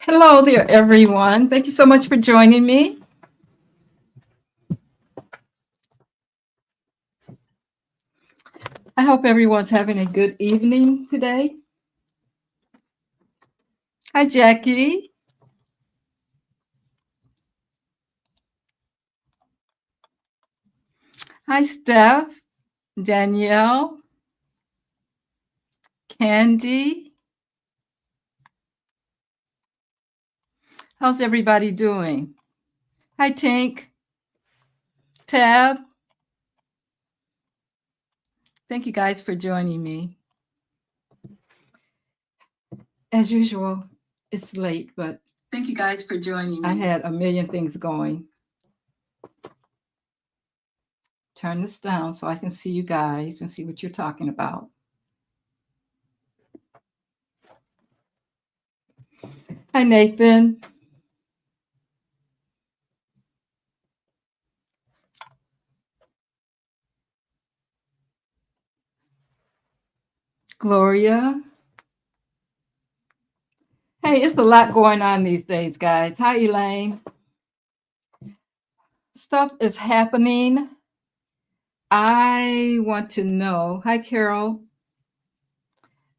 Hello there, everyone. Thank you so much for joining me. I hope everyone's having a good evening today. Hi, Jackie. Hi, Steph, Danielle, Candy. How's everybody doing? Hi, Tink, Tab. Thank you guys for joining me. As usual, it's late, but Thank you guys for joining me. I had a million things going. Turn this down so I can see you guys and see what you're talking about. Hi, Nathan. Gloria. Hey, it's a lot going on these days, guys. Hi, Elaine. Stuff is happening. I want to know. Hi, Carol.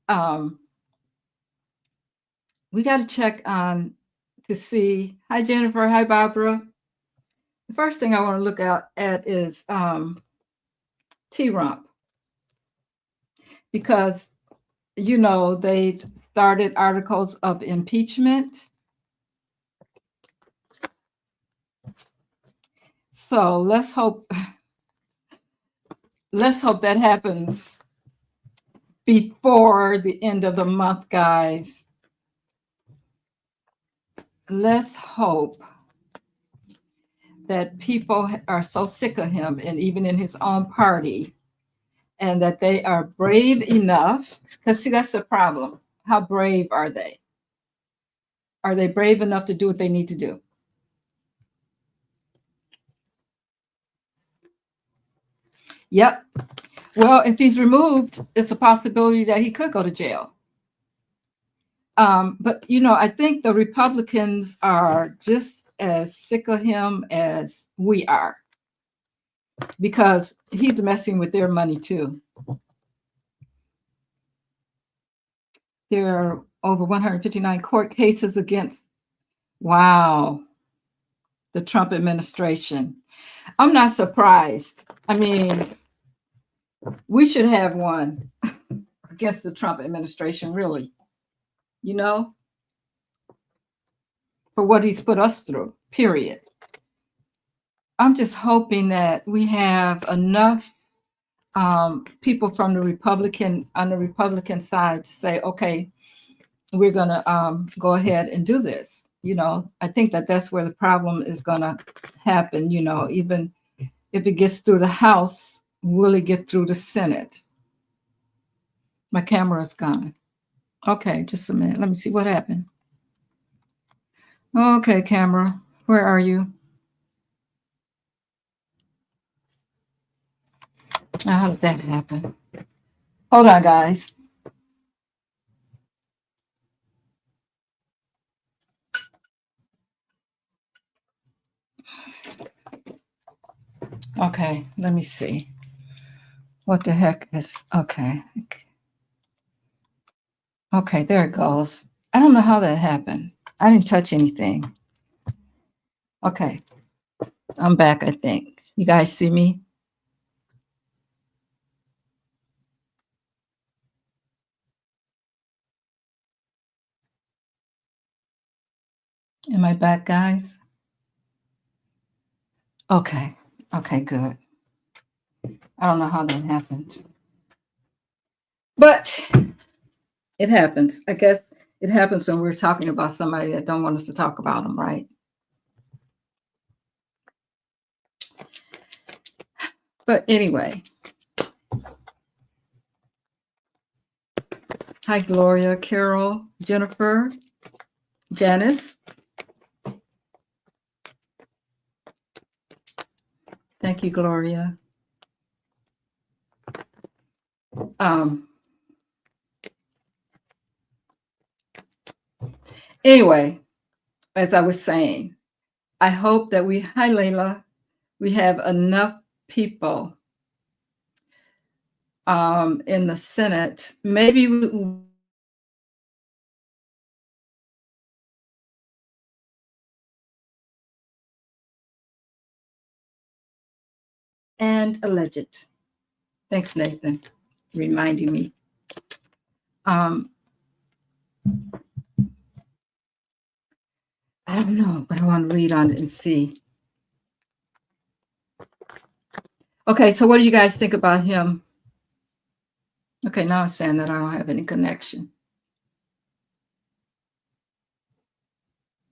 Um, we got to check on to see. Hi, Jennifer. Hi, Barbara. The first thing I want to look at is T-Rump, because they started articles of impeachment. So let's hope that happens before the end of the month, guys. Let's hope that people are so sick of him, and even in his own party, and that they are brave enough. Because, see, that's the problem. How brave are they? Are they brave enough to do what they need to do? Yep. Well, if he's removed, it's a possibility that he could go to jail. But, I think the Republicans are just as sick of him as we are, because he's messing with their money too. There are over 159 court cases against, wow, the Trump administration. I'm not surprised. I mean, we should have one against the Trump administration, really, for what he's put us through, period. I'm just hoping that we have enough people from on the Republican side to say, okay, we're going to go ahead and do this. I think that that's where the problem is going to happen. Even if it gets through the House, will it get through the Senate? My camera's gone. Okay, just a minute. Let me see what happened. Okay, camera, where are you? How did that happen? Hold on, guys. Okay, let me see. What the heck is, okay. Okay, there it goes. I don't know how that happened. I didn't touch anything. Okay, I'm back, I think. You guys see me? Am I back, guys? Okay, good. I don't know how that happened. But it happens. I guess it happens when we're talking about somebody that don't want us to talk about them, right? But anyway. Hi, Gloria, Carol, Jennifer, Janice. Thank you, Gloria. Anyway, as I was saying, I hope that hi Layla, we have enough people in the Senate. Maybe and alleged. Thanks, Nathan, reminding me. I don't know, but I want to read on it and see. Okay, so what do you guys think about him? Okay, now I'm saying that I don't have any connection.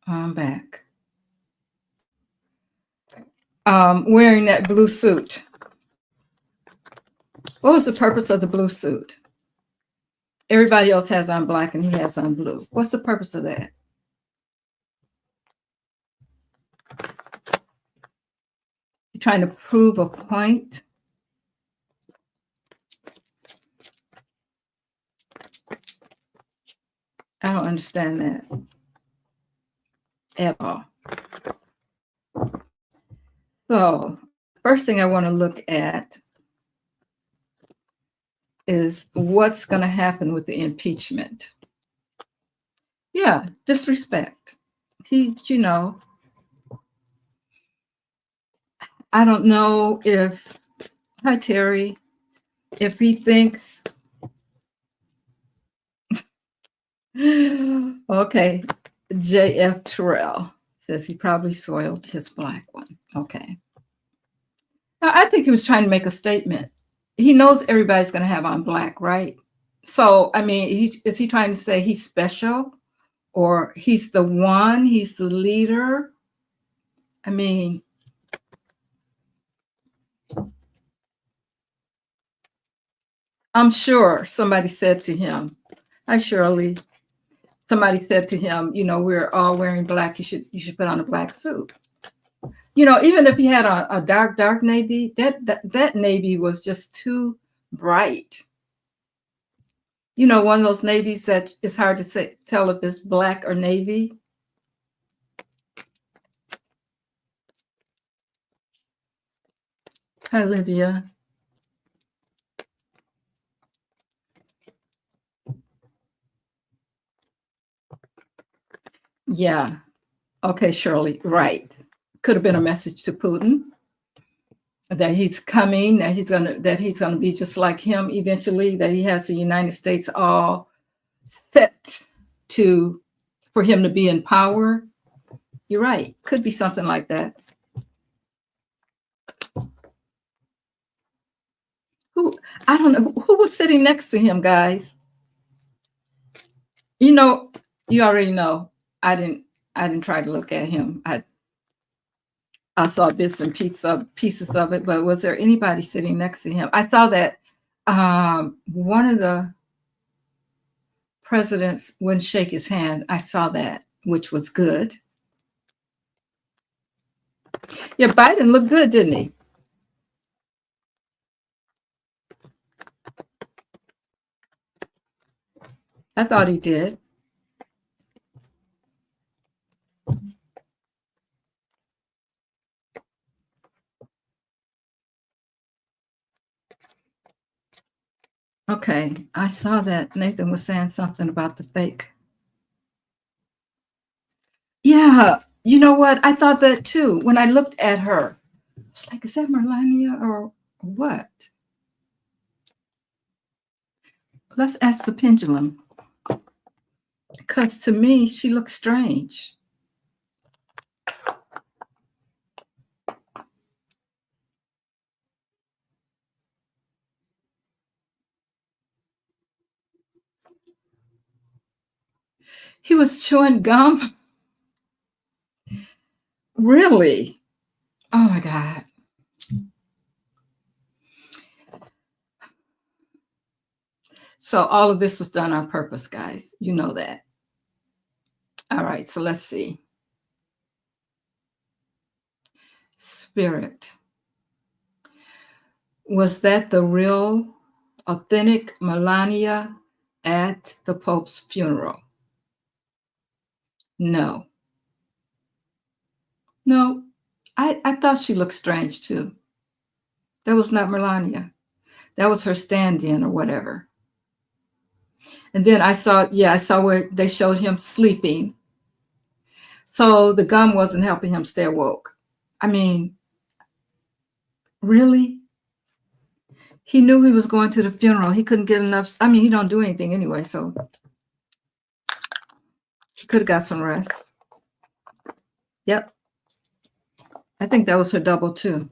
I'm back. Wearing that blue suit. What was the purpose of the blue suit? Everybody else has on black and he has on blue. What's the purpose of that? You're trying to prove a point? I don't understand that at all. So, first thing I want to look at is what's going to happen with the impeachment. Yeah, disrespect. He, I don't know if, hi Terry, if he thinks, okay, JF Terrell says he probably soiled his black one. Okay. I think he was trying to make a statement. He knows everybody's going to have on black, right? So, I mean, is he trying to say he's special or he's the one, he's the leader? I mean, I'm sure somebody said to him, hi Shirley, somebody said to him, we're all wearing black, you should put on a black suit. Even if he had a dark navy, that navy was just too bright. One of those navies that it's hard to tell if it's black or navy. Hi, Olivia. Yeah. Okay, Shirley. Right. Could have been a message to Putin that he's coming, that he's gonna be just like him eventually, that he has the United States all set for him to be in power. You're right. Could be something like that. I don't know who was sitting next to him, guys. You already know. I didn't try to look at him. I saw bits and pieces of it, but was there anybody sitting next to him? I saw that one of the presidents wouldn't shake his hand. I saw that, which was good. Yeah, Biden looked good, didn't he? I thought he did. Okay, I saw that Nathan was saying something about the fake. Yeah, you know what? I thought that too. When I looked at her, it's like, is that Melania or what? Let's ask the pendulum. Because to me, she looks strange. He was chewing gum. Really? Oh my God. So all of this was done on purpose, guys. You know that. All right, so let's see. Spirit. Was that the real, authentic Melania at the Pope's funeral? No. No, I thought she looked strange too. That was not Melania. That was her stand-in or whatever. And then I saw where they showed him sleeping. So the gum wasn't helping him stay awoke. I mean, really? He knew he was going to the funeral. He couldn't get enough. I mean, he don't do anything anyway, so he could have got some rest. Yep. I think that was her double too.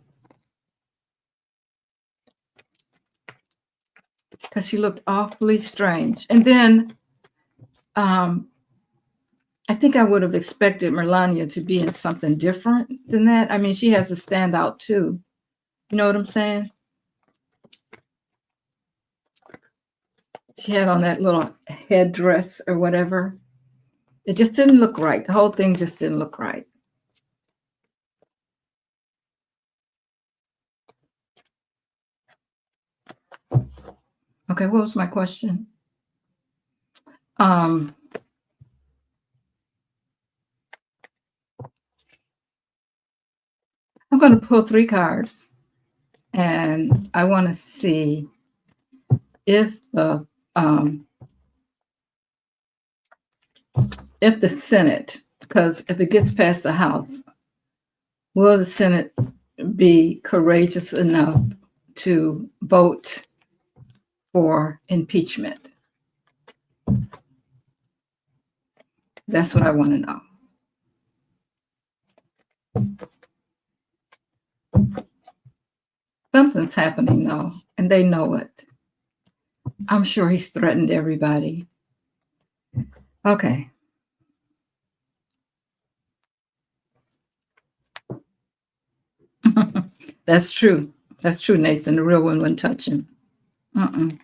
Because she looked awfully strange. And then I think I would have expected Melania to be in something different than that. I mean, she has a standout too. You know what I'm saying? She had on that little headdress or whatever. It just didn't look right. The whole thing just didn't look right. Okay, what was my question? I'm going to pull 3 cards, and I want to see if the Senate, because if it gets past the House, will the Senate be courageous enough to vote for impeachment? That's what I want to know. Something's happening though, and they know it. I'm sure he's threatened everybody. Okay. That's true. That's true, Nathan. The real one wouldn't touch him. Mm-mm.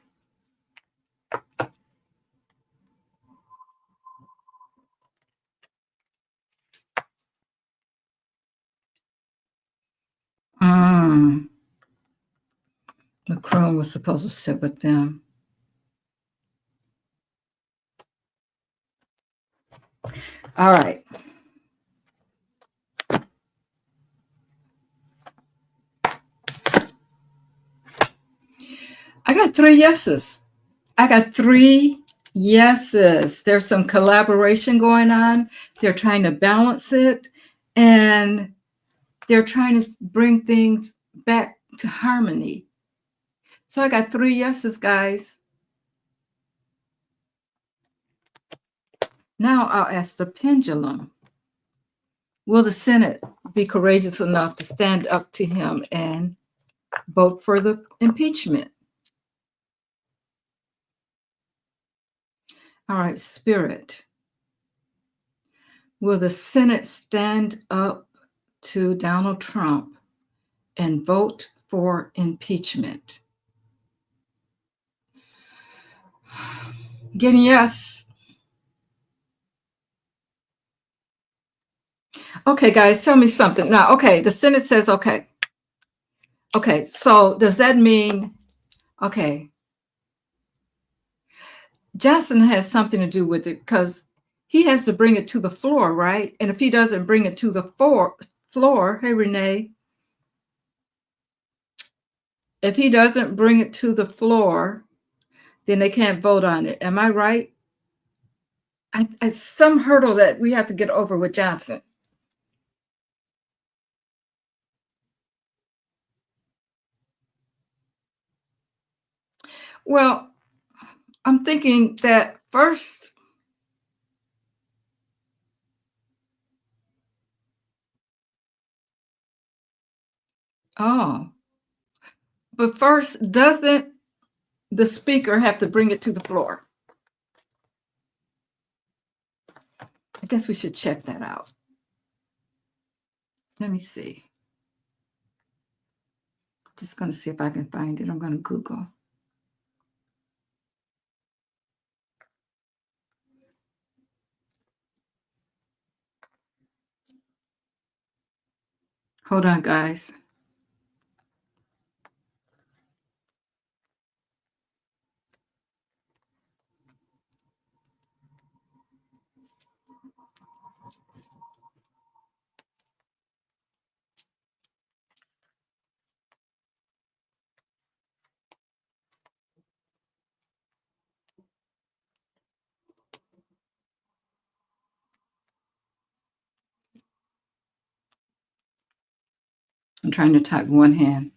Macron was supposed to sit with them. All right. I got 3 yeses. I got 3 yeses. There's some collaboration going on. They're trying to balance it, and they're trying to bring things back to harmony. So I got 3 yeses, guys. Now I'll ask the pendulum. Will the Senate be courageous enough to stand up to him and vote for the impeachment? All right, Spirit. Will the Senate stand up to Donald Trump and vote for impeachment? Getting yes. Okay, guys, tell me something. Now, okay, the Senate says okay. Okay, so does that mean, okay, Johnson has something to do with it because he has to bring it to the floor, right? And if he doesn't bring it to the floor, hey, Renee, if he doesn't bring it to the floor, then they can't vote on it. Am I right? It's some hurdle that we have to get over with Johnson. Well, I'm thinking that first, but first, doesn't the speaker have to bring it to the floor? I guess we should check that out. Let me see. I'm just going to see if I can find it. I'm going to Google. Hold on, guys. I'm trying to type one hand.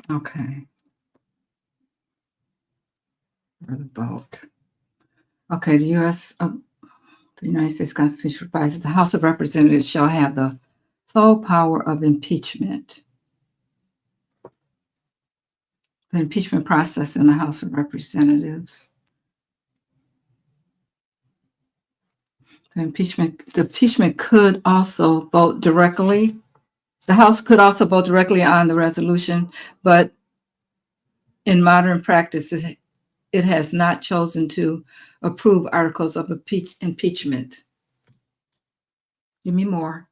Okay. For the vote. Okay, the United States Constitution provides the House of Representatives shall have the sole power of impeachment. The impeachment process in the House of Representatives. The impeachment could also vote directly. The House could also vote directly on the resolution, but in modern practice, it has not chosen to approve articles of impeachment. Give me more.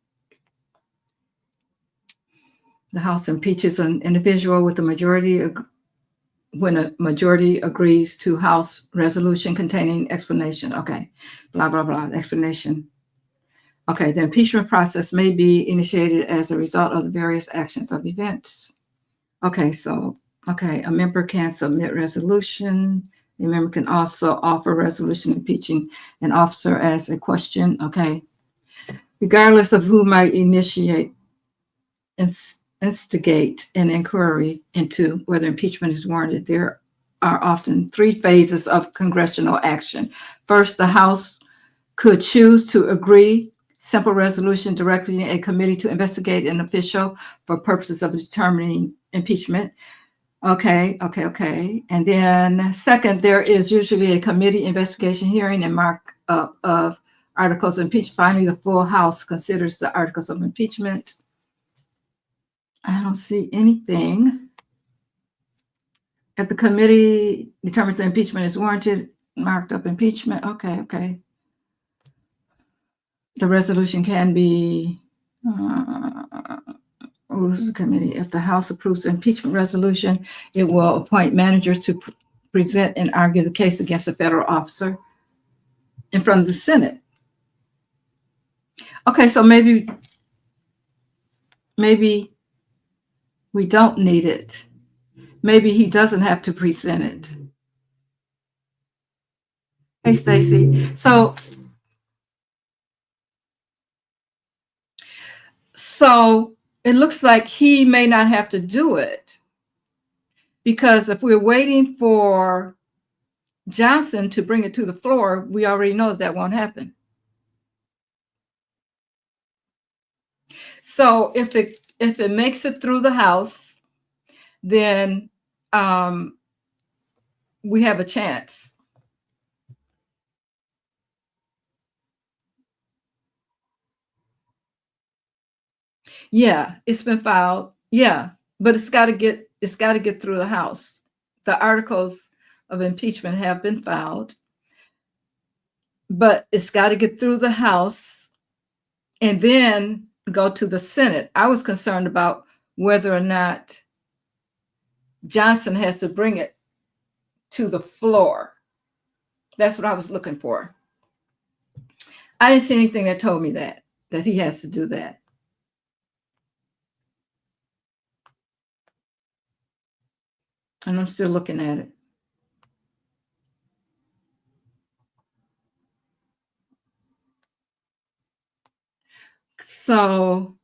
The House impeaches an individual with a majority when a majority agrees to House resolution containing explanation. Okay, blah, blah, blah, explanation. Okay, the impeachment process may be initiated as a result of the various actions of events. Okay, so, a member can submit resolution. A member can also offer resolution impeaching an officer as a question. Okay, regardless of who might instigate an inquiry into whether impeachment is warranted, there are often three phases of congressional action. First, the House could choose to agree simple resolution directing a committee to investigate an official for purposes of determining impeachment. Okay. And then second, there is usually a committee investigation hearing and markup of articles of impeachment. Finally, the full House considers the articles of impeachment. I don't see anything. If the committee determines the impeachment is warranted, marked up impeachment. Okay. The resolution can be rules of the committee. If the House approves the impeachment resolution, it will appoint managers to present and argue the case against a federal officer in front of the Senate. Okay, so maybe we don't need it. Maybe he doesn't have to present it. Hey, Stacy. So it looks like he may not have to do it, because if we're waiting for Johnson to bring it to the floor, we already know that won't happen. So if it makes it through the House, then we have a chance. Yeah, it's been filed. Yeah, but it's got to get through the House. The articles of impeachment have been filed, but it's got to get through the House and then go to the Senate. I was concerned about whether or not Johnson has to bring it to the floor. That's what I was looking for. I didn't see anything that told me that he has to do that. And I'm still looking at it. So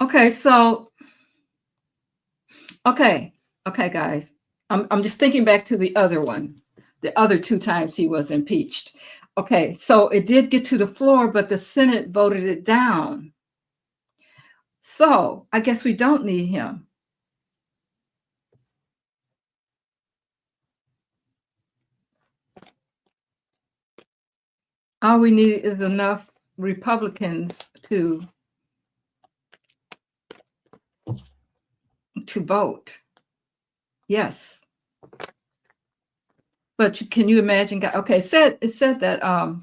okay, guys. I'm just thinking back to the other one, the other two times he was impeached. Okay, so it did get to the floor, but the Senate voted it down. So I guess we don't need him. All we need is enough Republicans to vote. Yes. But can you imagine? Okay, it said that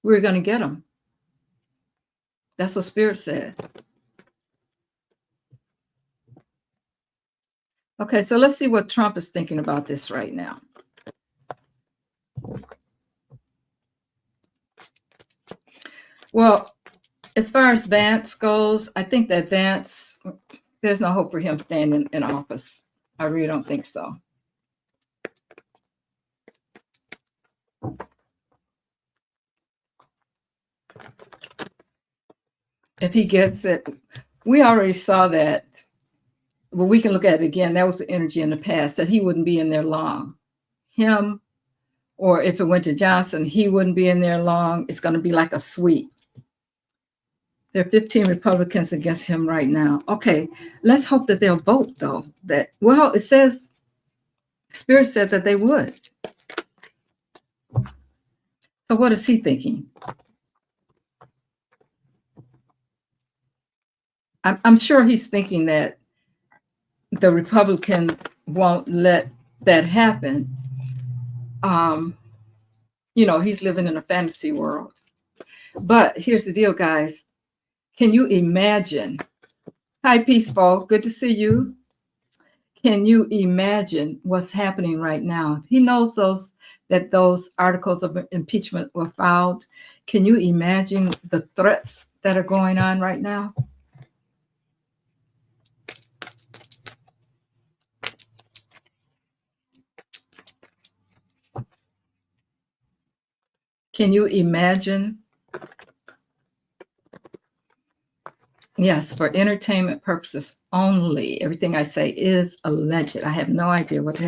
we were going to get him. That's what Spirit said. Okay, so let's see what Trump is thinking about this right now. Well, as far as Vance goes, I think that Vance, there's no hope for him staying in office. I really don't think so. If he gets it, we already saw that. Well, we can look at it again. That was the energy in the past, that he wouldn't be in there long. Him, or if it went to Johnson, he wouldn't be in there long. It's going to be like a sweep. There are 15 Republicans against him right now. Okay, let's hope that they'll vote, though. Well, it says, Spirit says that they would. So what is he thinking? I'm sure he's thinking that the Republicans won't let that happen. He's living in a fantasy world. But here's the deal, guys. Can you imagine? Hi, Peaceful. Good to see you. Can you imagine what's happening right now? He knows that those articles of impeachment were filed. Can you imagine the threats that are going on right now? Can you imagine? Yes, for entertainment purposes only. Everything I say is alleged. I have no idea what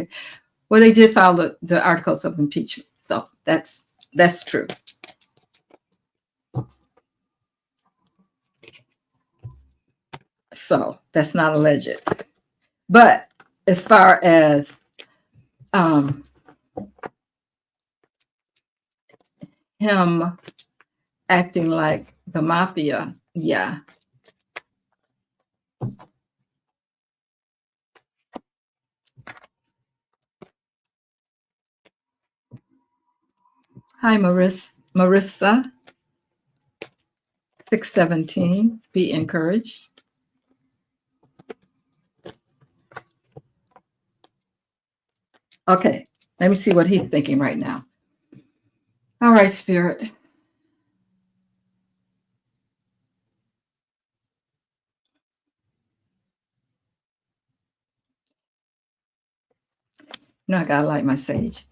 they did file the articles of impeachment. So that's true. So that's not alleged. But as far as him acting like the mafia, yeah. Hi, Marissa. 617. Be encouraged. Okay, let me see what he's thinking right now. All right, Spirit. I gotta light my sage.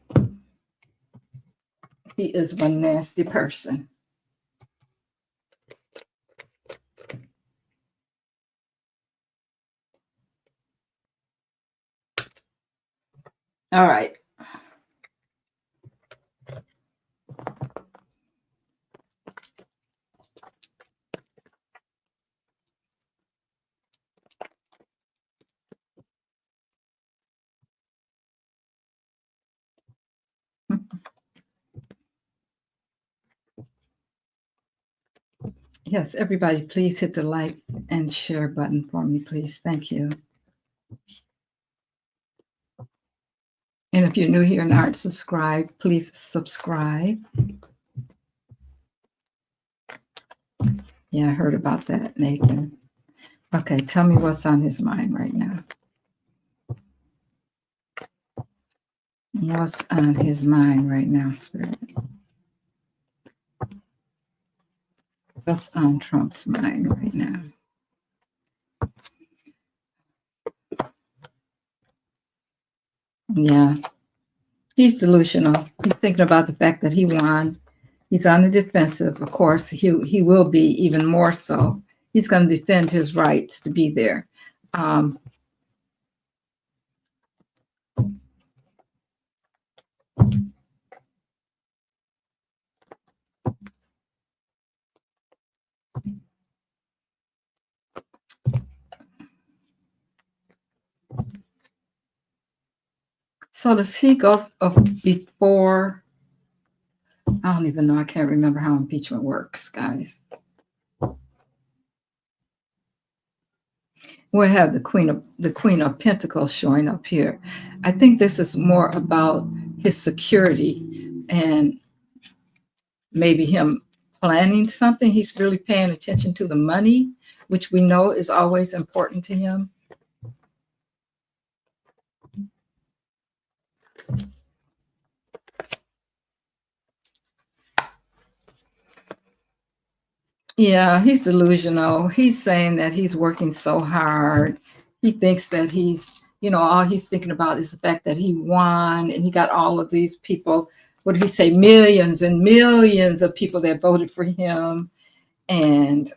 He is one nasty person. All right. Yes, everybody, please hit the like and share button for me, please. Thank you. And if you're new here and aren't subscribed, please subscribe. Yeah, I heard about that, Nathan. Okay, tell me what's on his mind right now. What's on his mind right now, Spirit? What's on Trump's mind right now? Yeah, he's delusional. He's thinking about the fact that he won. He's on the defensive. Of course, he will be even more so. He's going to defend his rights to be there. So does he go before? I don't even know. I can't remember how impeachment works, guys. we have the Queen of Pentacles showing up here. I think this is more about his security and maybe him planning something. He's really paying attention to the money, which we know is always important to him. Yeah, he's delusional. He's saying that he's working so hard. He thinks that all he's thinking about is the fact that he won and he got all of these people. What did he say? Millions and millions of people that voted for him. And,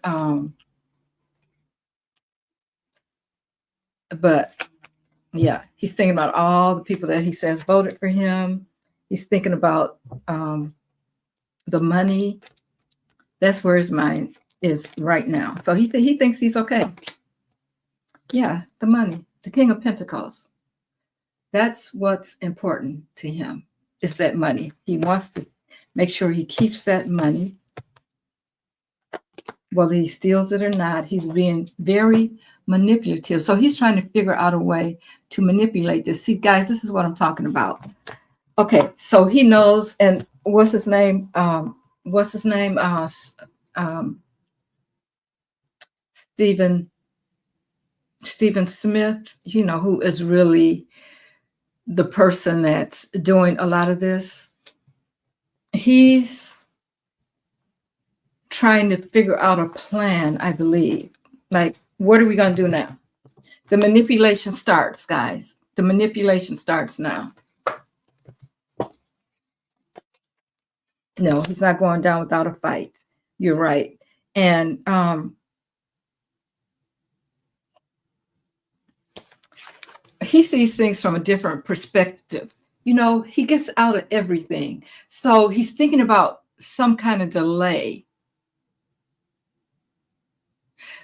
but yeah, he's thinking about all the people that he says voted for him. He's thinking about the money. That's where his mind is right now. So he thinks he's okay. Yeah, the money, the King of Pentacles. That's what's important to him, is that money. He wants to make sure he keeps that money. Whether he steals it or not, he's being very manipulative. So he's trying to figure out a way to manipulate this. See, guys, this is what I'm talking about. Okay, so he knows, and what's his name? Stephen Smith, who is really the person that's doing a lot of this. He's trying to figure out a plan, I believe. Like, what are we going to do now? The manipulation starts, guys. The manipulation starts now. No, he's not going down without a fight. You're right. And he sees things from a different perspective. He gets out of everything. So he's thinking about some kind of delay.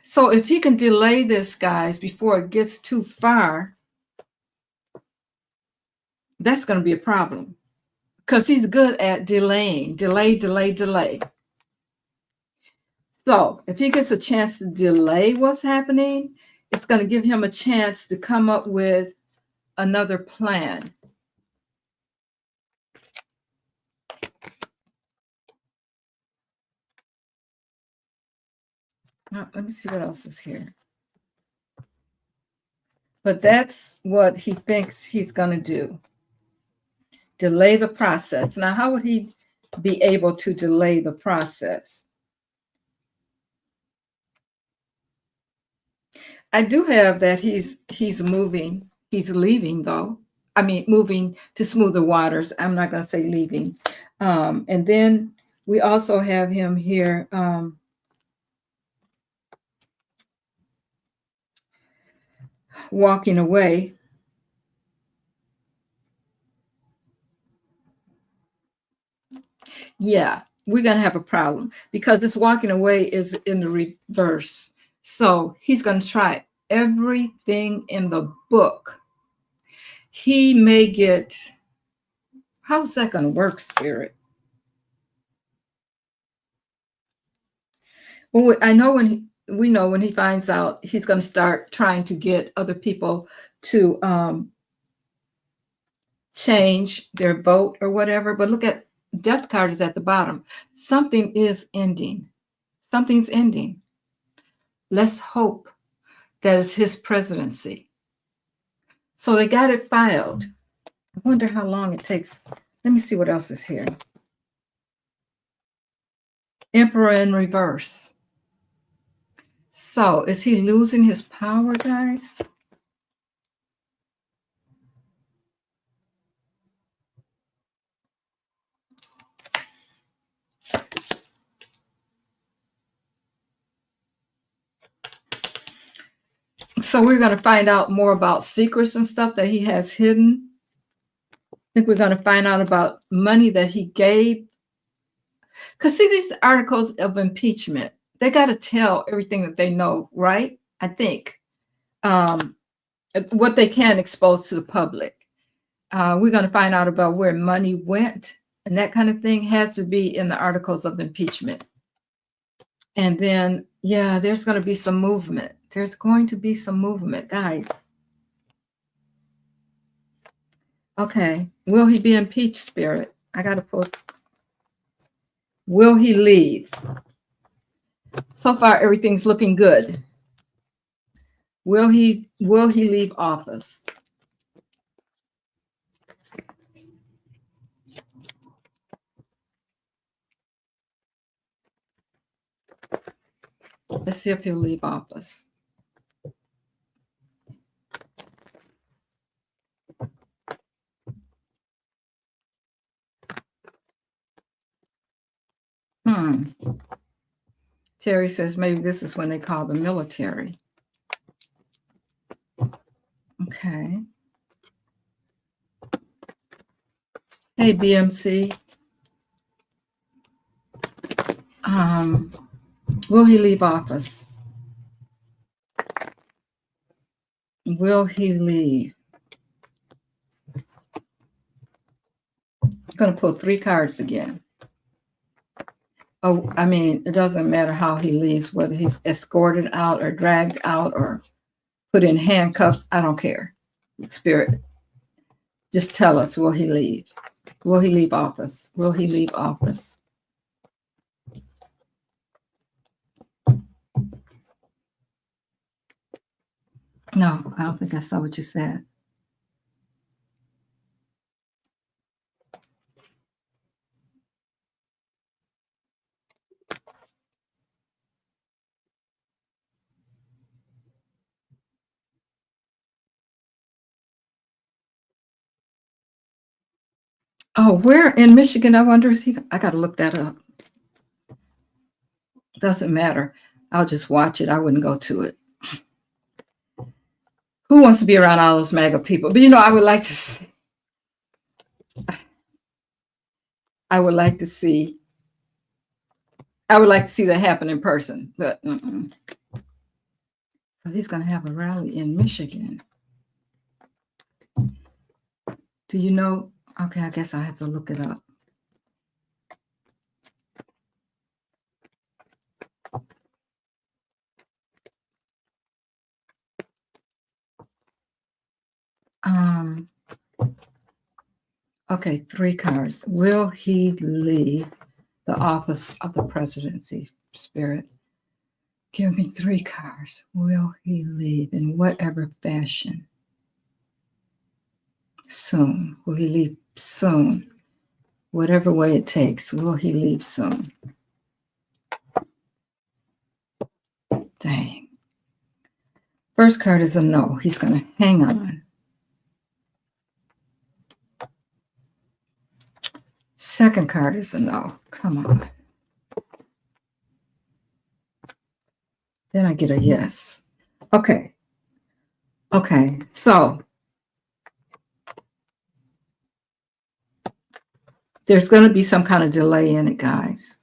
So if he can delay this, guys, before it gets too far, that's going to be a problem. Because he's good at delaying, delay. So if he gets a chance to delay what's happening, it's going to give him a chance to come up with another plan. Now, let me see what else is here. But that's what he thinks he's going to do. Delay the process. Now, how would he be able to delay the process? I do have that he's moving. He's leaving, though. I mean, moving to smoother waters. I'm not going to say leaving. And then we also have him here. Walking away. Yeah, we're going to have a problem because this walking away is in the reverse. So he's going to try everything in the book. He may get, how's that going to work, Spirit? Well, I know when he finds out, he's going to start trying to get other people to change their vote or whatever. But look at Death card is at the bottom. Something is ending. Something's ending. Let's hope that it's his presidency. So they got it filed. I wonder how long it takes. Let me see what else is here. Emperor in reverse. So is he losing his power, guys? So we're going to find out more about secrets and stuff that he has hidden. I think we're going to find out about money that he gave. Because see, these articles of impeachment, they got to tell everything that they know, right? I think what they can expose to the public. We're going to find out about where money went, and that kind of thing has to be in the articles of impeachment. And then Yeah, there's going to be some movement. There's going to be some movement, guys. Okay. Will he be impeached, Spirit? I got to put, will he leave? So far, everything's looking good. Will he leave office? Let's see if he'll leave office. Terry says maybe this is when they call the military. Okay. Hey, BMC. Will he leave office? Will he leave? I'm going to pull 3 cards again. Oh, I mean, it doesn't matter how he leaves, whether he's escorted out or dragged out or put in handcuffs. I don't care. Spirit, just tell us, will he leave? Will he leave office? Will he leave office? No, I don't think I saw what you said. Oh, where in Michigan? I wonder, is he? I got to look that up. Doesn't matter. I'll just watch it. I wouldn't go to it. Who wants to be around all those MAGA people? But I would like to see. I would like to see that happen in person. But so he's going to have a rally in Michigan. Do you know? Okay, I guess I have to look it up. Okay, 3 cards. Will he leave the office of the presidency? Spirit, give me 3 cards. Will he leave in whatever fashion? Soon. Will he leave soon? Whatever way it takes. Will he leave soon? Dang. First card is a no. He's going to hang on. Second card is a no. Come on. Then I get a yes. Okay. Okay. So there's going to be some kind of delay in it, guys.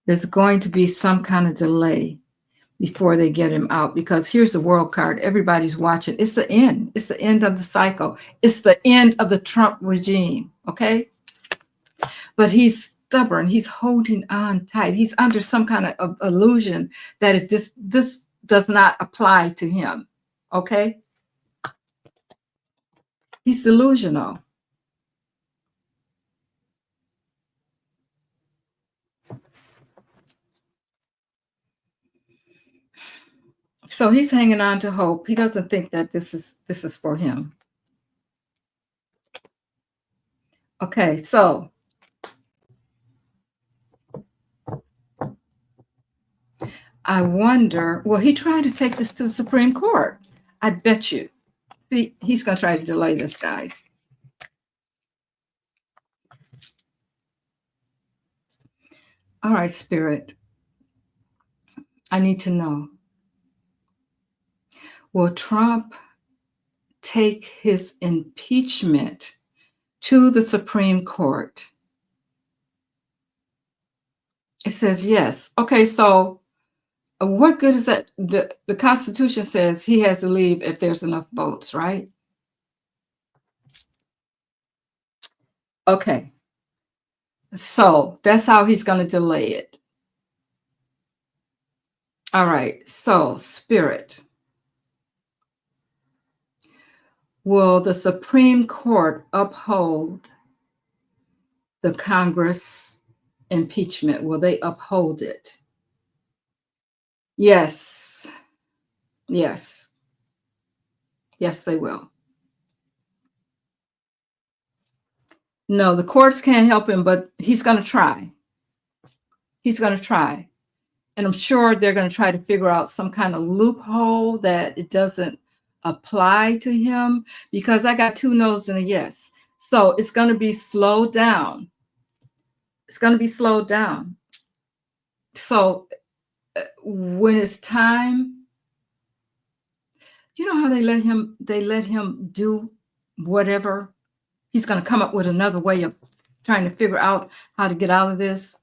There's going to be some kind of delay before they get him out, because here's the world card. Everybody's watching. It's the end. It's the end of the cycle. It's the end of the Trump regime. Okay. But he's stubborn. He's holding on tight. He's under some kind of illusion that this does not apply to him. Okay. He's delusional. So he's hanging on to hope. He doesn't think that this is for him. Okay, so I wonder, will he try to take this to the Supreme Court? I bet you. See, he's going to try to delay this, guys. All right, Spirit. I need to know. Will Trump take his impeachment to the Supreme Court? It says yes. Okay, so what good is that? The Constitution says he has to leave if there's enough votes, right? Okay. So that's how he's going to delay it. All right. So, Spirit. Will the Supreme Court uphold the Congress impeachment? Will they uphold it? Yes. Yes. Yes, they will. No, the courts can't help him, but he's going to try. He's going to try. And I'm sure they're going to try to figure out some kind of loophole that it doesn't apply to him, because I got 2 no's and a yes. So it's going to be slowed down. It's going to be slowed down. So when it's time, you know how they let him do whatever. He's going to come up with another way of trying to figure out how to get out of this.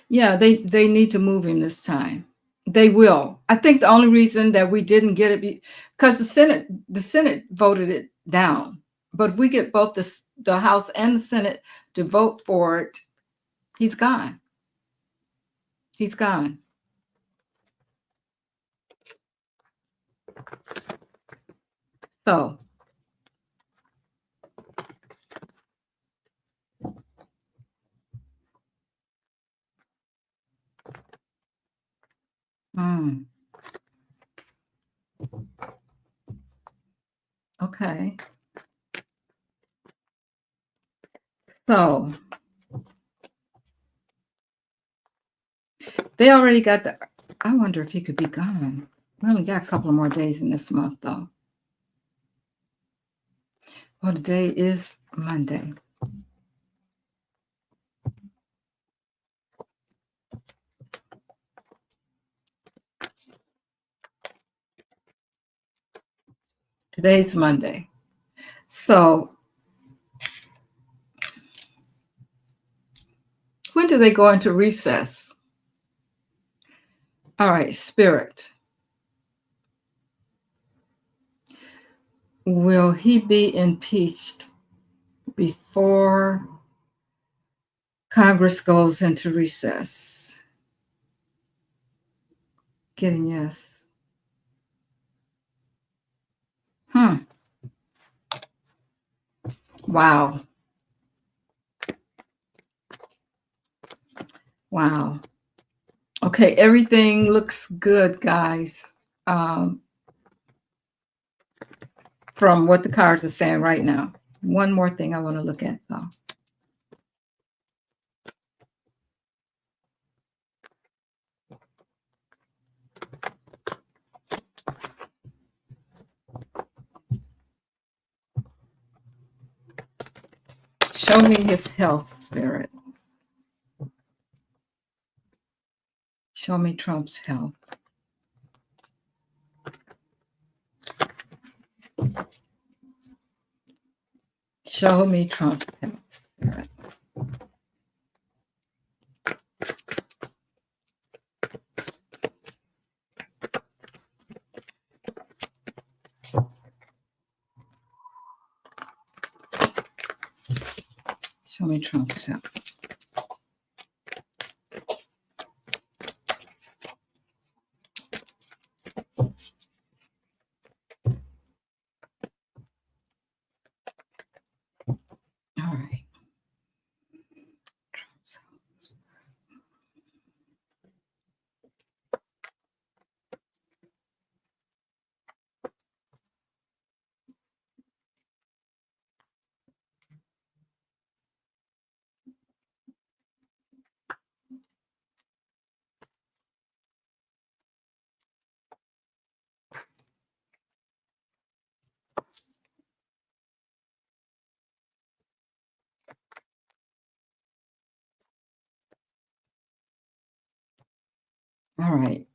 Yeah, they need to move him this time. They will. I think the only reason that we didn't get it because the Senate voted it down. But we get both the House and the Senate to vote for it. He's gone. He's gone. So okay. So they already got I wonder if he could be gone. We only got a couple of more days in this month, though. Well, today is Monday. Today's Monday. So when do they go into recess? All right, Spirit. Will he be impeached before Congress goes into recess? Getting yes. Wow. Wow. Okay, everything looks good, guys. From what the cards are saying right now. One more thing I want to look at, though. Show me his health, Spirit. Show me Trump's health. Show me Trump's health, Spirit. Show me Trump's health. All right. Trump's health. All right.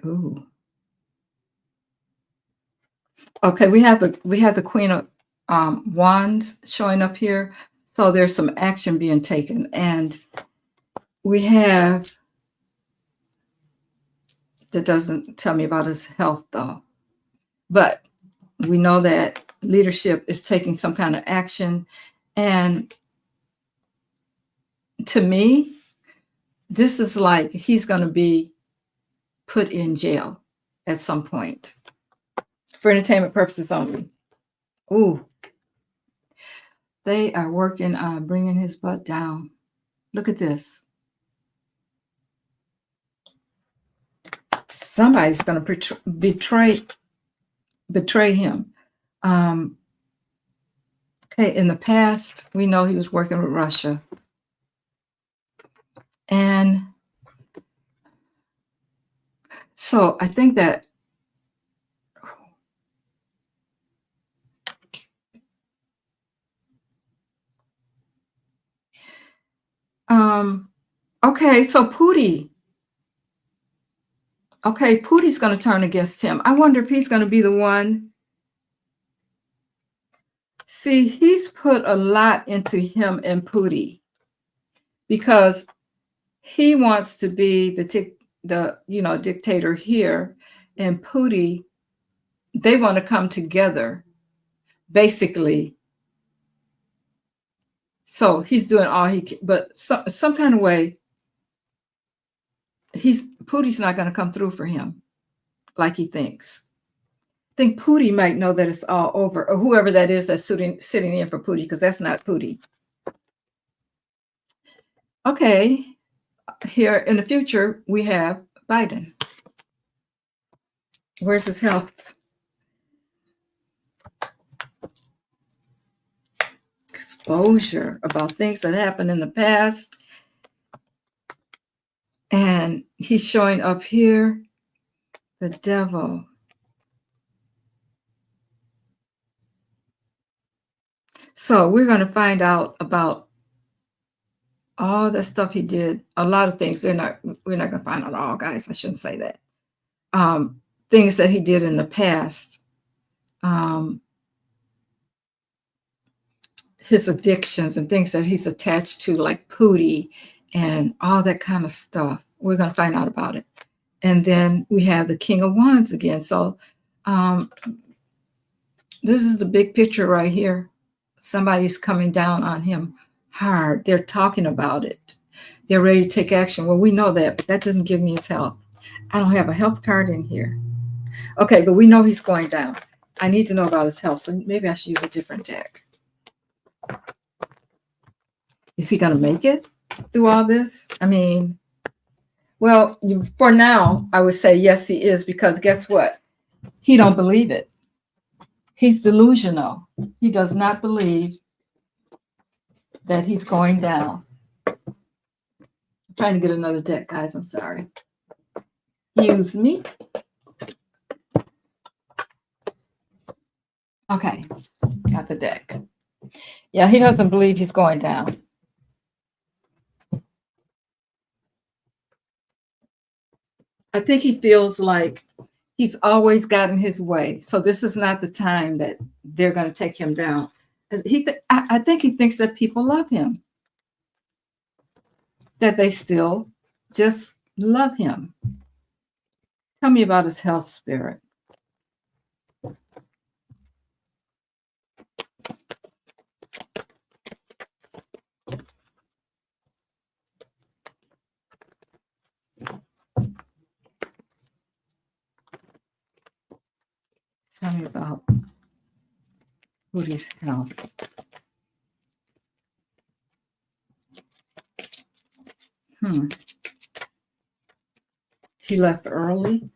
Ooh. Okay, we have the Queen of Wands showing up here. So there's some action being taken. And we have, that doesn't tell me about his health, though. But we know that leadership is taking some kind of action. And to me, this is like he's going to be put in jail at some point for entertainment purposes only. Ooh, they are working on bringing his butt down. Look at this. Somebody's going to betray him. Okay, in the past, we know he was working with Russia. And so I think that okay, so Putin. Okay, Putin's going to turn against him. I wonder if he's going to be the one. See, he's put a lot into him and Putin because he wants to be the dictator here, and Putin, they want to come together, basically. So he's doing all he can, but some kind of way, Putin's not going to come through for him like he thinks. I think Putin might know that it's all over, or whoever that is that's sitting in for Putin, because that's not Putin. Okay, here in the future, we have Biden. Where's his health? Exposure about things that happened in the past. And he's showing up here, the devil. So we're going to find out about all the stuff he did. A lot of things. We're not going to find out all, guys. I shouldn't say that. Things that he did in the past. His addictions and things that he's attached to, like Putin and all that kind of stuff. We're going to find out about it. And then we have the King of Wands again. So this is the big picture right here. Somebody's coming down on him hard. They're talking about it. They're ready to take action. Well, we know that, but that doesn't give me his health. I don't have a health card in here. Okay, but we know he's going down. I need to know about his health, so maybe I should use a different deck. Is he going to make it through all this? I mean, well, for now, I would say yes, he is, because guess what? He don't believe it. He's delusional. He does not believe that he's going down. I'm trying to get another deck, guys. I'm sorry. Excuse me. Okay, got the deck. Yeah, he doesn't believe he's going down. I think he feels like he's always gotten his way. So this is not the time that they're going to take him down. I think he thinks that people love him, that they still just love him. Tell me about his health, Spirit. Tell me about Woody's health. He left early.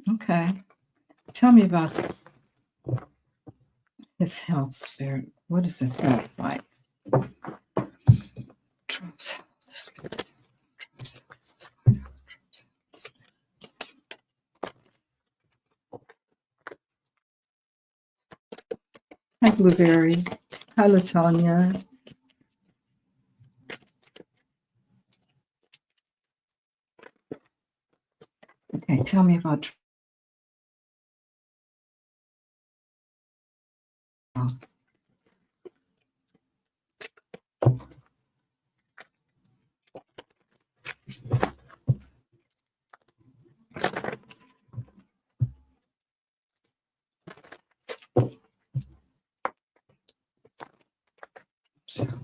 Okay. Tell me about his health, Spirit. What is his health like? Trump's health, Spirit. Hi, Blueberry. Hi, Latonia. Okay, tell me about Trump.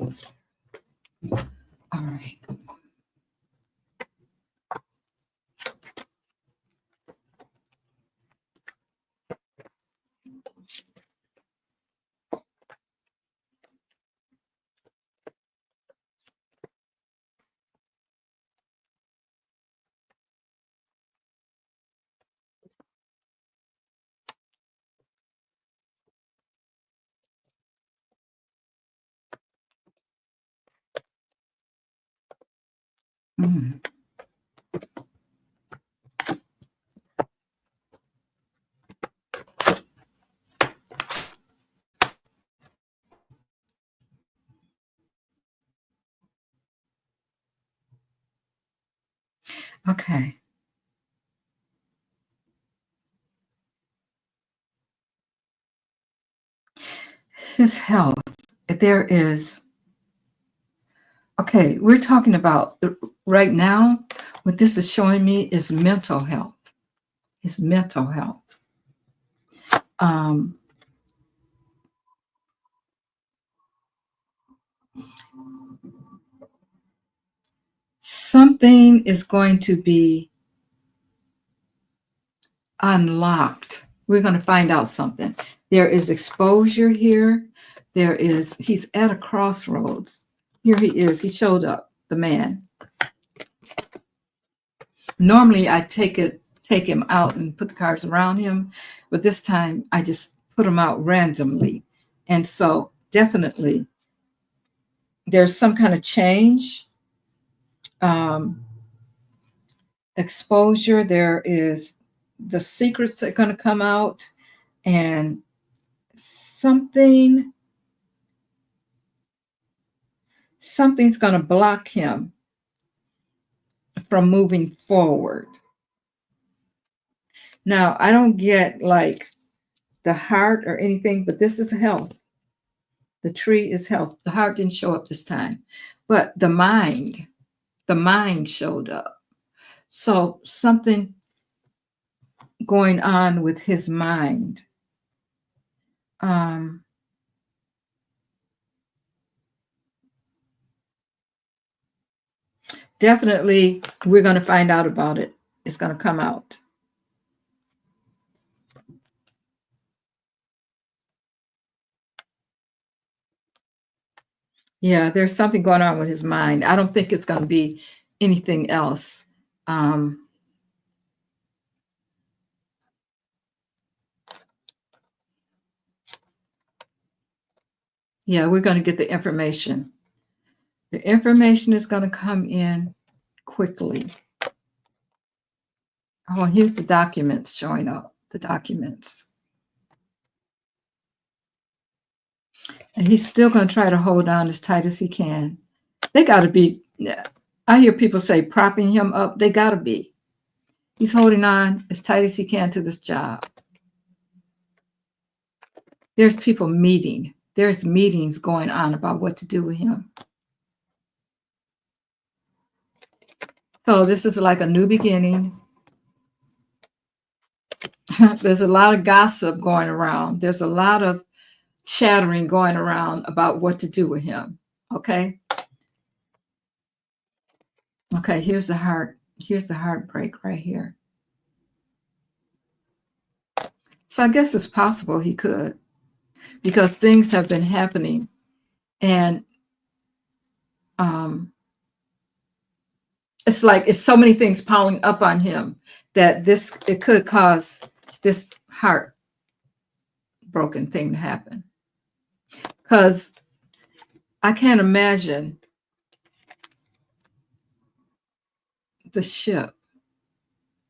All right. Mm. Okay. His health. There is, okay, we're talking about right now, what this is showing me is mental health. His mental health. Um, something is going to be unlocked. We're going to find out something. There is exposure here. He's at a crossroads. Here he is. He showed up, the man. Normally I take him out and put the cards around him, but this time I just put them out randomly. And so definitely there's some kind of change. Exposure. There is the secrets are going to come out, and something's going to block him from moving forward. Now, I don't get like the heart or anything, but this is health. The tree is health. The heart didn't show up this time, but the mind showed up. So something going on with his mind. Definitely, we're going to find out about it. It's going to come out. Yeah, there's something going on with his mind. I don't think it's going to be anything else. Yeah, we're going to get the information. The information is going to come in quickly. Oh, here's the documents showing up. The documents. And he's still going to try to hold on as tight as he can. They got to be, I hear people say propping him up. They got to be. He's holding on as tight as he can to this job. There's people meeting. There's meetings going on about what to do with him. So this is like a new beginning. There's a lot of gossip going around. There's a lot of chattering going around about what to do with him. Okay. Okay, here's the heart. Here's the heartbreak right here. So I guess it's possible he could, because things have been happening, and it's like it's so many things piling up on him that it could cause this heart broken thing to happen. Because I can't imagine the ship.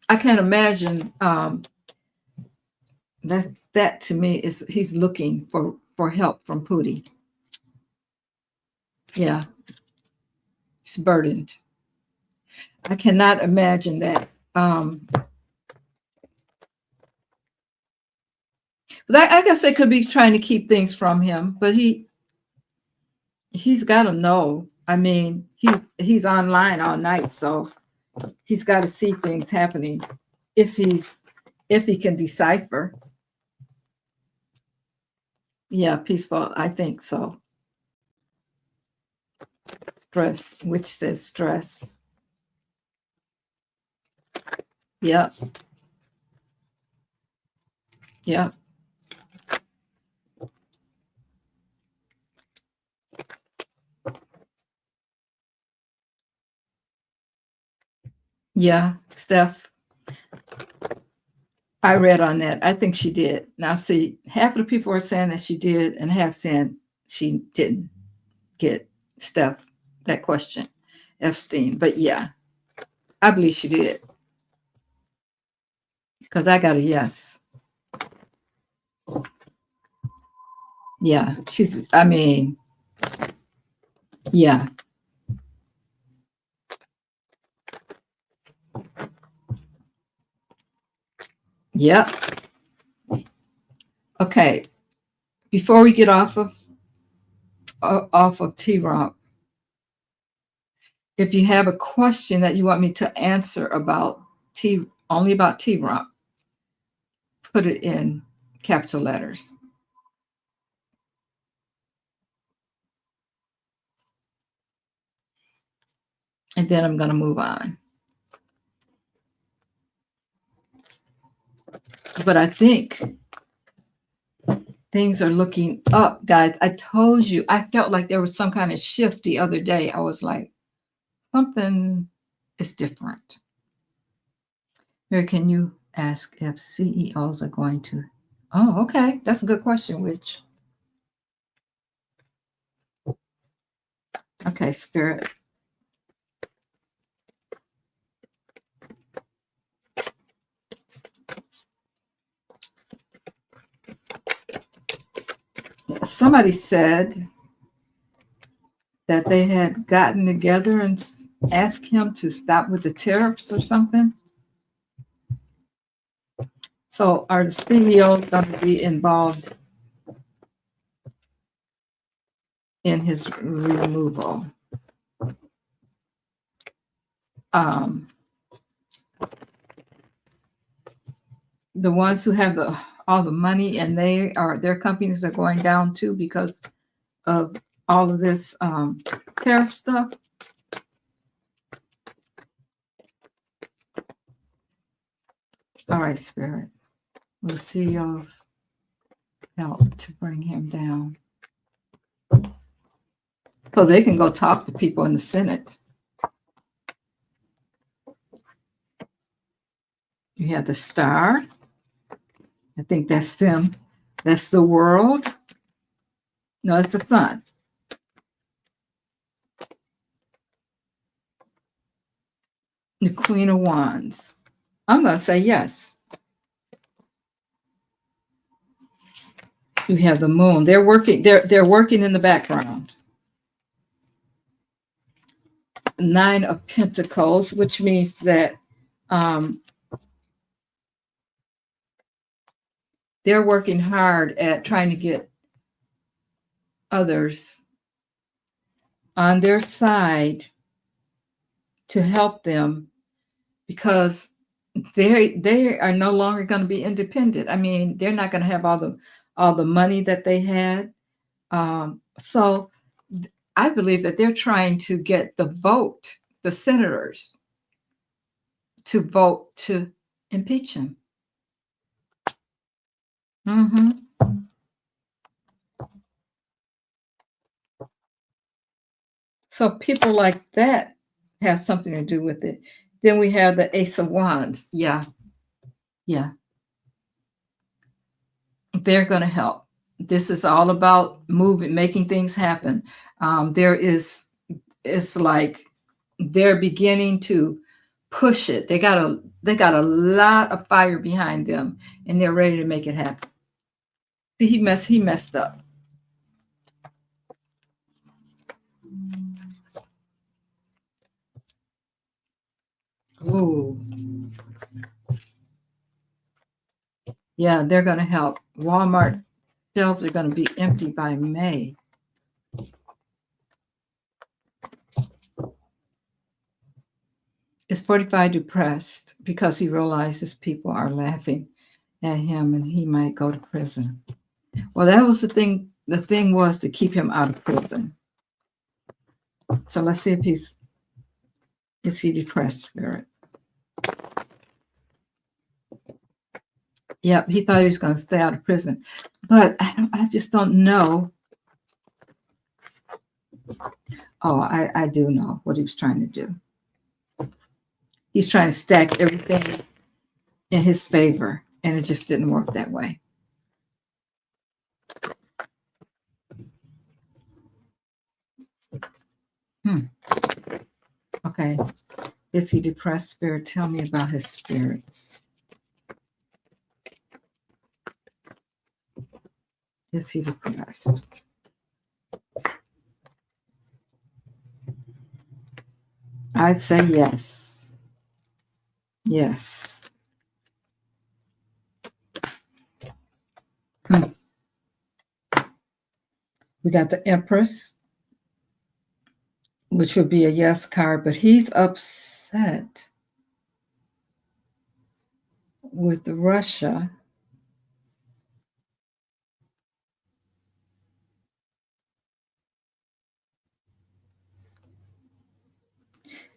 I can't imagine that to me is he's looking for help from Putin. Yeah, he's burdened. I cannot imagine that. But I guess they could be trying to keep things from him, but he's got to know. I mean, he's online all night, so he's got to see things happening if he can decipher. Yeah, peaceful. I think so. Stress, which says stress. Yep. Yep. Yeah, Steph, I read on that. I think she did. Now, see, half of the people are saying that she did, and half saying she didn't get Steph that question, Epstein. But yeah, I believe she did because I got a yes. Yeah, I mean, yeah. Yep. Okay. Before we get off of T-Romp, if you have a question that you want me to answer about only about T-Romp, put it in capital letters. And then I'm going to move on. But I think things are looking up, guys. I told you, I felt like there was some kind of shift the other day. I was like, something is different. Mary, can you ask if CEOs are going to? Oh, okay. That's a good question, Which? Okay, Spirit. Somebody said that they had gotten together and asked him to stop with the tariffs or something. So are the CEOs going to be involved in his removal? The ones who have all the money and their companies are going down too because of all of this tariff stuff. All right, Spirit. Will CEOs help to bring him down? So they can go talk to people in the Senate. You have the Star. I think that's them. That's the World. No, it's the Sun. The Queen of Wands. I'm going to say yes. You have the Moon. They're working. They're working in the background. Nine of Pentacles, which means that they're working hard at trying to get others on their side to help them because they are no longer going to be independent. I mean, they're not going to have all the money that they had. So I believe that they're trying to get the senators, to vote to impeach him. Mm-hmm. So people like that have something to do with it. Then we have the Ace of Wands. Yeah. They're going to help. This is all about making things happen. It's like they're beginning to push it. They got a lot of fire behind them, and they're ready to make it happen. See, he messed up. Ooh. Yeah, they're going to help. Walmart shelves are going to be empty by May. Is 45 depressed because he realizes people are laughing at him and he might go to prison. Well, that was the thing. The thing was to keep him out of prison. So let's see if is he depressed spirit? Yep, he thought he was going to stay out of prison, but I just don't know. Oh, I do know what he was trying to do. He's trying to stack everything in his favor, and it just didn't work that way. Okay. Is he depressed spirit? Tell me about his spirits. Is he depressed? I'd say yes. Yes. We got the Empress, which would be a yes card, but he's upset with Russia.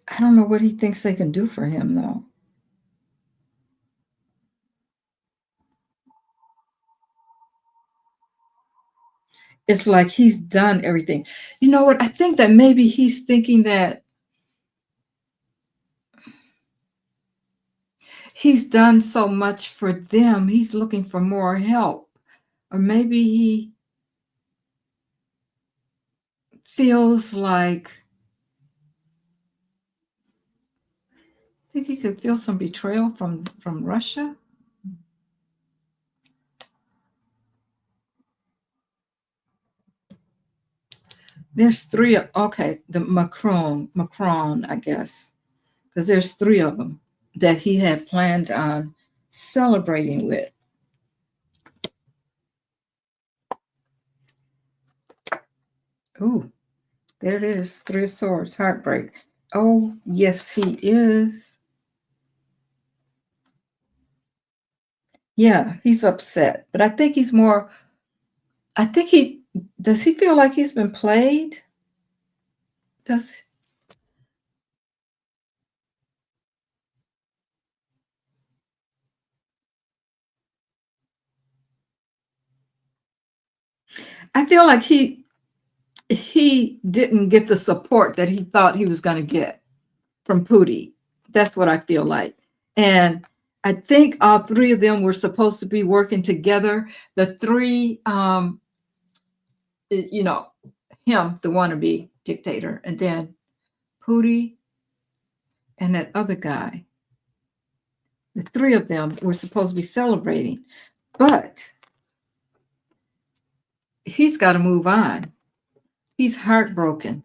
I don't know what he thinks they can do for him, though. It's like he's done everything. You know what? I think that maybe he's thinking that he's done so much for them. He's looking for more help. Or maybe he feels like, I think he could feel some betrayal from Russia. There's three. Okay, the Macron, I guess, because there's three of them that he had planned on celebrating with. Ooh, there it is. Three of Swords, heartbreak. Oh, yes, he is. Yeah, he's upset, but I think he's more. Does he feel like he's been played? Does I feel like he didn't get the support that he thought he was going to get from Putin. That's what I feel like. And I think all three of them were supposed to be working together. The three, you know, him, the wannabe dictator, and then Putin and that other guy. The three of them were supposed to be celebrating, but he's got to move on. He's heartbroken.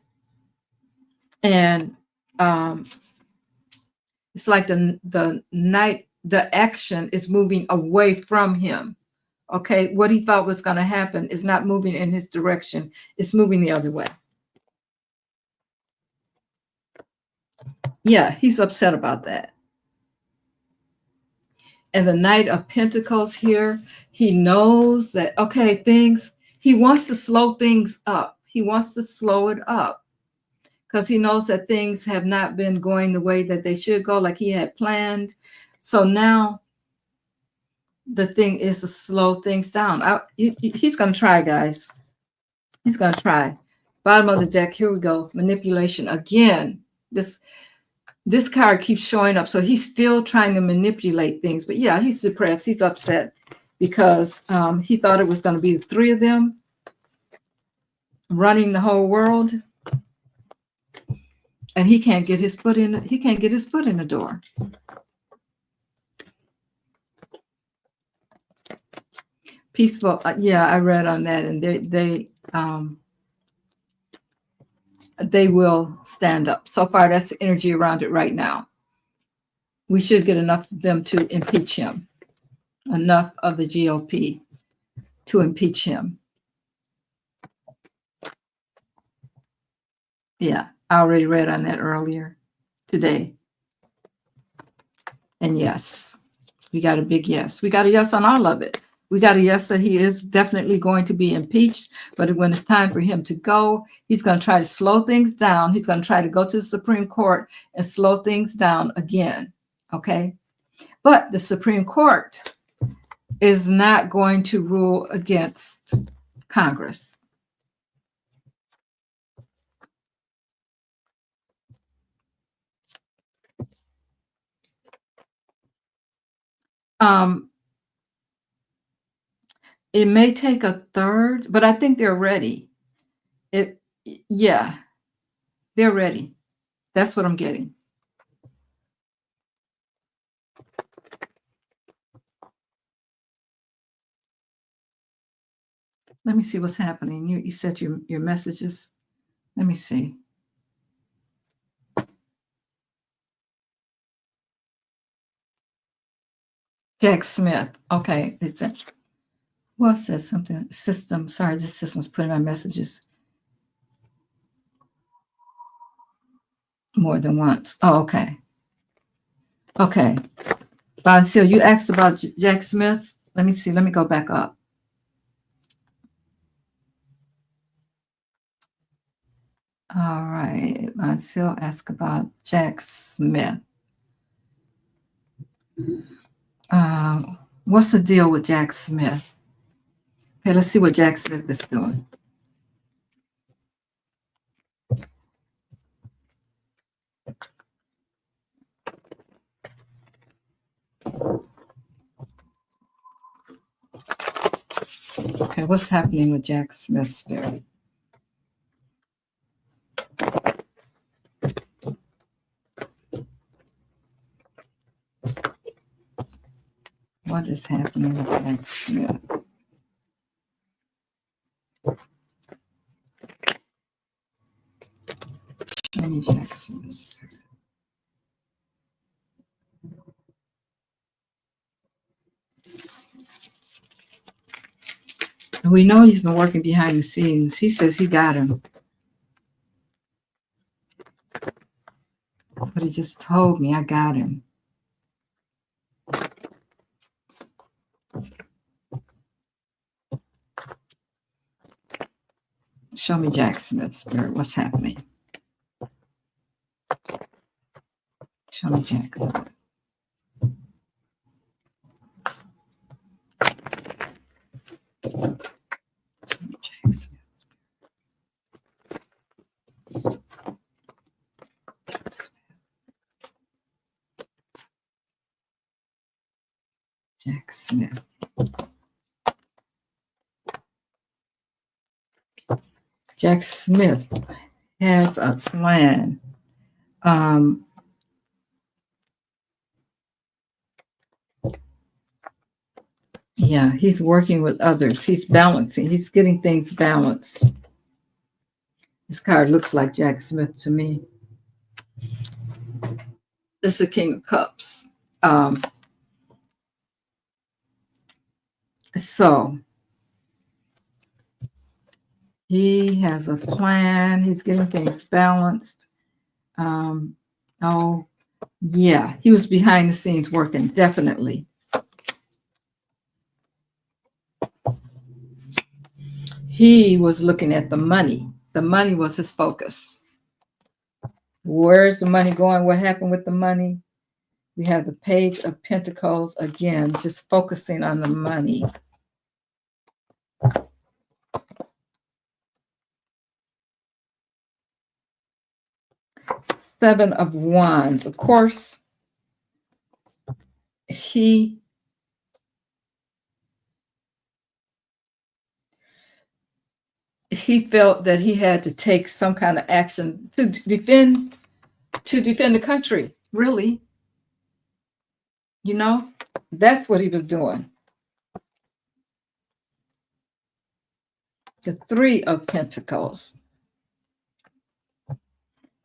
And it's like the action is moving away from him. Okay, what he thought was going to happen is not moving in his direction. It's moving the other way. Yeah, he's upset about that. And the Knight of Pentacles here, he knows that, okay, he wants to slow things up. He wants to slow it up because he knows that things have not been going the way that they should go, like he had planned. So now the thing is to slow things down. He's going to try, guys. He's going to try. Bottom of the deck, here we go. Manipulation again. This card keeps showing up. So he's still trying to manipulate things. But yeah, he's depressed. He's upset because he thought it was going to be the three of them running the whole world. And he can't get his foot in. He can't get his foot in the door. Peaceful. Yeah, I read on that, and they will stand up. So far, that's the energy around it right now. We should get enough of them to impeach him. Enough of the GOP to impeach him. Yeah, I already read on that earlier today. And yes, we got a big yes. We got a yes on all of it. We got a yes that he is definitely going to be impeached, but when it's time for him to go, he's going to try to slow things down. He's going to try to go to the Supreme Court and slow things down again. Okay. But the Supreme Court is not going to rule against Congress. It may take a third, but I think they're ready. Yeah, they're ready. That's what I'm getting. Let me see what's happening. You said your messages. Let me see. Jack Smith. Okay, it's a well, it says something. System. Sorry, this system's putting my messages more than once. Oh, okay. Okay. So you asked about Jack Smith. Let me see. Let me go back up. All right. Still ask about Jack Smith. What's the deal with Jack Smith? Okay, let's see what Jack Smith is doing. Okay, what's happening with Jack Smith's spirit? What is happening with Jack Smith? Show me Jack Smith's spirit. We know he's been working behind the scenes. He says he got him. That's what he just told me. I got him. Show me Jack Smith's spirit. What's happening? Show me Jack Smith. Show me Jack Smith. Jack Smith. Jack Smith has a plan. Yeah, he's working with others. He's balancing. He's getting things balanced. This card looks like Jack Smith to me. This is the King of Cups. So he has a plan. He's getting things balanced. Oh, yeah, he was behind the scenes working, definitely. He was looking at the money. The money was his focus. Where's the money going? What happened with the money? We have the Page of Pentacles again, just focusing on the money. Seven of Wands. Of course, he felt that he had to take some kind of action to defend the country, really. You know, that's what he was doing. The Three of Pentacles.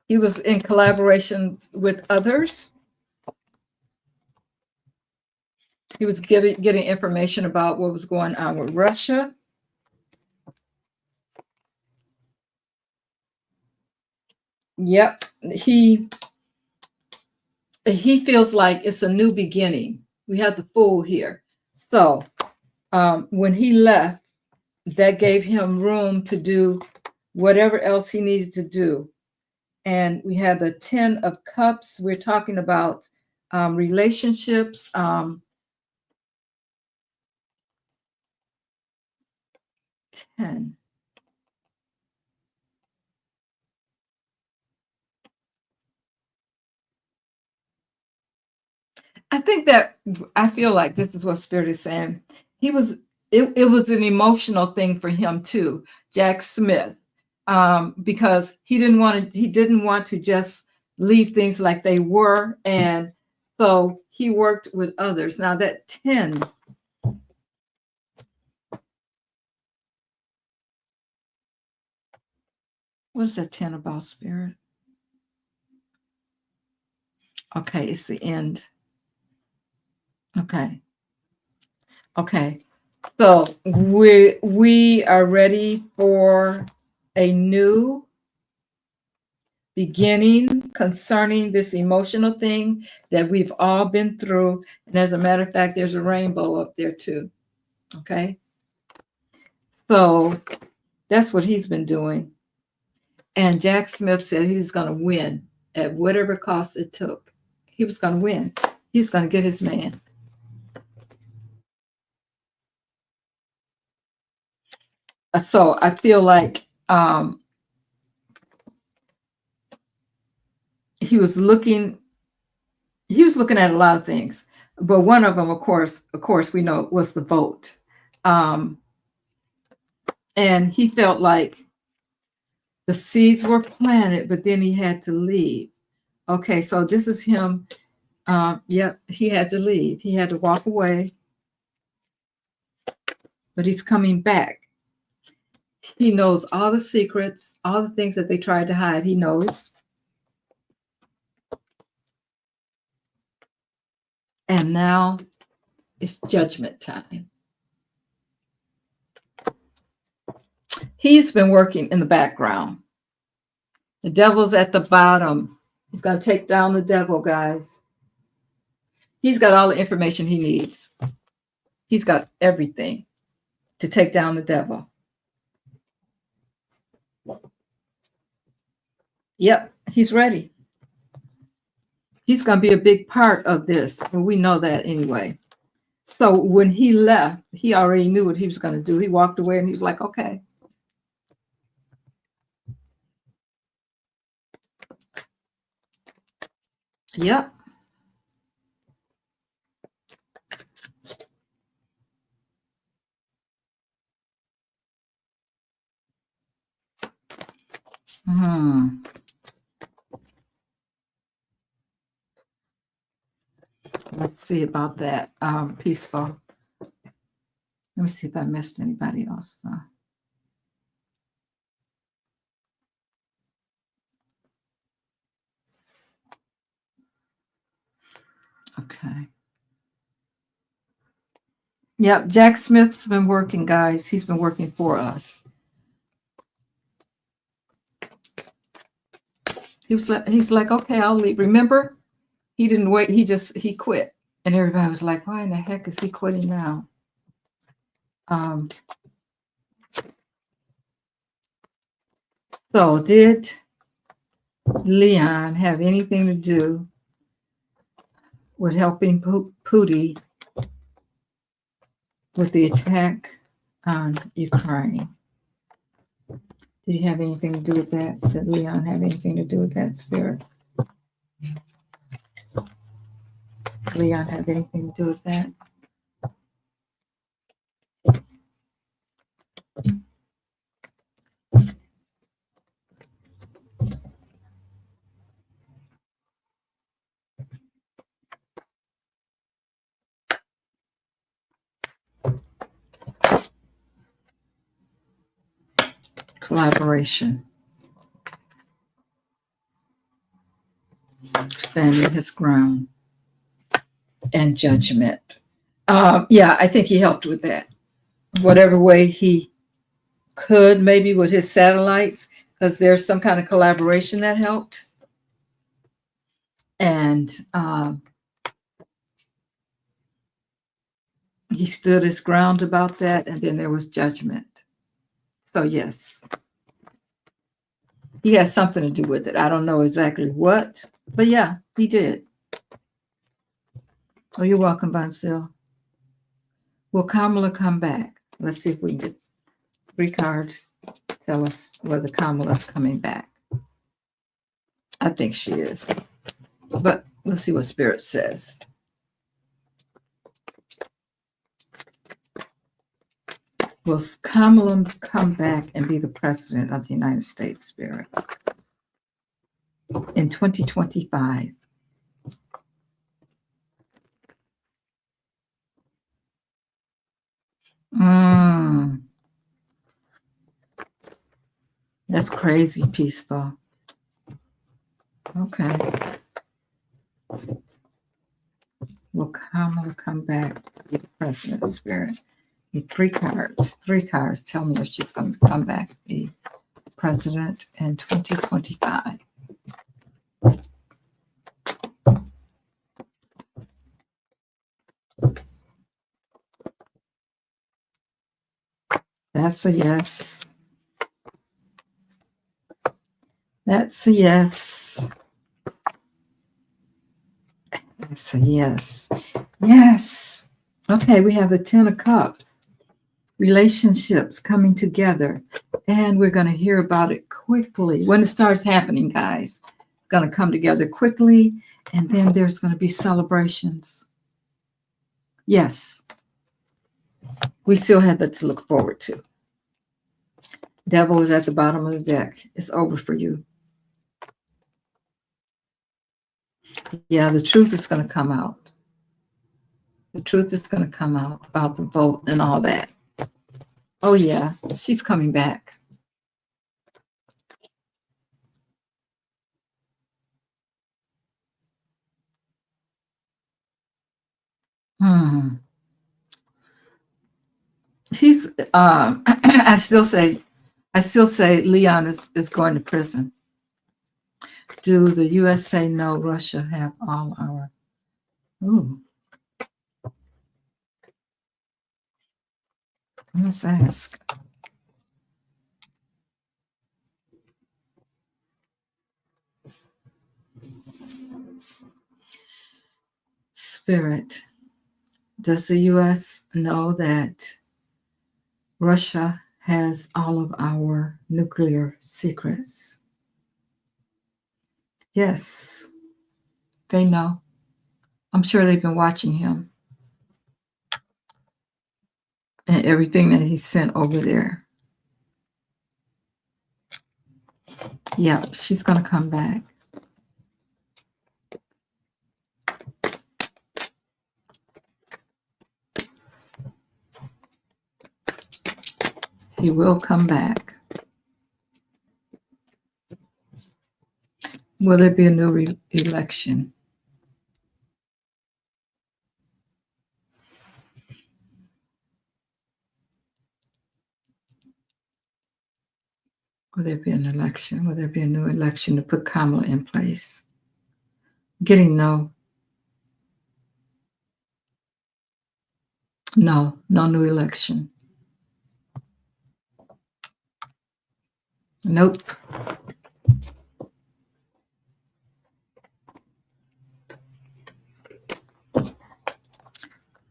He was in collaboration with others. He was getting information about what was going on with Russia. Yep, he feels like it's a new beginning. We have the Fool here. So when he left, that gave him room to do whatever else he needed to do. And we have the 10 of Cups. We're talking about relationships. 10. I feel like this is what Spirit is saying. It was an emotional thing for him too, Jack Smith, because he didn't want to just leave things like they were, and so he worked with others. Now that 10, what is that 10 about, Spirit? Okay, it's the end. Okay. So we are ready for a new beginning concerning this emotional thing that we've all been through. And as a matter of fact, there's a rainbow up there too. Okay. So that's what he's been doing. And Jack Smith said he was going to win at whatever cost it took. He was going to win. He was going to get his man. So I feel like he was looking at a lot of things, but one of them, of course, we know was the vote. And he felt like the seeds were planted, but then he had to leave. Okay, so this is him. He had to leave. He had to walk away, but he's coming back. He knows all the secrets, all the things that they tried to hide. He knows. And now it's judgment time. He's been working in the background. The devil's at the bottom. He's going to take down the devil, guys. He's got all the information he needs. He's got everything to take down the devil. Yep, he's ready. He's going to be a big part of this, and we know that anyway. So when he left, he already knew what he was going to do. He walked away and he was like, okay. Yep. Let's see about that. Peaceful. Let me see if I missed anybody else. Okay. Yep, Jack Smith's been working, guys. He's been working for us. He's like, okay, I'll leave. Remember, he didn't wait. He quit. And everybody was like, why in the heck is he quitting now? So did Leon have anything to do with helping Putin with the attack on Ukraine? Did he have anything to do with that? Did Leon have anything to do with that, Spirit? Leon have anything to do with that? Collaboration. Standing his ground. And judgment. I think he helped with that. Whatever way he could, maybe with his satellites, because there's some kind of collaboration that helped. And He stood his ground about that, and then there was judgment. So yes, he has something to do with it. I don't know exactly what, but yeah, he did. Oh, you're welcome, Bonsil. Will Kamala come back? Let's see if we can get 3 cards. Tell us whether Kamala's coming back. I think she is, but we'll see what Spirit says. Will Kamala come back and be the president of the United States, Spirit, in 2025? That's crazy, Peaceful. Okay. Will Kamala come back to be the president, Spirit? Need 3 cards. 3 cards. Tell me if she's going to come back to be president in 2025. That's a yes. That's a yes. That's a yes. Yes. Okay, we have the 10 of Cups. Relationships coming together. And we're going to hear about it quickly. When it starts happening, guys, it's going to come together quickly. And then there's going to be celebrations. Yes. We still have that to look forward to. Devil is at the bottom of the deck. It's over for you. Yeah, the truth is going to come out. The truth is going to come out about the vote and all that. Oh, yeah, she's coming back. He's I still say Leon is going to prison. Do the US say no, Russia have all our let's ask. Spirit, does the US know that Russia has all of our nuclear secrets? Yes, they know. I'm sure they've been watching him and everything that he sent over there. Yeah, she's going to come back. She will come back. Will there be a new election? Will there be an election? Will there be a new election to put Kamala in place? Getting no. No new election. Nope.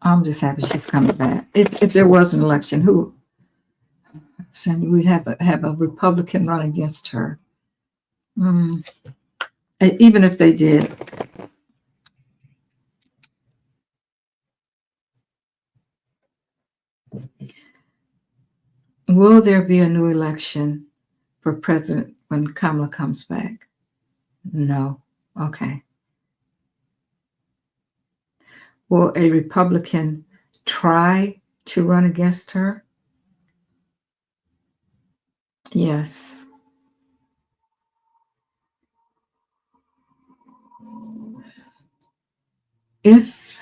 I'm just happy she's coming back. If there was an election, who? We'd have to have a Republican run against her. Even if they did. Will there be a new election for president when Kamala comes back? No. Okay. Will a Republican try to run against her? Yes. If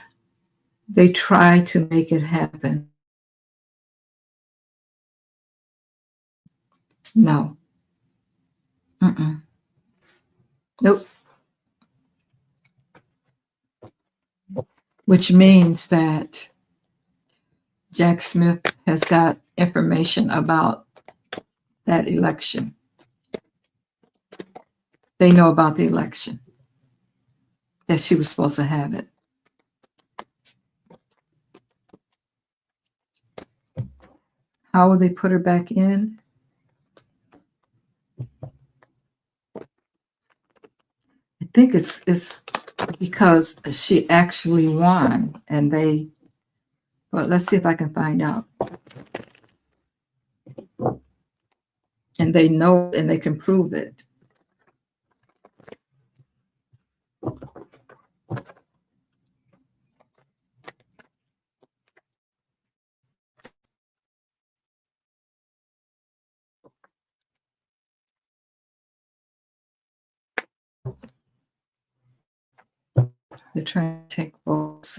they try to make it happen, no. Nope. Which means that Jack Smith has got information about that election. They know about the election, that she was supposed to have it. How will they put her back in? I think it's because she actually won, and well, let's see if I can find out. And they know, and they can prove it. They're trying to take votes.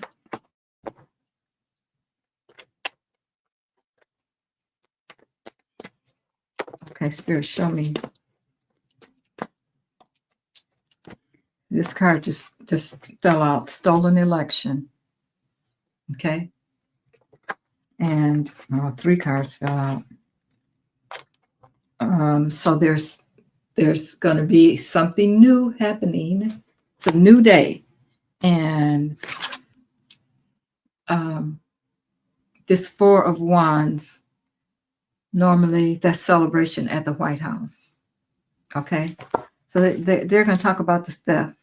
Okay, Spirit, show me. This card just fell out. Stolen election. Okay. And 3 cards fell out. So there's going to be something new happening. It's a new day. And this 4 of Wands, normally that's celebration at the White House. Okay. So they're going to talk about the theft.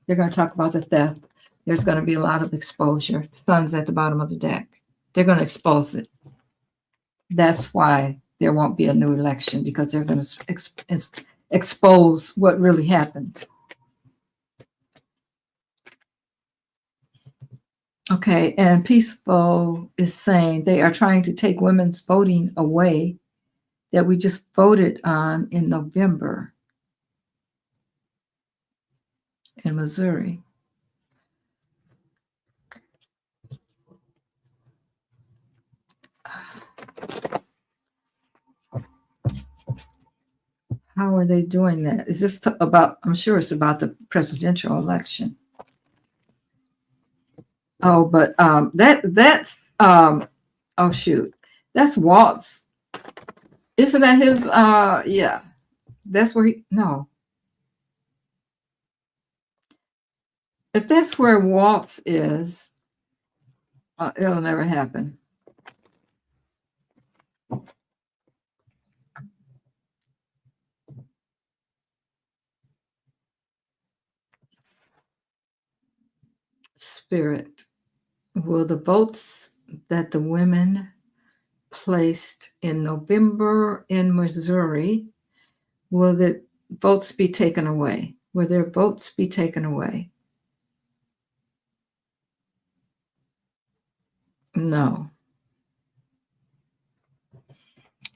They're going to talk about the theft. There's going to be a lot of exposure. The sun's at the bottom of the deck. They're going to expose it. That's why there won't be a new election, because they're going to expose what really happened. Okay, and Peaceful is saying they are trying to take women's voting away that we just voted on in November in Missouri. How are they doing that? Is this about, I'm sure it's about the presidential election. Oh, but that's oh shoot. That's Walt's. Isn't that his yeah. That's where no. If that's where Walt's is, it'll never happen. Spirit. Will the votes that the women placed in November in Missouri, will the votes be taken away? Will their votes be taken away? No.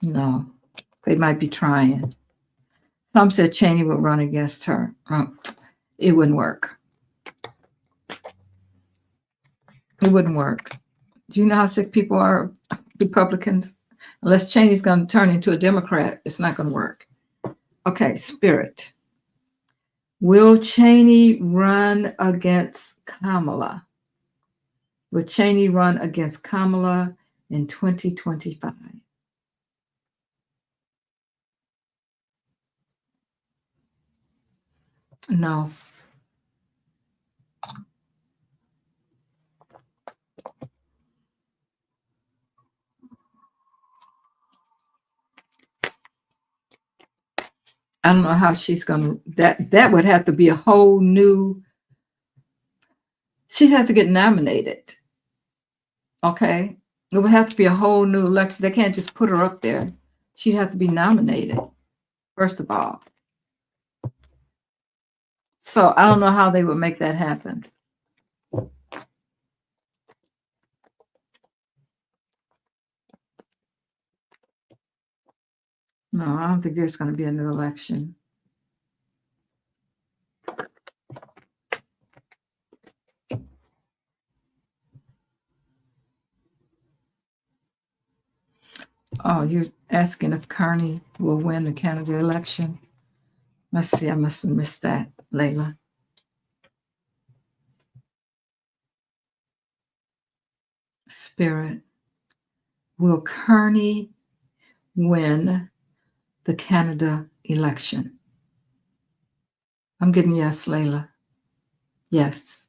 No. They might be trying. Some said Cheney would run against her. It wouldn't work. It wouldn't work. Do you know how sick people are, Republicans? Unless Cheney's going to turn into a Democrat, it's not going to work. Okay, Spirit. Will Cheney run against Kamala? Will Cheney run against Kamala in 2025? No. I don't know how she's going to, that would have to be a whole new, she'd have to get nominated. Okay. It would have to be a whole new election. They can't just put her up there. She'd have to be nominated, first of all. So I don't know how they would make that happen. No, I don't think there's going to be a new election. Oh, you're asking if Carney will win the Canada election? Let's see, I must have missed that, Layla. Spirit, will Kearney win the Canada election? I'm getting yes, Layla. Yes.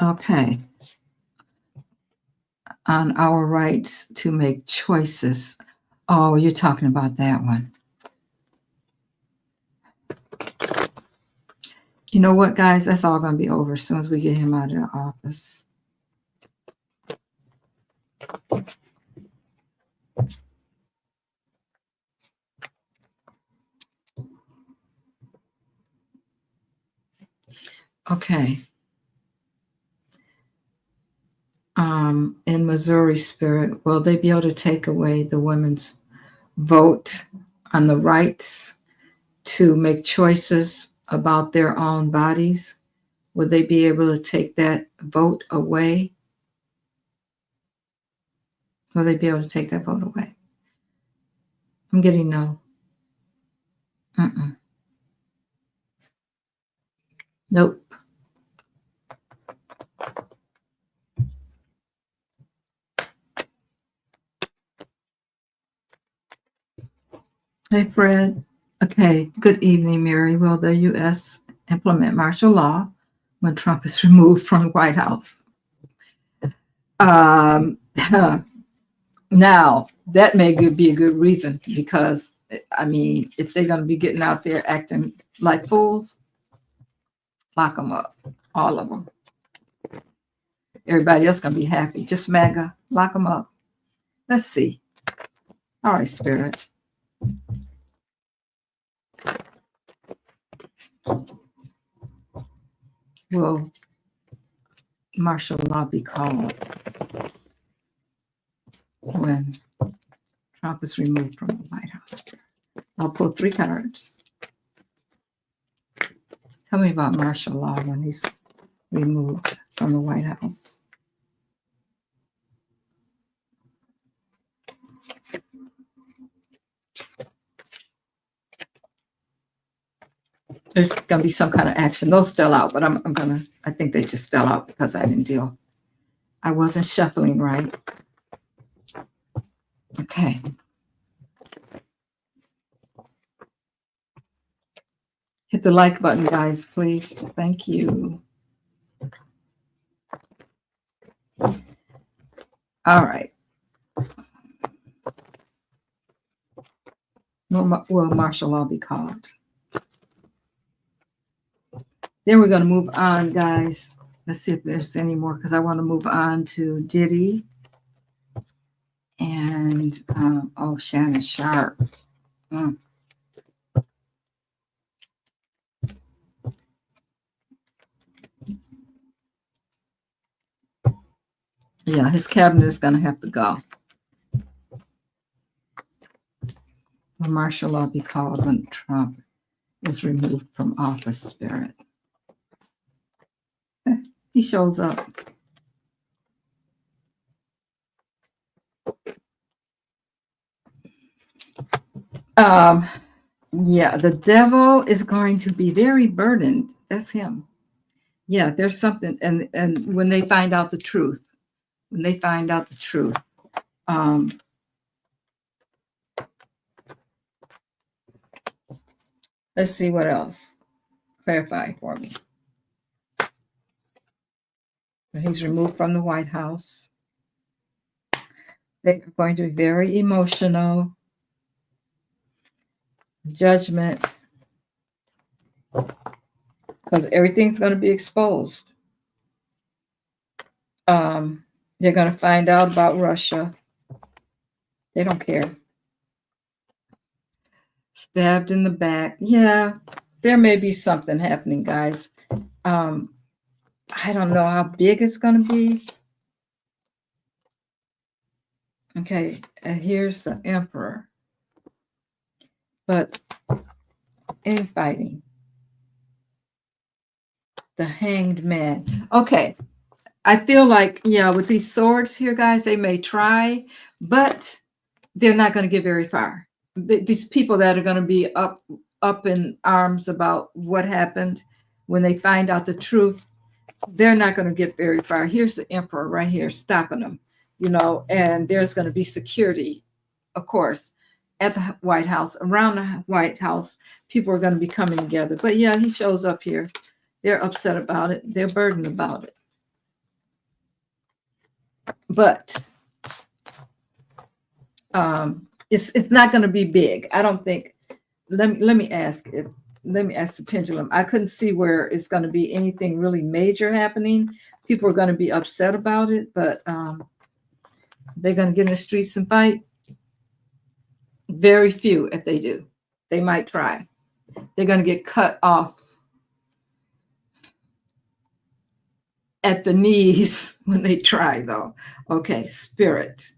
Okay. On our rights to make choices. Oh, you're talking about that one. You know what, guys? That's all going to be over as soon as we get him out of the office. Okay. In Missouri Spirit, will they be able to take away the women's vote on the rights to make choices about their own bodies? Would they be able to take that vote away? Will they be able to take that vote away? I'm getting no. Nope. Hey, Fred. Okay. Good evening, Mary. Will the U.S. implement martial law when Trump is removed from the White House? Now, that may be a good reason because, I mean, if they're going to be getting out there acting like fools, lock them up, all of them. Everybody else going to be happy. Just MAGA, lock them up. Let's see. All right, Spirit. Will martial law be called when Trump is removed from the White House? I'll pull 3 cards. Tell me about martial law when he's removed from the White House. There's going to be some kind of action. Those fell out, but I think they just fell out because I wasn't shuffling right. Okay. Hit the like button, guys, please. Thank you. All right. Will martial law be called? Then we're going to move on, guys. Let's see if there's any more because I want to move on to Diddy and, Shannon Sharp. Yeah, his cabinet is going to have to go. Will martial law be called when Trump is removed from office, Spirit? He shows up. Yeah, the devil is going to be very burdened. That's him. Yeah, there's something, and when they find out the truth, let's see what else. Clarify for me. When he's removed from the White House, they're going to be very emotional. Judgment, because everything's going to be exposed. They're going to find out about Russia. They don't care. Stabbed in the back. Yeah, there may be something happening, guys. I don't know how big it's going to be. Okay, here's the emperor. But infighting. The hanged man. Okay, I feel like, yeah, with these swords here, guys, they may try, but they're not going to get very far. These people that are going to be up in arms about what happened when they find out the truth, they're not going to get very far. Here's the emperor right here stopping them, and there's going to be security, of course, at the White House, around the White House. People are going to be coming together. But yeah, he shows up here. They're upset about it. They're burdened about it. But it's not going to be big. I don't think. Let me ask it. Let me ask the pendulum. I couldn't see where it's going to be anything really major happening. People are going to be upset about it, but they're going to get in the streets and fight. Very few, if they do. They might try. They're going to get cut off at the knees when they try, though. Okay, spirit.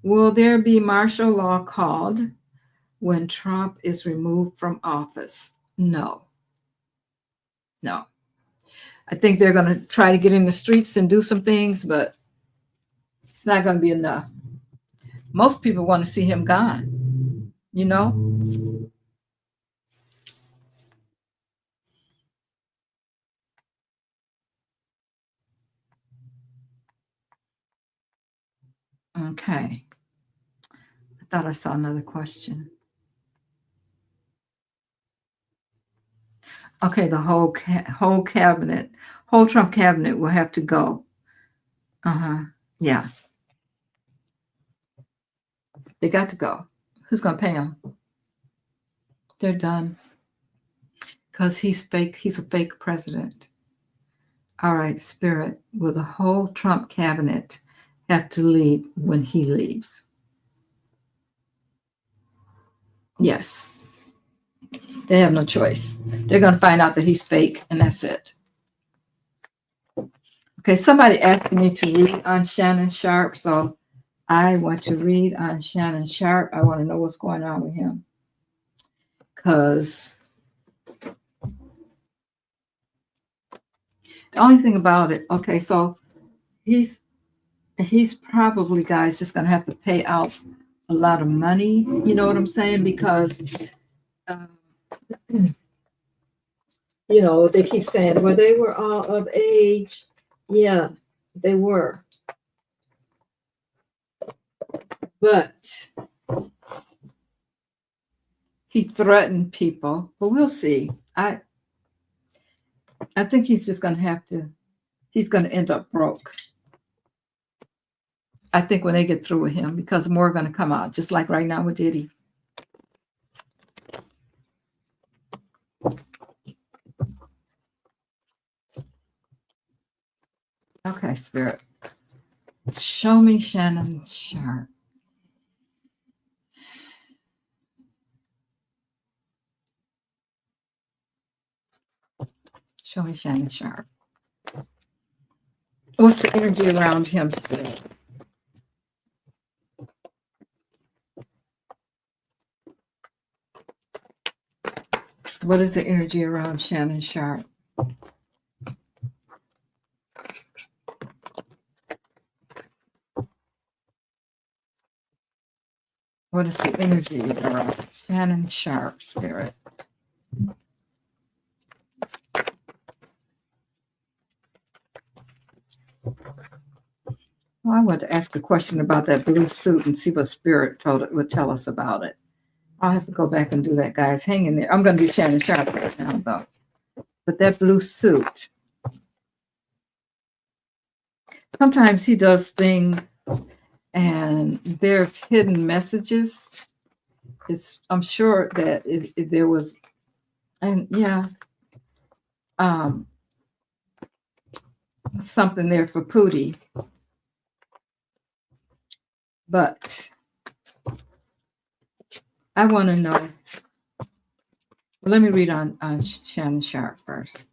Will there be martial law called when Trump is removed from office? No. I think they're going to try to get in the streets and do some things, but it's not going to be enough. Most people want to see him gone, Okay. I thought I saw another question. Okay, the whole cabinet, whole Trump cabinet will have to go. Yeah. They got to go. Who's going to pay them? They're done. Because he's fake. He's a fake president. All right, spirit. Will the whole Trump cabinet have to leave when he leaves? Yes. They have no choice. They're going to find out that he's fake, and that's it. Okay, somebody asked me to read on Shannon Sharp, so I want to read on Shannon Sharp. I want to know what's going on with him. Because the only thing about it, okay, so he's probably, guys, just going to have to pay out a lot of money. You know what I'm saying? Because, they keep saying, well, they were all of age. Yeah, they were. But he threatened people. But we'll see. I think he's just going to have to, he's going to end up broke. I think when they get through with him, because more are going to come out, just like right now with Diddy. Okay, spirit. Show me Shannon Sharp. Show me Shannon Sharp. What's the energy around him today? What is the energy around Shannon Sharp? What is the energy around Shannon Sharp, spirit? Well, I want to ask a question about that blue suit and see what spirit would tell us about it. I'll have to go back and do that, guys. Hang in there. I'm going to do Shannon Sharp right now, though. But that blue suit, sometimes he does things and there's hidden messages. I'm sure that if there was, and yeah, something there for Putin. But I want to know. Well, let me read on Shannon Sharp first.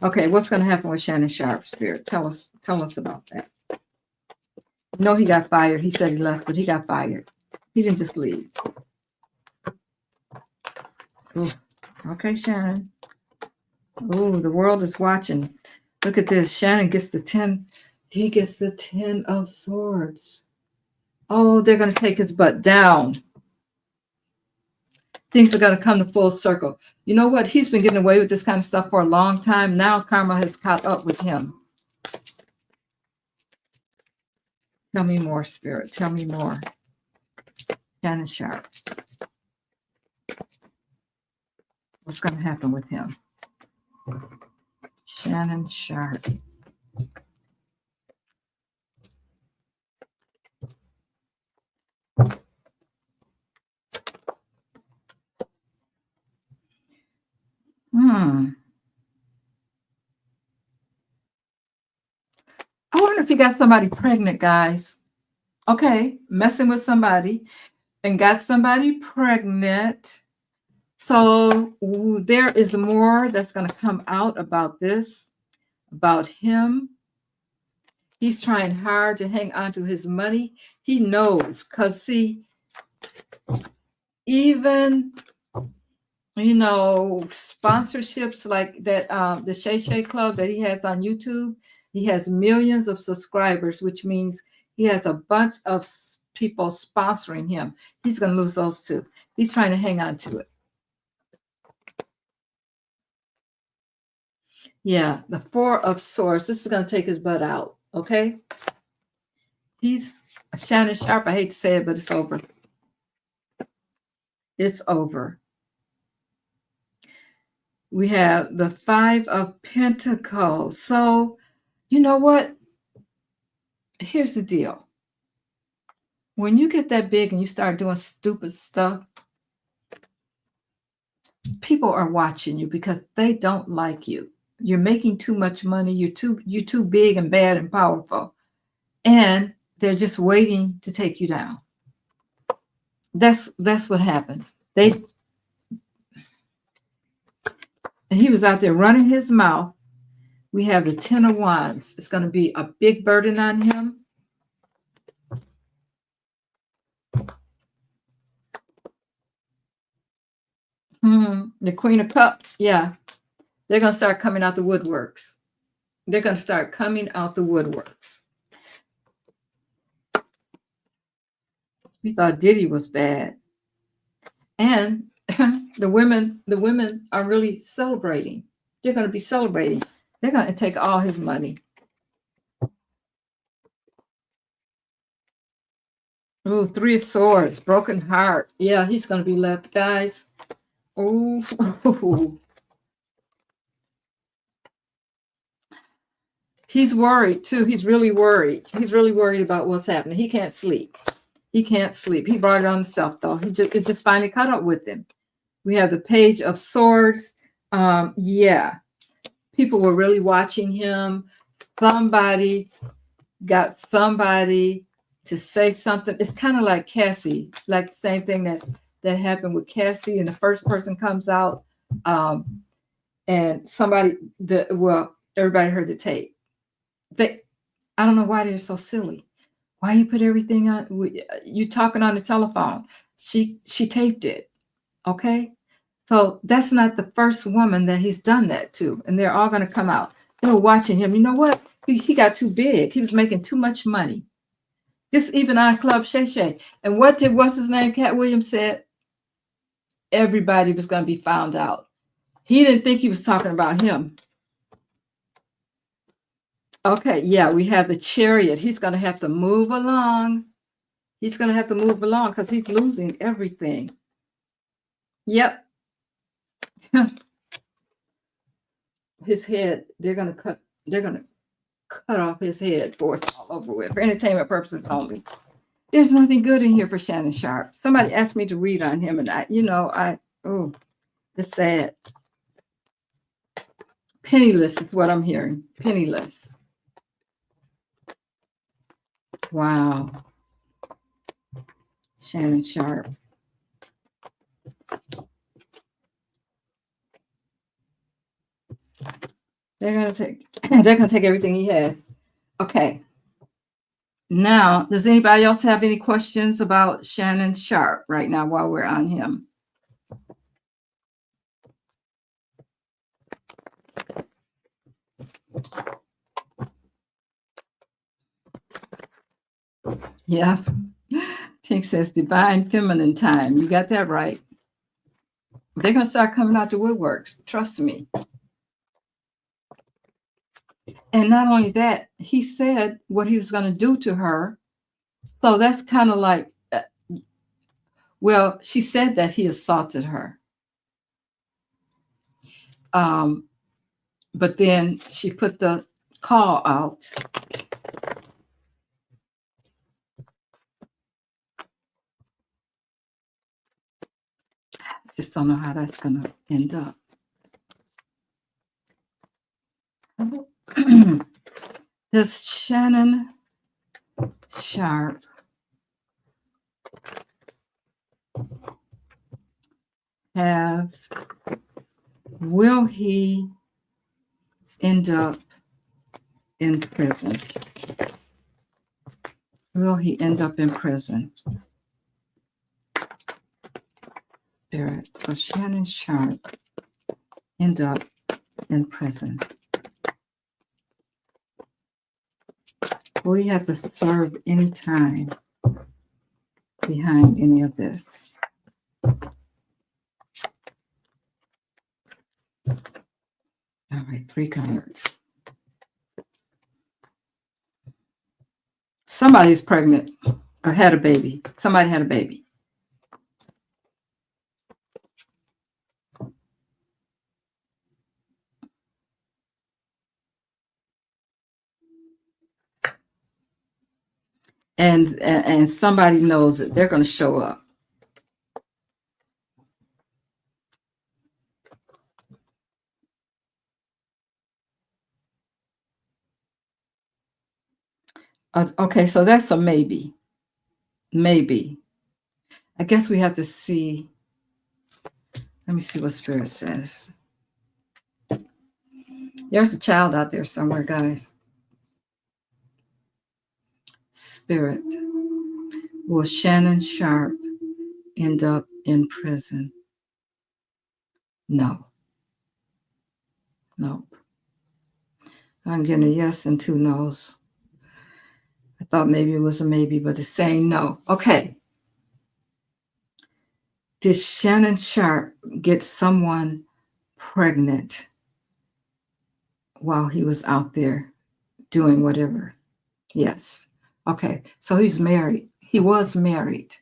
Okay, what's going to happen with Shannon Sharp, spirit? Tell us about that. No, he got fired. He said he left, but he got fired. He didn't just leave. Ooh. Okay, Shannon. Oh, the world is watching. Look at this. Shannon gets the 10. He gets the 10 of swords. Oh, they're going to take his butt down. Things are going to come to full circle. You know what? He's been getting away with this kind of stuff for a long time. Now karma has caught up with him. Tell me more, Spirit. Tell me more. Shannon Sharp. What's going to happen with him? Shannon Sharp. I wonder if you got somebody pregnant, guys. Okay, messing with somebody and got somebody pregnant. So there is more that's going to come out about this, about him. He's trying hard to hang on to his money. He knows, because see, even, you know, sponsorships like that, the Shay Shay Club that he has on YouTube, he has millions of subscribers, which means he has a bunch of people sponsoring him. He's going to lose those too. He's trying to hang on to it. Yeah, the Four of Swords. This is going to take his butt out, okay? He's Shannon Sharp. I hate to say it, but it's over. It's over. We have the Five of Pentacles. So, you know what? Here's the deal. When you get that big and you start doing stupid stuff, people are watching you because they don't like you. You're making too much money. You're too big and bad and powerful. And they're just waiting to take you down. That's what happened. He was out there running his mouth. We have the Ten of Wands. It's going to be a big burden on him. The Queen of Cups. Yeah. They're going to start coming out the woodworks. They're going to start coming out the woodworks. We thought Diddy was bad. And the women are really celebrating. They're going to be celebrating. They're going to take all his money. Oh, Three of Swords, broken heart. Yeah, he's going to be left, guys. Oh, he's worried too. He's really worried. He's really worried about what's happening. He can't sleep. He can't sleep. He brought it on himself, though. It just finally caught up with him. We have the Page of Swords. Yeah, people were really watching him. Somebody got somebody to say something. It's kind of like Cassie, like the same thing that happened with Cassie, and the first person comes out, and somebody, everybody heard the tape. I don't know why they're so silly. Why you put everything on? You talking on the telephone. She taped it. Okay, so that's not the first woman that he's done that to, and they're all going to come out. They were watching him. You know what? He got too big. He was making too much money. Just even on Club Shay Shay. And what's his name? Cat Williams said everybody was going to be found out. He didn't think he was talking about him. Okay, yeah, we have the Chariot. He's going to have to move along. He's going to have to move along because he's losing everything. Yep. His head, they're going to cut off his head for it's all over with, for entertainment purposes only. There's nothing good in here for Shannon Sharp. Somebody asked me to read on him, and it's sad. Penniless is what I'm hearing. Penniless. Wow. Shannon Sharp. They're gonna take everything he has. Okay. Now, does anybody else have any questions about Shannon Sharp right now while we're on him? Yeah. Tink says divine feminine time. You got that right. They're going to start coming out the woodworks. Trust me. And not only that, he said what he was going to do to her. So that's kind of like, well, she said that he assaulted her. But then she put the call out. Just don't know how that's going to end up. Does Shannon Sharp will he end up in prison? Will he end up in prison? Spirit, will Shannon Sharp end up in prison? Will he have to serve any time behind any of this? All right, 3 cards. Somebody's pregnant or had a baby. Somebody had a baby. And somebody knows that they're going to show up. Okay, so that's a maybe. Maybe. I guess we have to see. Let me see what Spirit says. There's a child out there somewhere, guys. Spirit. Will Shannon Sharp end up in prison? No. Nope. I'm getting a yes and 2 no's. I thought maybe it was a maybe, but it's saying no. Okay. Did Shannon Sharp get someone pregnant while he was out there doing whatever? Yes. Okay. So he's married. He was married.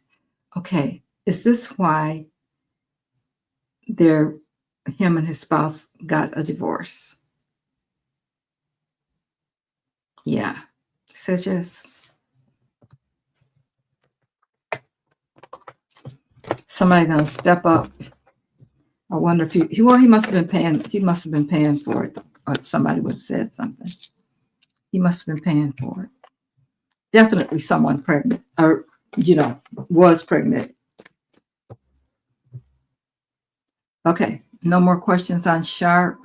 Okay. Is this why him and his spouse got a divorce? Yeah. Says yes. Somebody gonna step up. I wonder if he must have been paying. He must have been paying for it. Or somebody would have said something. He must have been paying for it. Definitely someone pregnant, or was pregnant. Okay. No more questions on Sharp.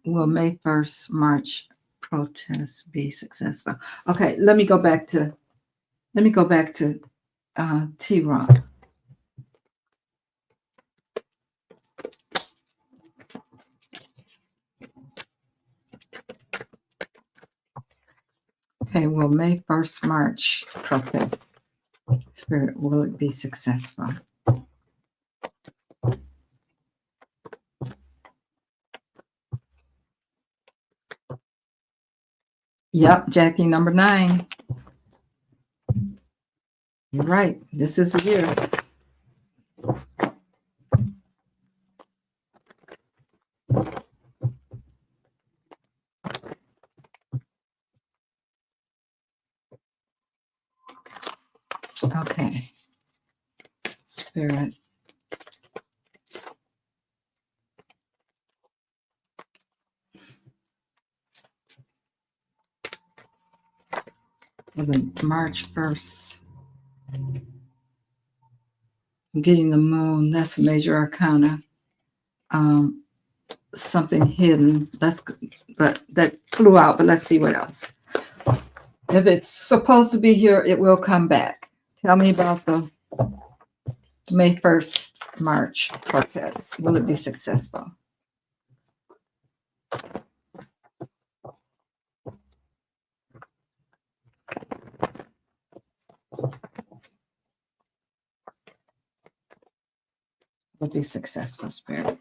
Will May 1st March protests be successful? Okay. Let me go back to T-Rock. Okay, will May 1st March protest Spirit, will it be successful? Yep, Jackie, number 9. You're right. This is the year. Okay. Spirit. For the March 1st. I'm getting the moon. That's a major arcana. Something hidden. But that flew out, but let's see what else. If it's supposed to be here, it will come back. Tell me about the May 1st March protest. Will it be successful? be successful, Spirit.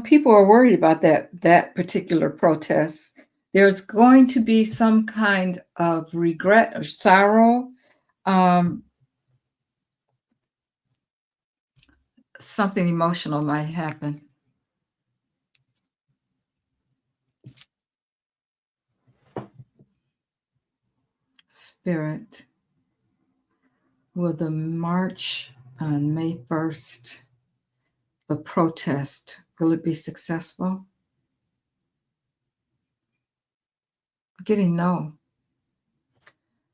People are worried about that particular protest. There's going to be some kind of regret or sorrow. Something emotional might happen. Spirit, will the march on May 1st, the protest, will it be successful? Getting no.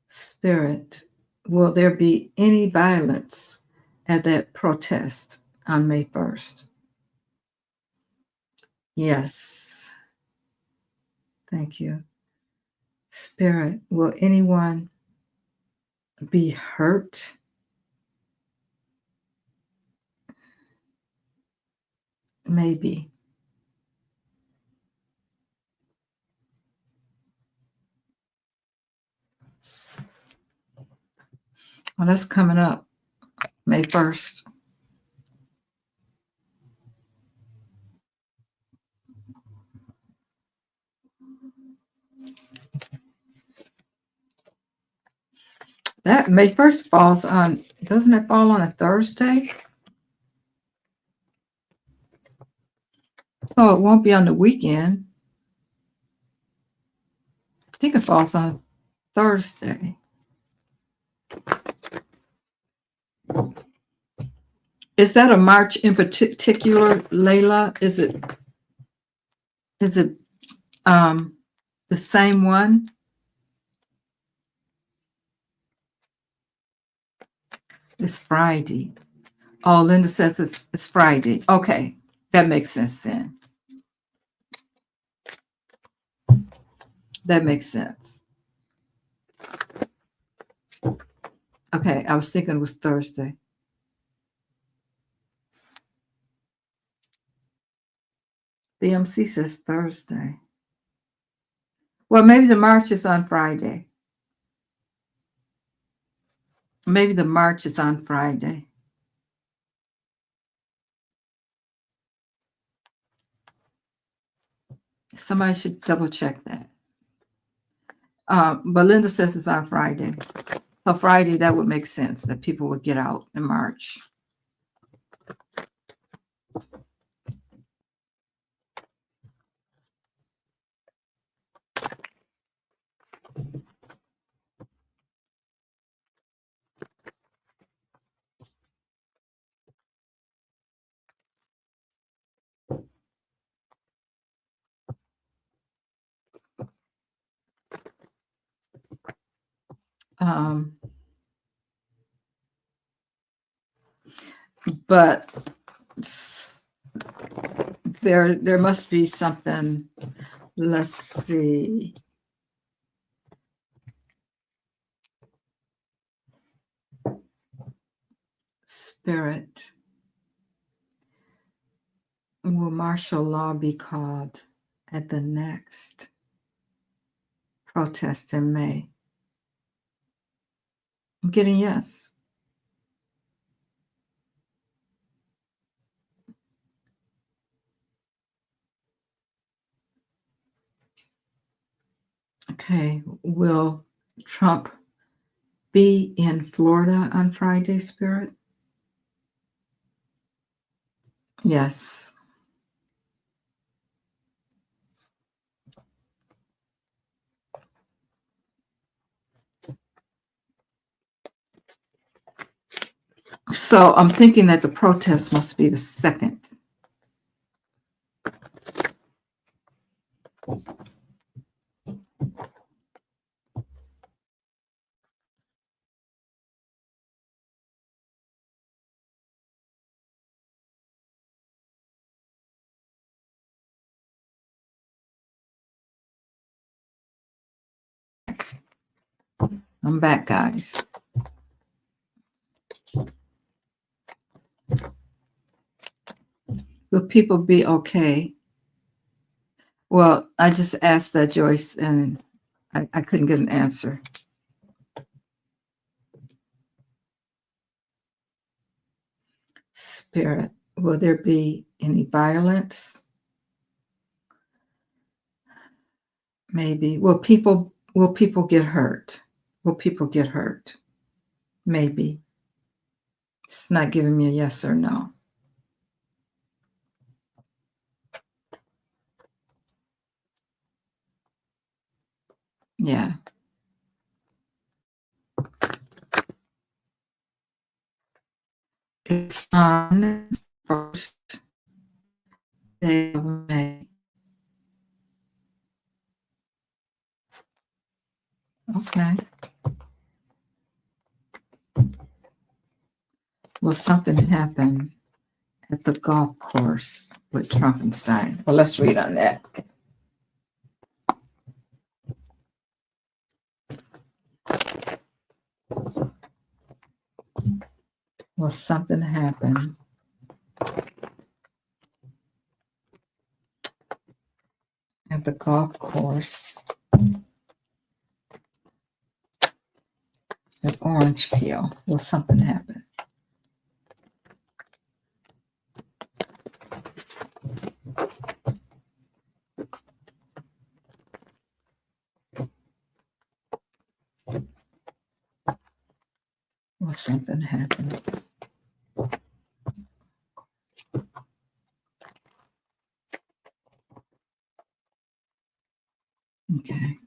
Spirit, will there be any violence at that protest on May 1st? Yes. Thank you. Spirit, will anyone be hurt? Maybe. Well, that's coming up, May 1st. That May 1st falls on, doesn't it fall on a Thursday? So it won't be on the weekend. I think it falls on Thursday. Is that a march in particular, Layla? Is it the same one? It's Friday. Oh, Linda says it's Friday. Okay, that makes sense then. That makes sense. Okay, I was thinking it was Thursday. BMC says Thursday. Well, maybe the march is on Friday. Maybe the march is on Friday. Somebody should double check that. But Linda says it's on Friday. So Friday, that would make sense that people would get out and march. But there must be something. Let's see. Spirit. Will martial law be called at the next protest in May? I'm getting yes. Okay. Will Trump be in Florida on Friday, Spirit? Yes. So I'm thinking that the protest must be the 2nd. I'm back, guys. Will people be okay? Well, I just asked that, Joyce, and I couldn't get an answer. Spirit, will there be any violence? Maybe. Will people get hurt? Will people get hurt? Maybe. It's not giving me a yes or no. Yeah. It's on the first day of May. Okay. Will something happen at the golf course with Trumpenstein? Well, let's read on that. Will something happen at the golf course at Orange Peel? Will something happen? Will something happen? Okay.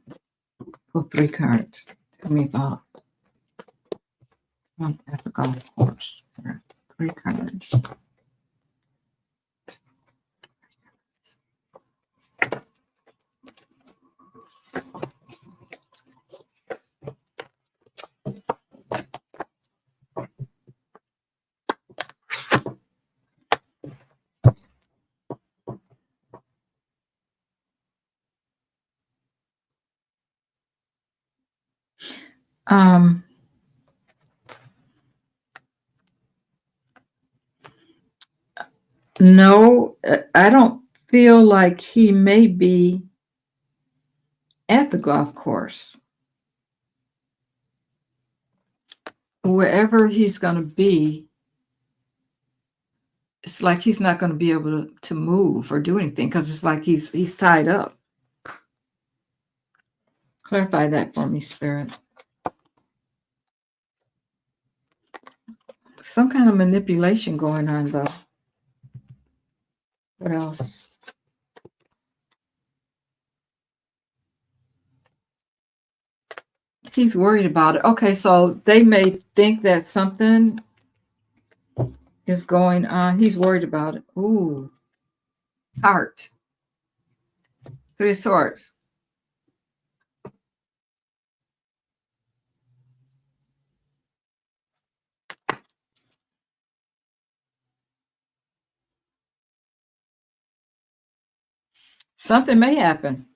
Pull 3 cards. Tell me about Trump at the golf course. There are 3 cards. No, I don't feel like he may be at the golf course. Wherever he's going to be, it's like he's not going to be able to move or do anything because it's like he's tied up. Clarify that for me, Spirit. Some kind of manipulation going on, though. What else? He's worried about it. Okay, so they may think that something is going on. He's worried about it. Ooh. Heart. 3 of Swords. Something may happen.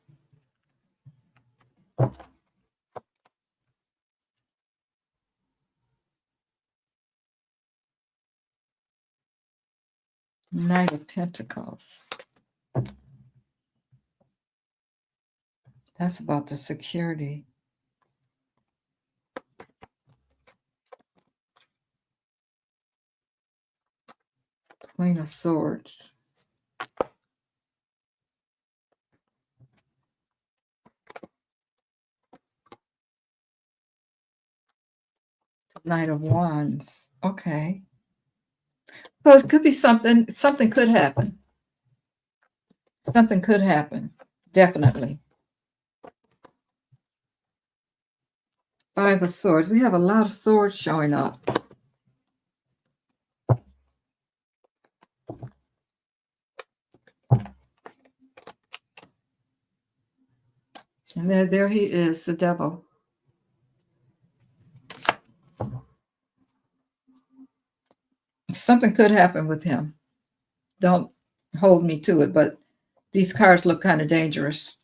Knight of Pentacles. That's about the security. Queen of Swords. Knight of Wands. Okay. So it could be something could happen. Something could happen. Definitely. 5 of Swords. We have a lot of swords showing up. And there he is, the devil. Something could happen with him. Don't hold me to it, but these cards look kind of dangerous.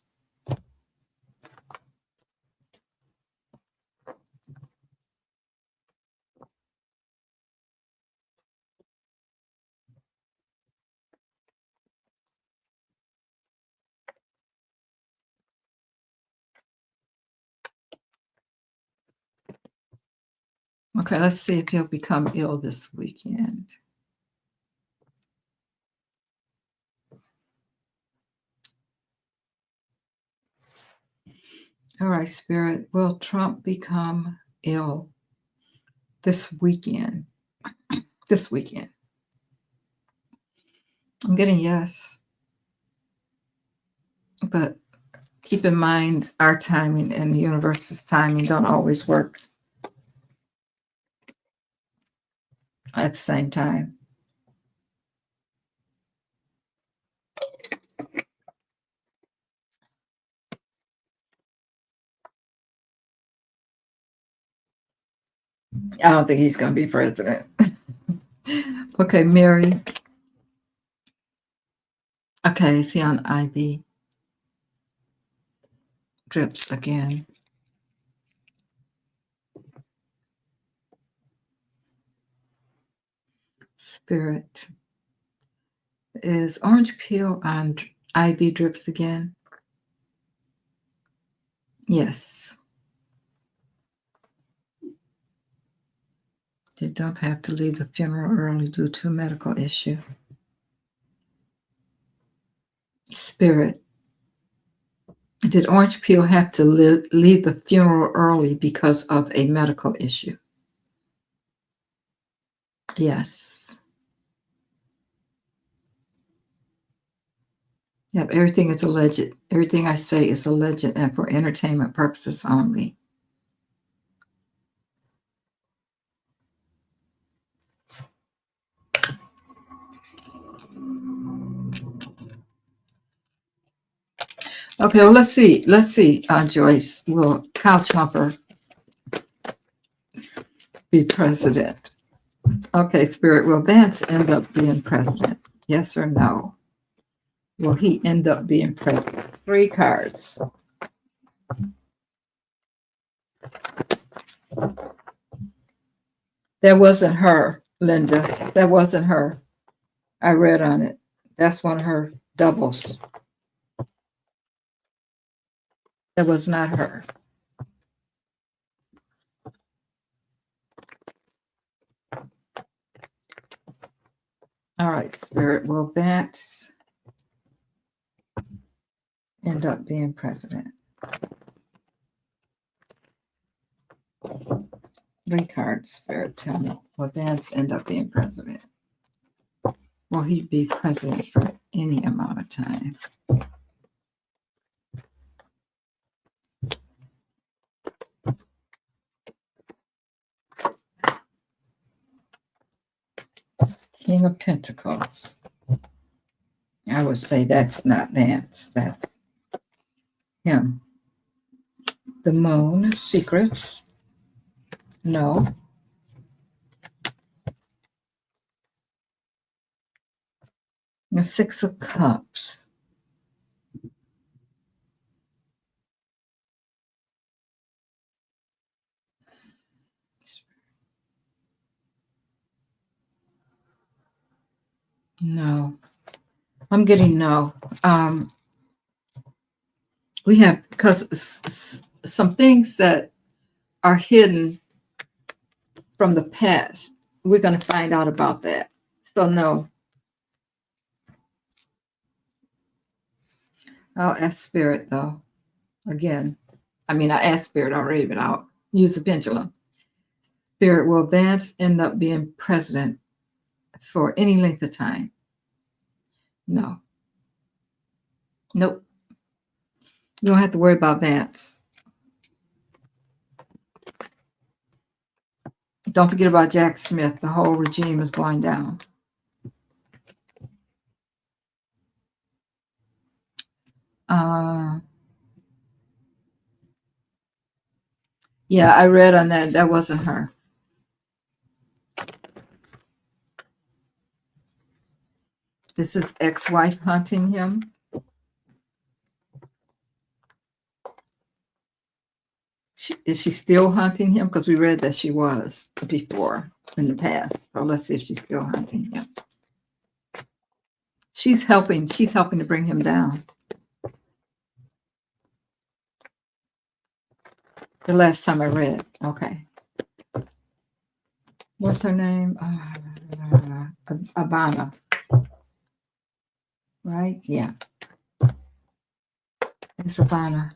Okay, let's see if he'll become ill this weekend. All right, Spirit, will Trump become ill this weekend? This weekend. I'm getting yes. But keep in mind our timing and the universe's timing don't always work at the same time. I don't think he's going to be president. Okay, Mary. Okay, is he on IV? Drips again. Spirit. Is orange peel on IV drips again? Yes. They don't have to leave the funeral early due to a medical issue. Spirit. Did orange peel have to leave the funeral early because of a medical issue? Yes. Yep, everything is alleged. Everything I say is alleged and for entertainment purposes only. Okay, well, let's see. Joyce, will Kyle Chomper be president? Okay, Spirit, will Vance end up being president? Yes or no? Will he end up being president? 3 cards. That wasn't her, Linda. That wasn't her. I read on it. That's one of her doubles. That was not her. All right, Spirit, will Vance end up being president? 3 cards, Spirit, tell me. Will Vance end up being president? Will he be president for any amount of time? King of Pentacles. I would say that's not Vance. That's him. The Moon, Secrets. No. The 6 of Cups. No. I'm getting no. We have, because some things that are hidden from the past, we're going to find out about that. So no. I'll ask Spirit though. Again, I asked Spirit already, but I'll use the pendulum. Spirit, will Vance end up being president for any length of time? No. Nope. You don't have to worry about Vance. Don't forget about Jack Smith. The whole regime is going down. Yeah, I read on that. That wasn't her. This is ex-wife hunting him. Is she still hunting him? Because we read that she was before in the past. So let's see if she's still hunting him. She's helping to bring him down. The last time I read. Okay. what's her name? Abana, right? Yeah, it's Abana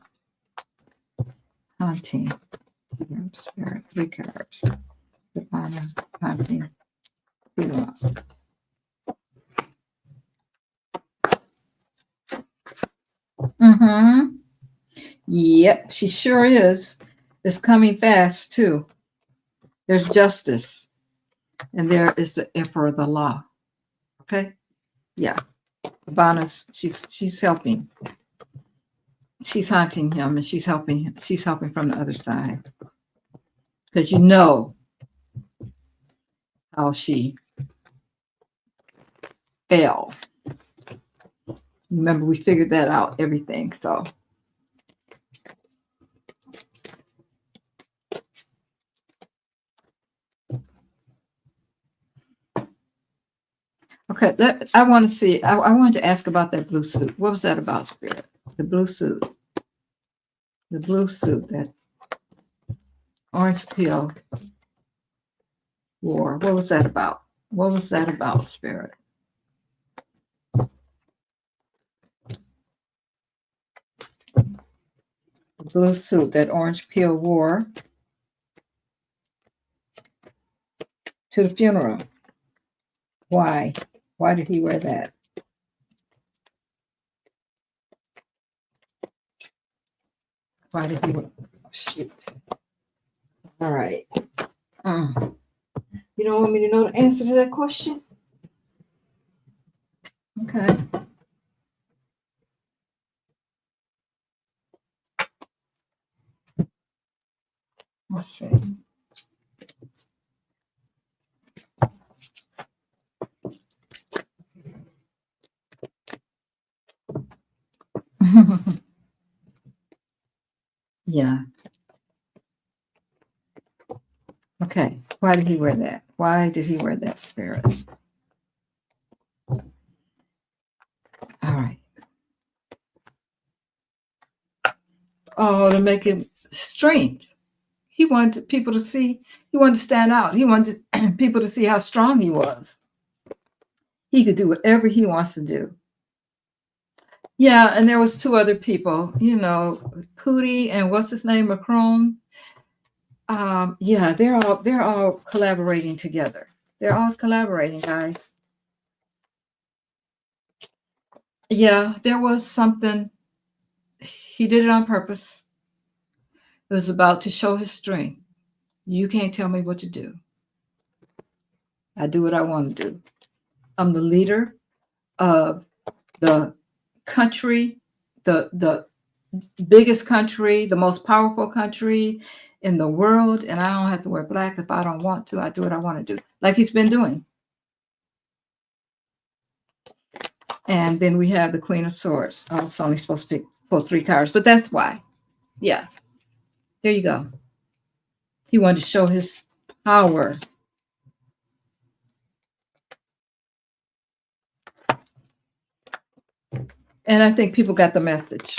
haunting. Spirit, 3 cards. Abana haunting. Mm-hmm. Yep, she sure is. It's coming fast too. There's justice, and there is the emperor of the law. Okay, yeah. Abana's she's helping. She's haunting him, and she's helping. She's helping from the other side because you know how she fell. Remember, we figured that out. Everything. So. Okay, I want to see. I wanted to ask about that blue suit. What was that about, Spirit? The blue suit. The blue suit that orange peel wore. What was that about? What was that about, Spirit? The blue suit that orange peel wore to the funeral. Why? Why did he wear that? Why did he wear? Oh, shoot. All right. You don't want me to know the answer to that question? Okay. Let's see. Yeah. Okay. Why did he wear that? Why did he wear that, Spirit? All right. Oh, to make him strength. He wanted people to see, he wanted to stand out. He wanted people to see how strong he was. He could do whatever he wants to do. Yeah, and there was 2 other people, Pootie and what's his name, Macron. Yeah, they're all collaborating together. They're all collaborating, guys. Yeah, there was something. He did it on purpose. It was about to show his strength. You can't tell me what to do. I do what I want to do. I'm the leader of the country, the biggest country, the most powerful country in the world, and I don't have to wear black if I don't want to. I do what I want to do, like he's been doing. And then we have the Queen of Swords. I was only supposed to pull 3 cards, but that's why. Yeah, there you go. He wanted to show his power. And I think people got the message.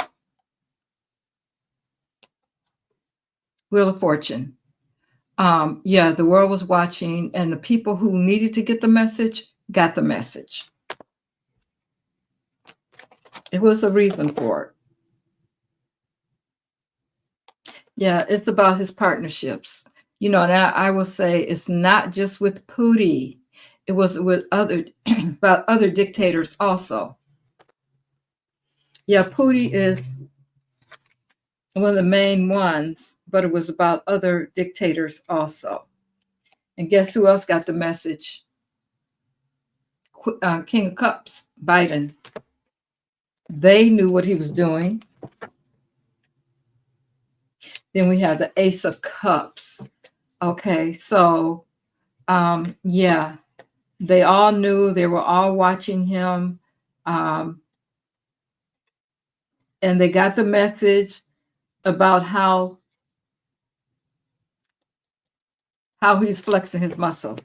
Wheel of Fortune. Yeah, the world was watching, and the people who needed to get the message got the message. It was a reason for it. Yeah, it's about his partnerships. Now I will say it's not just with Pootie. It was with about other dictators also. Yeah, Pootie is one of the main ones, but it was about other dictators also. And guess who else got the message? King of Cups, Biden. They knew what he was doing. Then we have the Ace of Cups. Okay, so yeah, they all knew. They were all watching him, and they got the message about how he's flexing his muscle.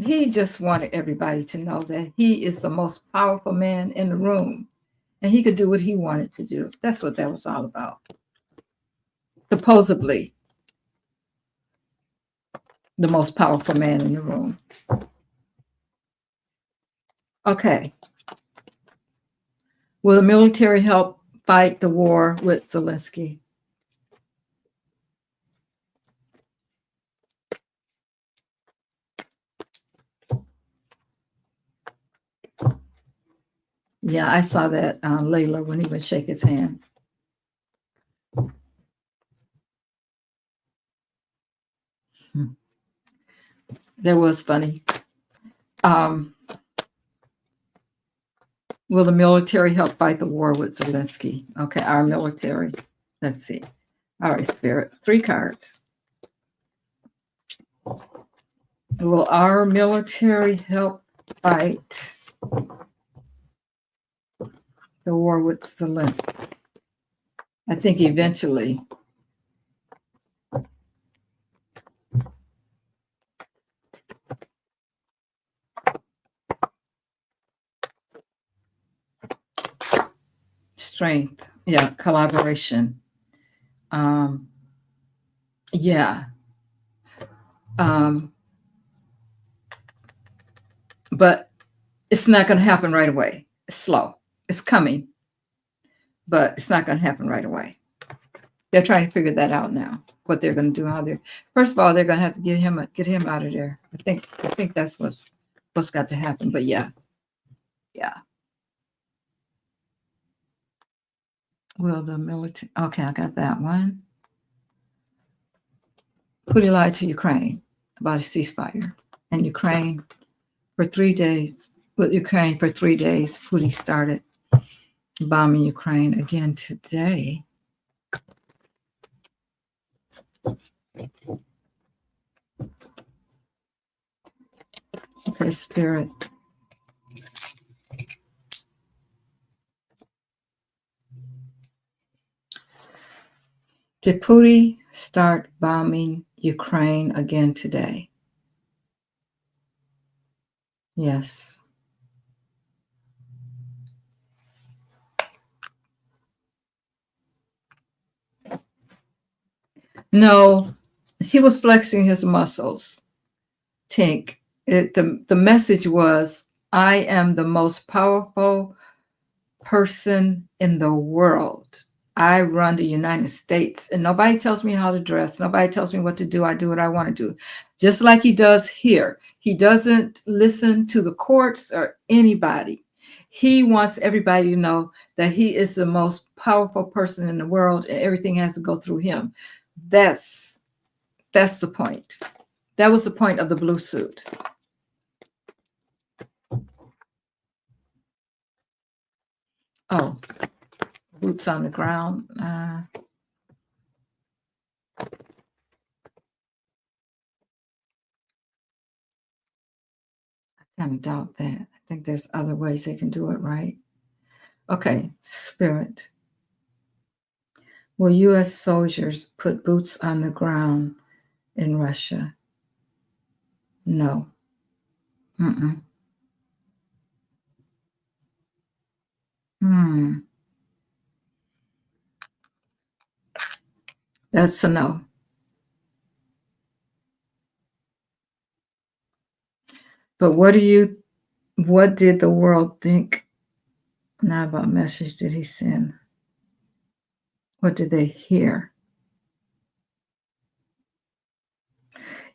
He just wanted everybody to know that he is the most powerful man in the room, and he could do what he wanted to do. That's what that was all about. Supposedly. the most powerful man in the room. Okay. Will the military help fight the war with Zelensky? Yeah, I saw that Layla when he would shake his hand. That was funny. Will the military help fight the war with Zelensky? Okay, our military. Let's see. All right, Spirit. 3 cards. Will our military help fight the war with Zelensky? I think eventually. Strength. Yeah, collaboration. Yeah. But it's not going to happen right away. It's slow. It's coming, but it's not going to happen right away. They're trying to figure that out now. What they're going to do, how they're. First of all, they're going to have to get him out of there. I think that's what's got to happen. But yeah. Will the military? Okay, I got that one. Putin lied to Ukraine about a ceasefire, and Ukraine for 3 days. With Ukraine for 3 days, Putin started bombing Ukraine again today. Okay, Spirit. Did Putin start bombing Ukraine again today? Yes. No, he was flexing his muscles. Tink. The message was, I am the most powerful person in the world. I run the United States, and nobody tells me how to dress. Nobody tells me what to do. I do what I want to do, just like he does here. He doesn't listen to the courts or anybody. He wants everybody to know that he is the most powerful person in the world, and everything has to go through him. That's the point. That was the point of the blue suit. Oh, boots on the ground. I kind of doubt that. I think there's other ways they can do it, right? Okay, Spirit. Will U.S. soldiers put boots on the ground in Russia? No. That's a no. But what did the world think? Not about message did he send? What did they hear?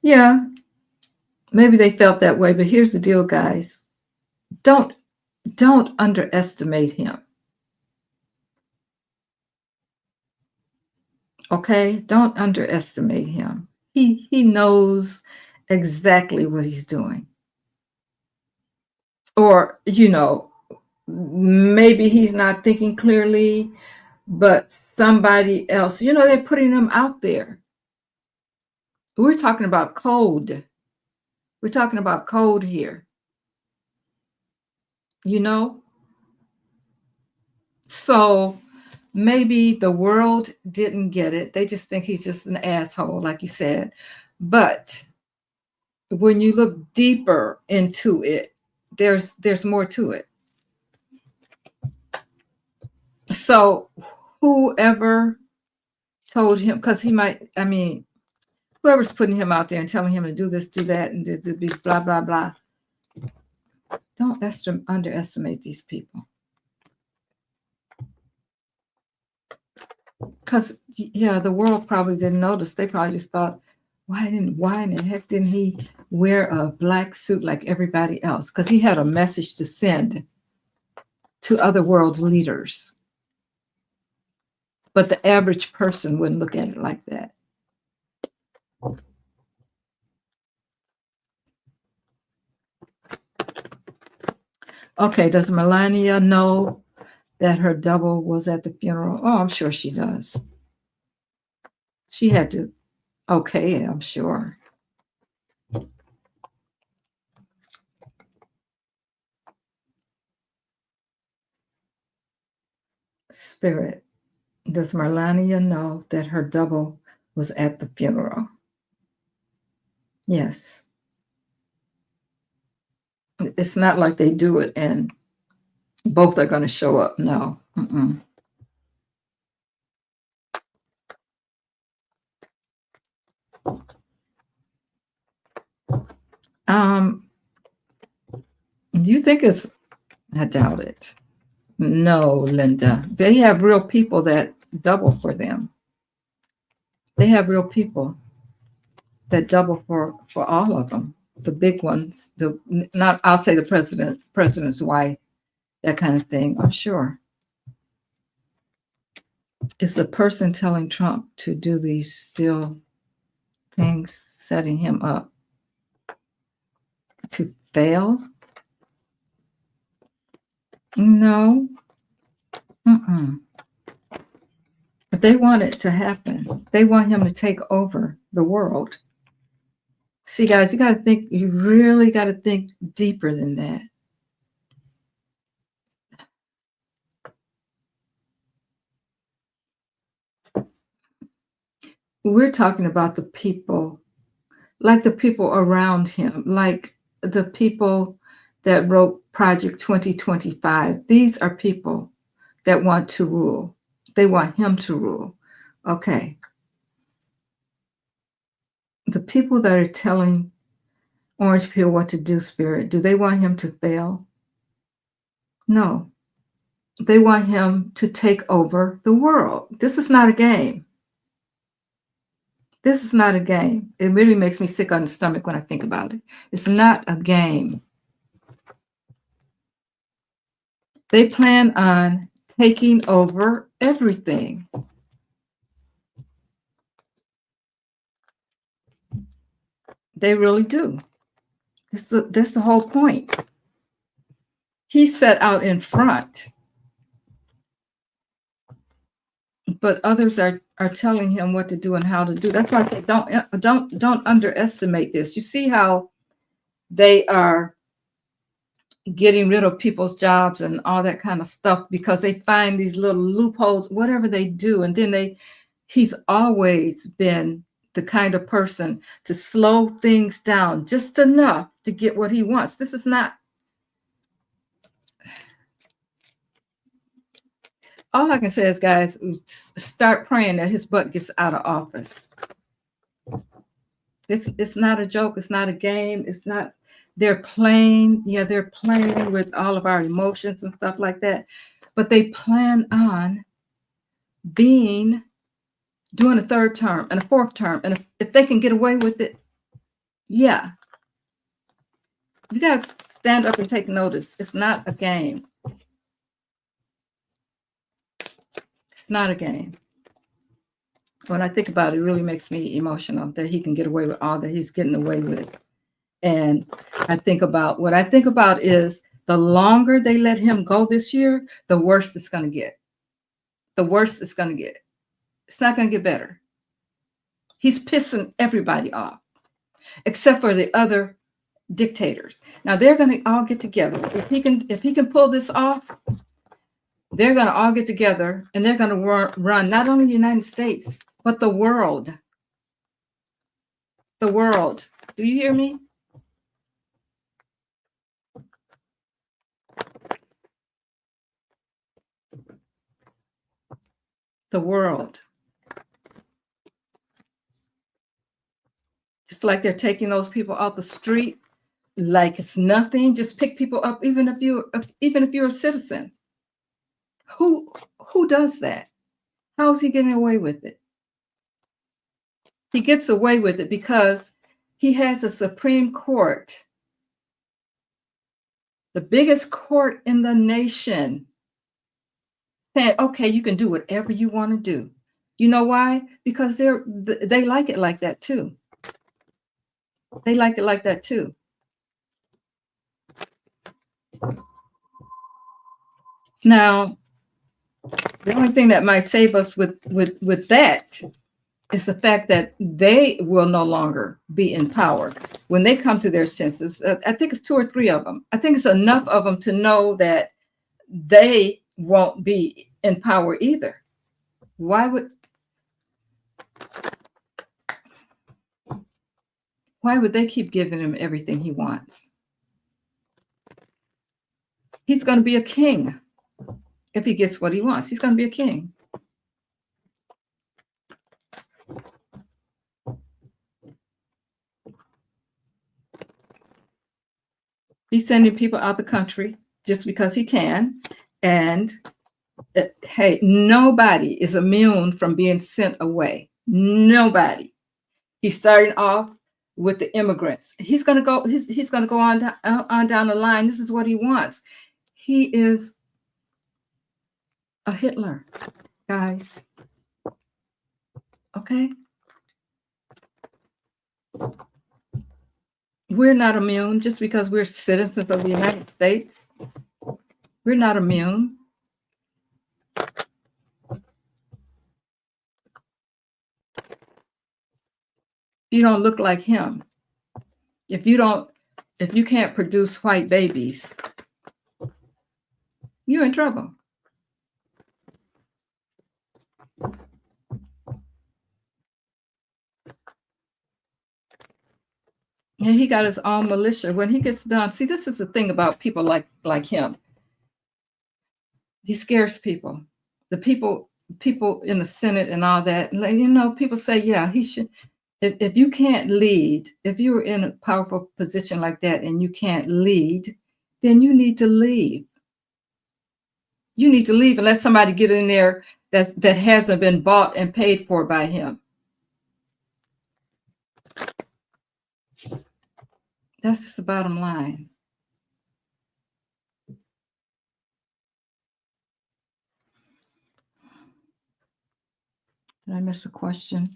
Yeah, maybe they felt that way, but here's the deal, guys. Don't underestimate him. Okay? Don't underestimate him. He knows exactly what he's doing. Or, maybe he's not thinking clearly, but somebody else, they're putting them out there. We're talking about code. We're talking about code here. So maybe the world didn't get it. They just think he's just an asshole, like you said. But when you look deeper into it, there's more to it. So whoever told him, because he might, whoever's putting him out there and telling him to do this, do that, and to be blah, blah, blah. Don't underestimate these people. Because, yeah, the world probably didn't notice. They probably just thought, why in the heck didn't he wear a black suit like everybody else? Because he had a message to send to other world leaders. But the average person wouldn't look at it like that. Okay, does Melania know that her double was at the funeral? Oh, I'm sure she does. She had to okay it, I'm sure. Spirit, does Melania know that her double was at the funeral? Yes. It's not like they do it and both are going to show up. No. Mm-mm. You think it's, I doubt it. No, Linda. They have real people that double for them. They have real people that double for all of them. The big ones, I'll say the president's wife, that kind of thing. I'm sure. Is the person telling Trump to do these still things setting him up to fail? No. Mm-mm. But they want it to happen. They want him to take over the world. See, guys, you got to think, you really got to think deeper than that. We're talking about the people, like the people around him, like the people that wrote Project 2025. These are people that want to rule. They want him to rule. Okay. The people that are telling Orange Peel what to do, Spirit, do they want him to fail? No. They want him to take over the world. This is not a game. This is not a game. It really makes me sick on the stomach when I think about it. It's not a game. They plan on taking over everything. They really do. That's the whole point. He set out in front, but others are telling him what to do and how to do. That's why I say don't underestimate this. You see how they are getting rid of people's jobs and all that kind of stuff because they find these little loopholes, whatever they do. And then he's always been the kind of person to slow things down just enough to get what he wants. This is not, all I can say is, guys, start praying that his butt gets out of office. It's not a joke. It's not a game. It's not, they're playing. Yeah, they're playing with all of our emotions and stuff like that. But they plan on doing a third term and a fourth term. And if they can get away with it, yeah. You guys stand up and take notice. It's not a game. It's not a game. When I think about it, it really makes me emotional that he can get away with all that he's getting away with. And what I think about is the longer they let him go this year, the worse it's going to get. The worse it's going to get. It's not going to get better. He's pissing everybody off, except for the other dictators. Now they're going to all get together. If he can pull this off, they're going to all get together and they're going to run not only the United States, but the world. The world. Do you hear me? The world. Just like they're taking those people off the street like it's nothing. Just pick people up, even if you're a citizen. Who does that? How is he getting away with it? He gets away with it because he has a Supreme Court, the biggest court in the nation, saying, okay, you can do whatever you want to do. You know why? Because they like it like that too. They like it like that too. Now, the only thing that might save us with that is the fact that they will no longer be in power when they come to their senses. I think it's 2 or 3 of them. I think it's enough of them to know that they won't be in power either. Why would they keep giving him everything he wants? He's going to be a king if he gets what he wants. He's going to be a king. He's sending people out the country just because he can. And hey, nobody is immune from being sent away. Nobody. He's starting off with the immigrants. He's going to go. He's going to go on down the line. This is what he wants. He is a Hitler, guys. Okay. We're not immune just because we're citizens of the United States. We're not immune. You don't look like him. If you can't produce white babies, you're in trouble. And he got his own militia. When he gets done, see, this is the thing about people like him. He scares people. The people in the Senate and all that. People say, yeah, he should. If you can't lead, if you're in a powerful position like that and you can't lead, then you need to leave. You need to leave and let somebody get in there that hasn't been bought and paid for by him. That's just the bottom line. Did I miss a question?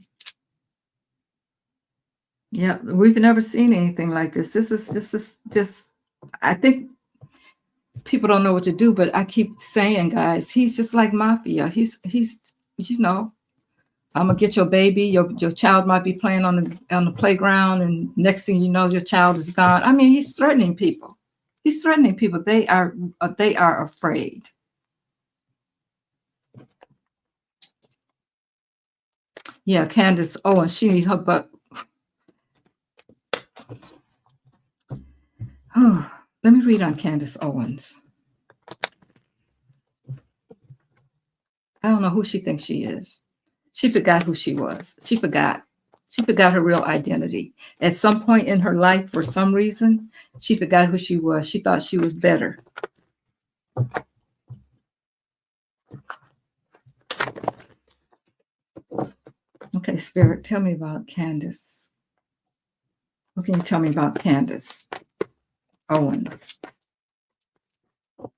Yeah, we've never seen anything like this. This is just, I think people don't know what to do, but I keep saying, guys, he's just like mafia. He's I'm gonna get your baby. Your child might be playing on the playground, and next thing you know, your child is gone. I mean, he's threatening people. He's threatening people. They are afraid. Yeah, Candace Owens, she needs her butt. Oh, let me read on Candace Owens. I don't know who she thinks she is. She forgot who she was. She forgot her real identity. At some point in her life, for some reason, she forgot who she was. She thought she was better. Okay, Spirit, tell me about Candace. What can you tell me about Candace Owens?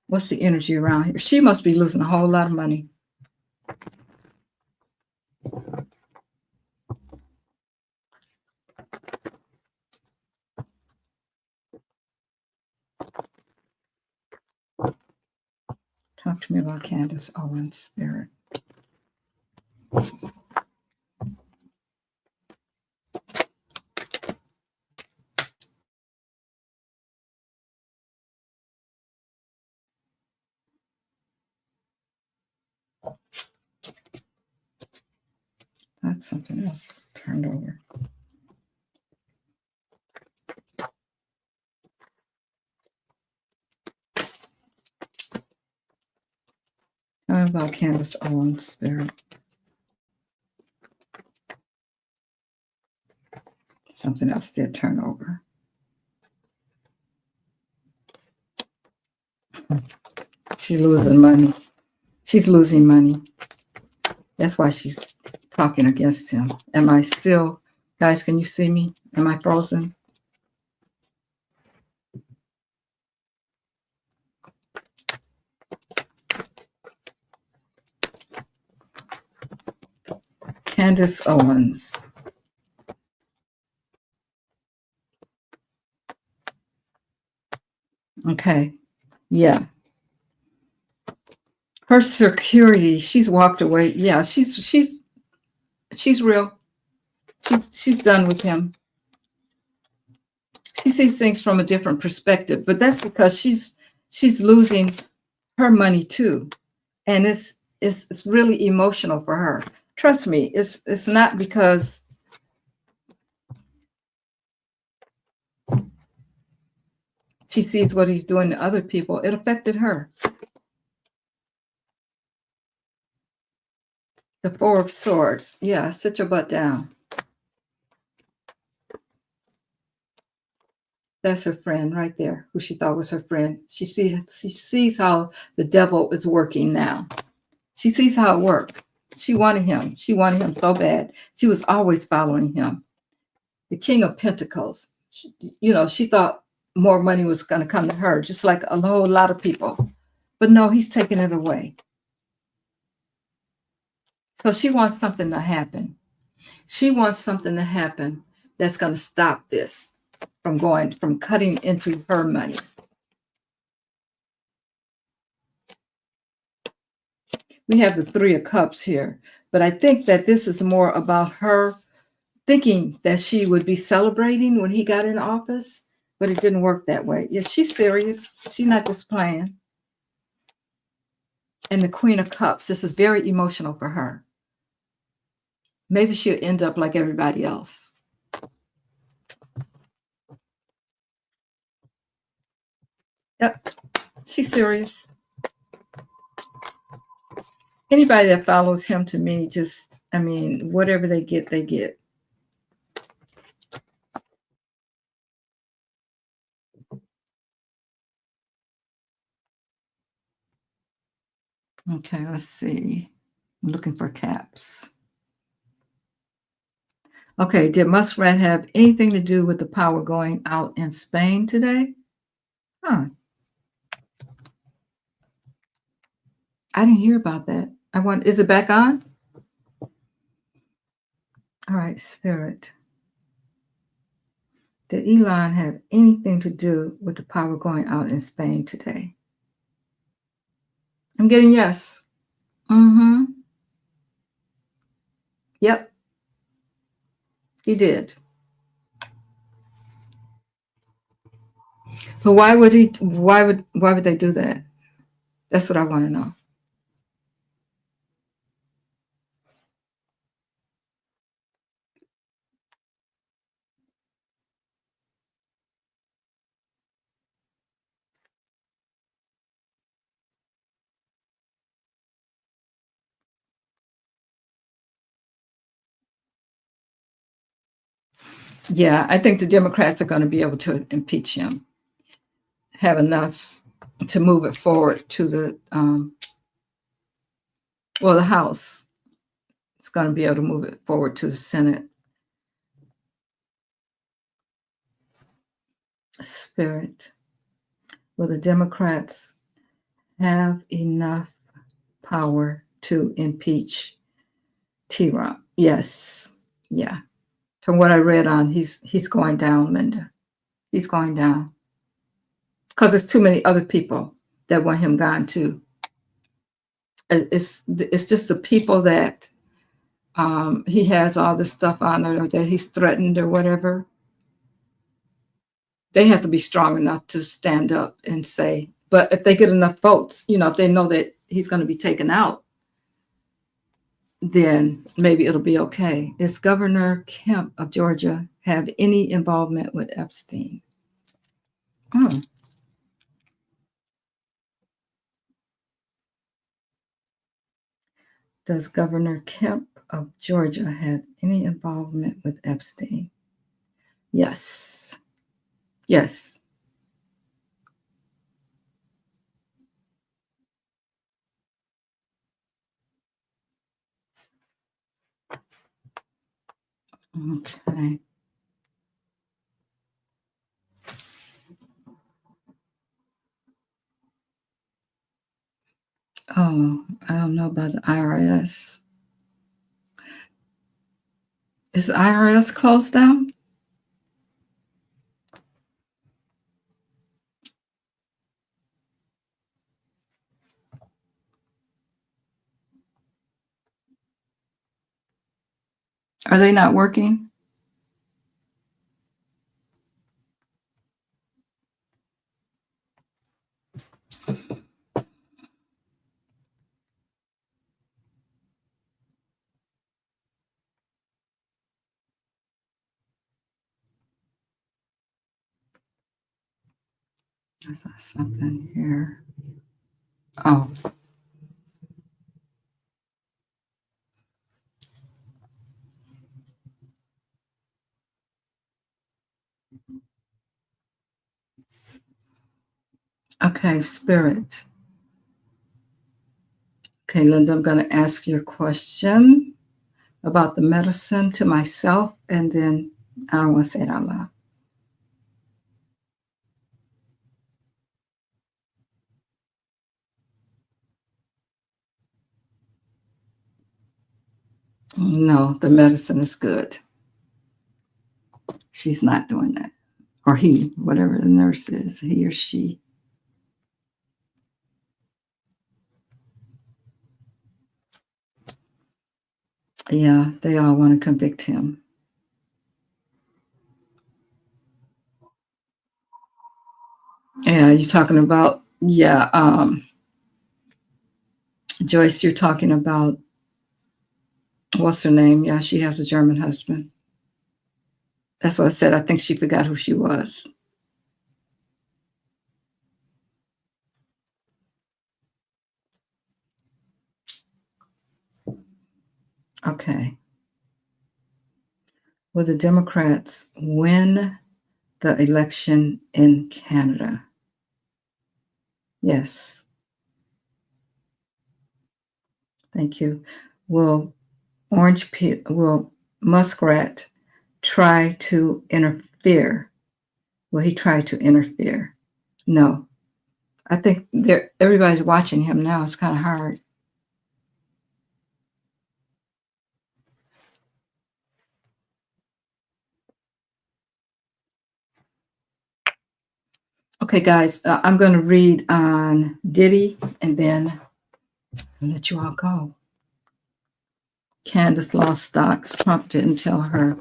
What's the energy around here? She must be losing a whole lot of money. Talk to me about Candace Owens, Spirit. That's something else turned over. Tell me about Candace Owens, Spirit. Something else did turn over. She's losing money. She's losing money. That's why she's talking against him. Am I still, guys, can you see me? Am I frozen? Candace Owens. Okay. Yeah. Her security, she's walked away. Yeah, she's real. She's done with him. She sees things from a different perspective, but that's because she's losing her money too. And it's really emotional for her. Trust me, it's not because she sees what he's doing to other people. It affected her. The Four of Swords. Yeah, sit your butt down. That's her friend right there, who she thought was her friend. She sees how the devil is working now. She sees how it worked. She wanted him. She wanted him so bad. She was always following him. The King of Pentacles. She thought more money was going to come to her, just like a whole lot of people. But no, he's taking it away. So she wants something to happen. She wants something to happen that's going to stop this from cutting into her money. We have the Three of Cups here, but I think that this is more about her thinking that she would be celebrating when he got in office, but it didn't work that way. Yeah, she's serious. She's not just playing. And the Queen of Cups, this is very emotional for her. Maybe she'll end up like everybody else. Yep, she's serious. Anybody that follows him, to me, whatever they get, they get. Okay, let's see. I'm looking for caps. Okay, did Muskrat have anything to do with the power going out in Spain today? Huh. I didn't hear about that. Is it back on? All right, Spirit. Did Elon have anything to do with the power going out in Spain today? I'm getting yes. Mm-hmm. Yep. He did. But why would they do that? That's what I want to know. Yeah, I think the Democrats are going to be able to impeach him, have enough to move it forward to the House. It's going to be able to move it forward to the Senate. Spirit. Will the Democrats have enough power to impeach T-Rock? Yes. Yeah. From what I read on, he's going down, Linda. He's going down. Because there's too many other people that want him gone too. It's just the people that he has all this stuff on, or that he's threatened or whatever. They have to be strong enough to stand up and say, but if they get enough votes, if they know that he's going to be taken out, then maybe it'll be okay. Does Governor Kemp of Georgia have any involvement with Epstein? Oh. Does Governor Kemp of Georgia have any involvement with Epstein? Yes. Yes. Okay. Oh, I don't know about the IRS. Is the IRS closed down? Are they not working? There's something here. Oh. Okay, spirit. Okay, Linda, I'm going to ask you a question about the medicine to myself, and then I don't want to say it out loud. No, the medicine is good. She's not doing that. Or he, whatever the nurse is, he or she. Yeah, they all want to convict him. Yeah, you're talking about, Joyce, you're talking about, what's her name? Yeah, she has a German husband. That's what I said. I think she forgot who she was. Okay. Will the Democrats win the election in Canada? Yes. Thank you. Will will Muskrat try to interfere? Will he try to interfere? No. I think everybody's watching him now. It's kind of hard. Okay, guys, I'm going to read on Diddy and then I'll let you all go. Candace lost stocks. Trump didn't tell her.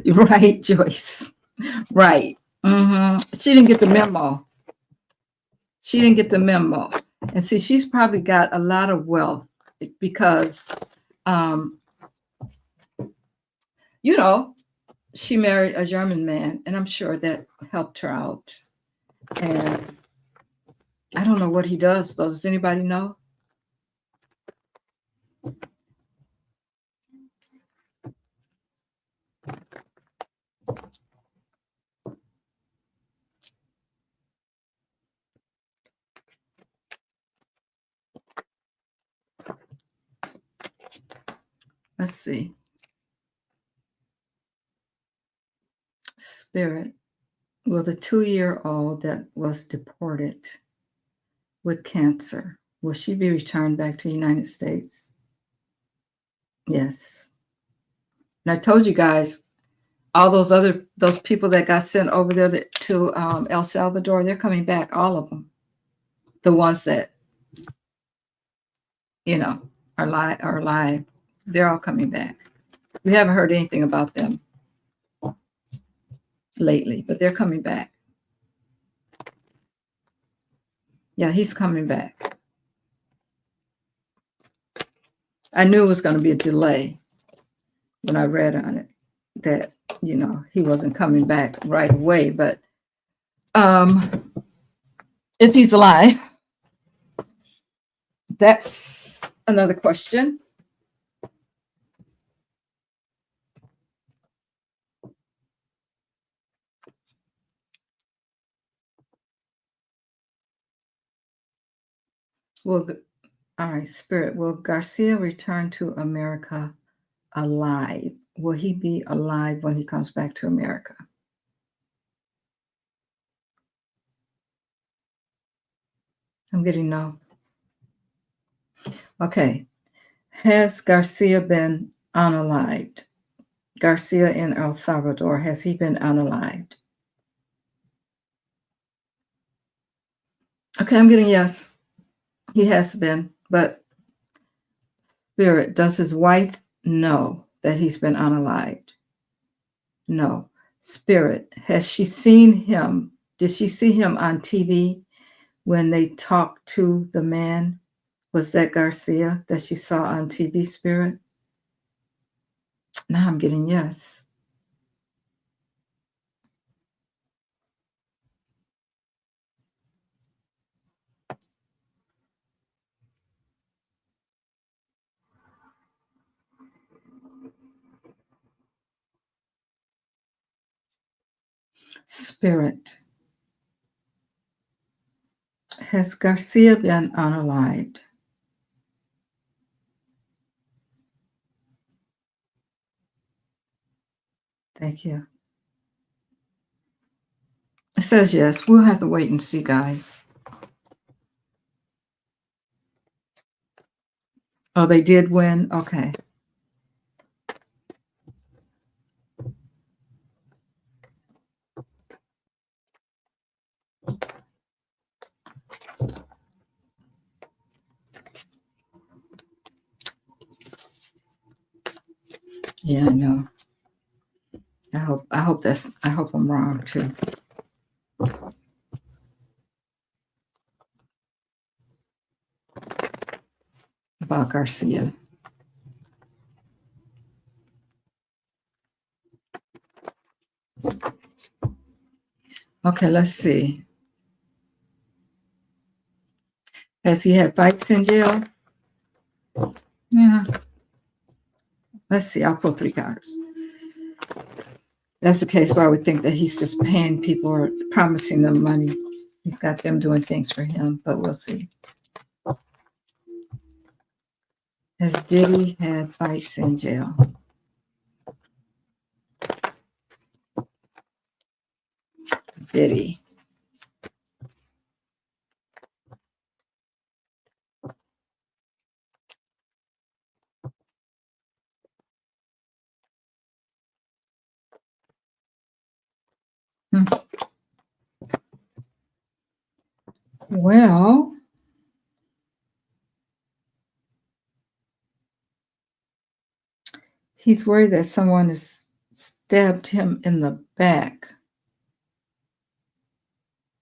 Right, Joyce. Right. She didn't get the memo. She didn't get the memo. And see, she's probably got a lot of wealth because, you know, she married a German man, and I'm sure that helped her out. And I don't know what he does, though. Does anybody know? Let's see. Spirit. Well, the 2-year-old that was deported with cancer, will she be returned back to the United States? Yes. And I told you guys, all those people that got sent over there to El Salvador, they're coming back, all of them. The ones that, are alive, they're all coming back. We haven't heard anything about them lately, but they're coming back. Yeah, he's coming back. I knew it was going to be a delay when I read on it that, he wasn't coming back right away, but if he's alive, that's another question. Will, all right, Spirit, will Garcia return to America alive? Will he be alive when he comes back to America? I'm getting no. Okay. Has Garcia been unalived? Garcia in El Salvador, has he been unalived? Okay, I'm getting yes. He has been, but Spirit, does his wife know that he's been unalived? No. Spirit, has she seen him? Did she see him on TV when they talked to the man? Was that Garcia that she saw on TV, Spirit? Now I'm getting yes. Spirit, has Garcia been unalived? Thank you. It says yes. We'll have to wait and see, guys. Oh, they did win? Okay. Yeah, I know. I hope I'm wrong too. About Garcia. Okay, let's see. Has he had fights in jail? Yeah. Let's see. I'll pull 3 cards. That's the case where I would think that he's just paying people or promising them money. He's got them doing things for him, but we'll see. Has Diddy had fights in jail? Diddy. Well, he's worried that someone has stabbed him in the back.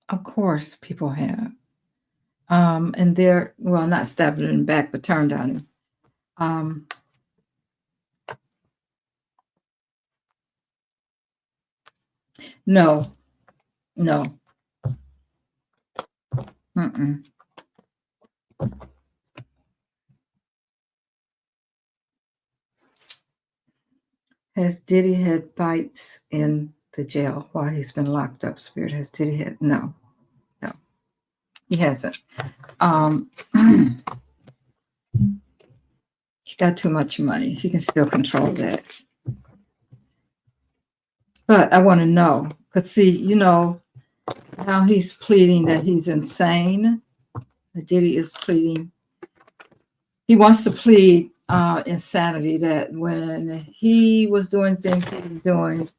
Of course, people have. And they're, well, not stabbed him in the back, but turned on him. No. Mm-mm. Has Diddy had fights in the jail while he's been locked up? Spirit, has Diddy had? No, he hasn't. He got too much money. He can still control that. But I want to know, because see, you know, now he's pleading that he's insane. Diddy is pleading. He wants to plead insanity, that when he was doing things he was doing,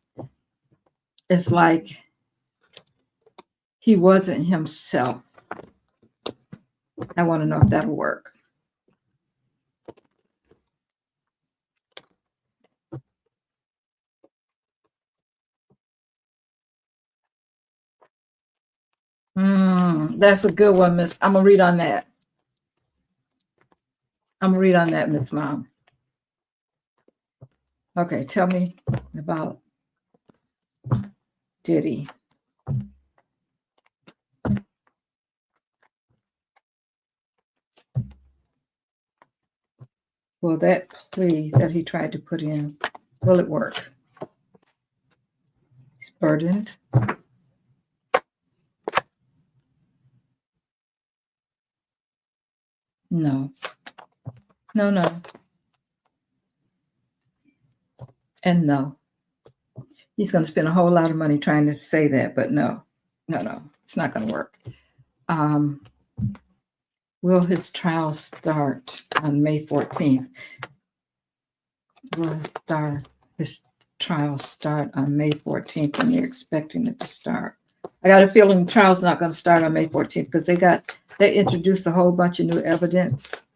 it's like he wasn't himself. I want to know if that'll work. That's a good one, Miss. I'm gonna read on that. Miss Mom. Okay, tell me about Diddy. Will that plea that he tried to put in, will it work? He's burdened. No, no, no, and no. He's going to spend a whole lot of money trying to say that, but no, it's not going to work. Will his trial start on May 14th? Will his trial start on May 14th when they're expecting it to start? I got a feeling the trial's not going to start on May 14th because they introduced a whole bunch of new evidence.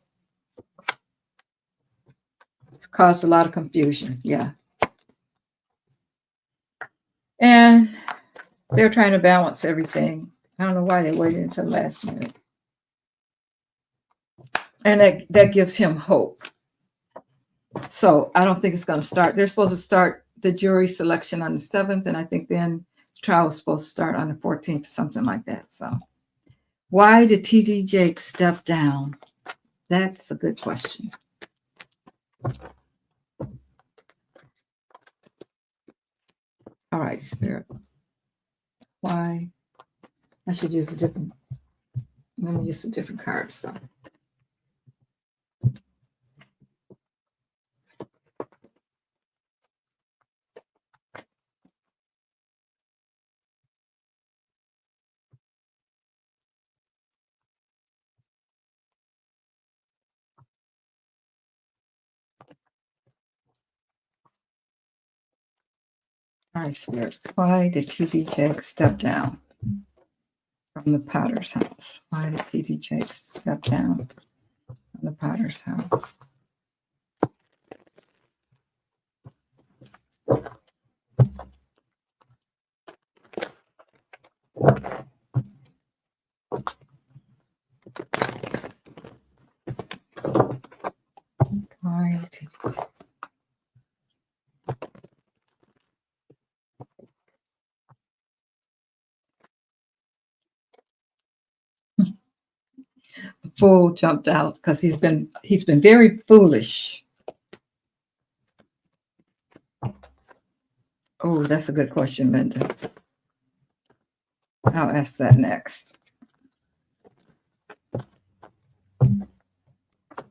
It's caused a lot of confusion. Yeah. And they're trying to balance everything. I don't know why they waited until last minute. And that gives him hope. So I don't think it's going to start. They're supposed to start the jury selection on the 7th, and I think then the trial is supposed to start on the 14th, something like that. So why did T.D. Jakes step down? That's a good question. All right, Spirit. Why? I should use a different. Let me use a different card. So. All right, Spirit. Why did T.D. Jakes step down from the Potter's house? Why did T.D. Jakes step down from the Potter's house? Why did he? Fool jumped out because he's been very foolish. Oh, that's a good question, Linda. I'll ask that next.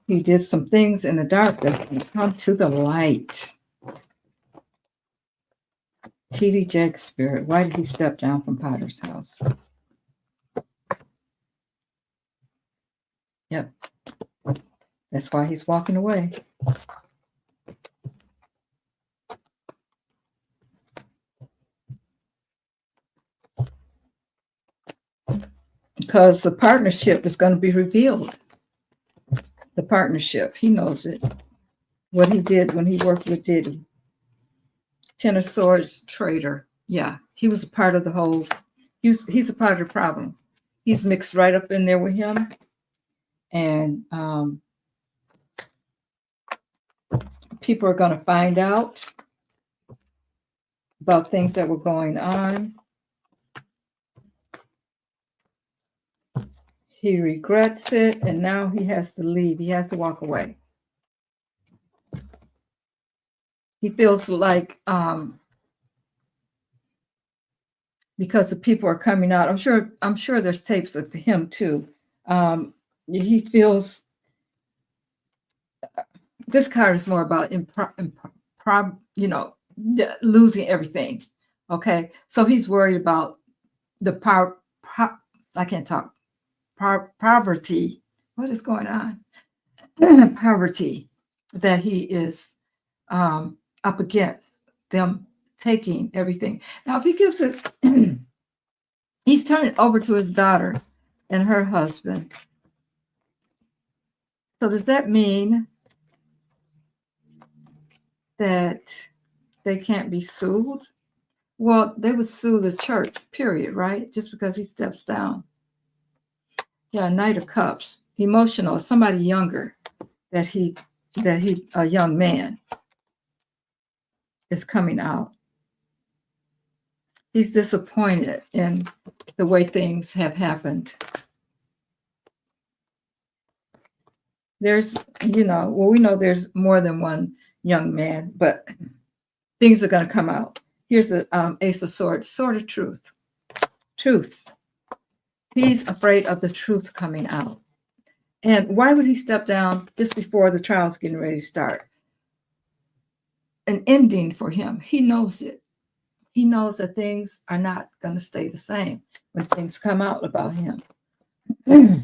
He did some things in the dark that can come to the light. T.D. Jakes' spirit. Why did he step down from Potter's house? Yep. That's why he's walking away. Because the partnership is going to be revealed. The partnership, he knows it. What he did when he worked with Diddy. Ten of Swords traitor. Yeah, he was a part of the whole. He's a part of the problem. He's mixed right up in there with him. And people are going to find out about things that were going on. He regrets it, and now he has to leave. He has to walk away. He feels like because the people are coming out. I'm sure there's tapes of him too. He feels this card is more about losing everything. Okay, so he's worried about the I can't talk. Poverty. What is going on? Poverty that he is up against, them taking everything. Now, if he gives it, he's turning it over to his daughter and her husband. So does that mean that they can't be sued? Well, they would sue the church, period, right? Just because he steps down. Yeah, Knight of Cups. Emotional, somebody younger that a young man is coming out. He's disappointed in the way things have happened. There's, we know there's more than one young man, but things are going to come out. Here's the Ace of Swords, Sword of Truth. Truth. He's afraid of the truth coming out. And why would he step down just before the trial's getting ready to start? An ending for him. He knows it. He knows that things are not going to stay the same when things come out about him. The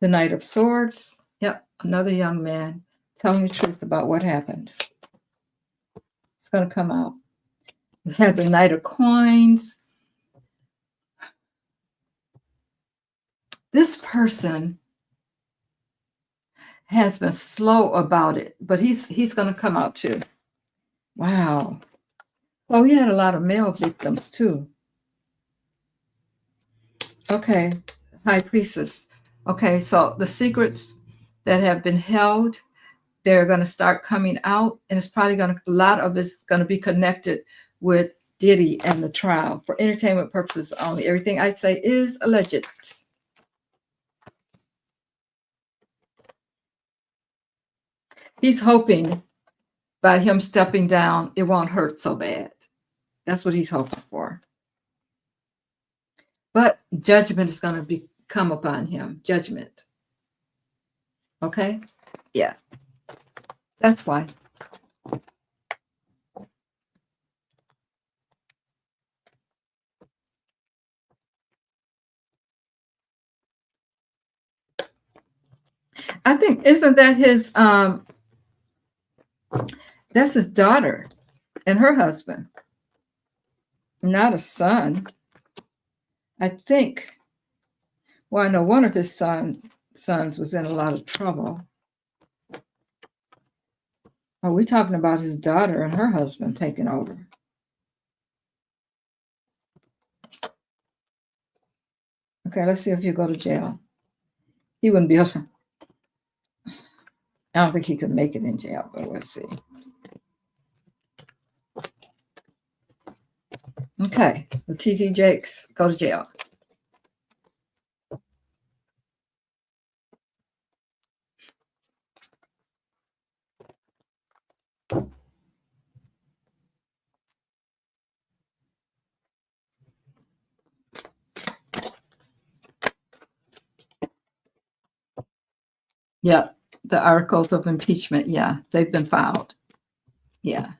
Knight of Swords. Yep, another young man telling the truth about what happened. It's going to come out. We have the Knight of Coins. This person has been slow about it, but he's going to come out too. Wow. Oh, he had a lot of male victims too. Okay, High Priestess. Okay, so the secrets that have been held, they're going to start coming out, and it's probably a lot of it's going to be connected with Diddy and the trial for entertainment purposes only. Everything I say is alleged. He's hoping by him stepping down, it won't hurt so bad. That's what he's hoping for. But judgment is going to come upon him. Judgment. Okay? Yeah. That's why. I think, isn't that his, that's his daughter and her husband, not a son. I think, well, I know one of his sons was in a lot of trouble. Are we talking about his daughter and her husband taking over? Okay, let's see if he'll go to jail. He wouldn't be able to. I don't think he could make it in jail, but we'll see. Okay, the TT Jakes go to jail. Yeah, the articles of impeachment. Yeah, they've been filed. Yeah.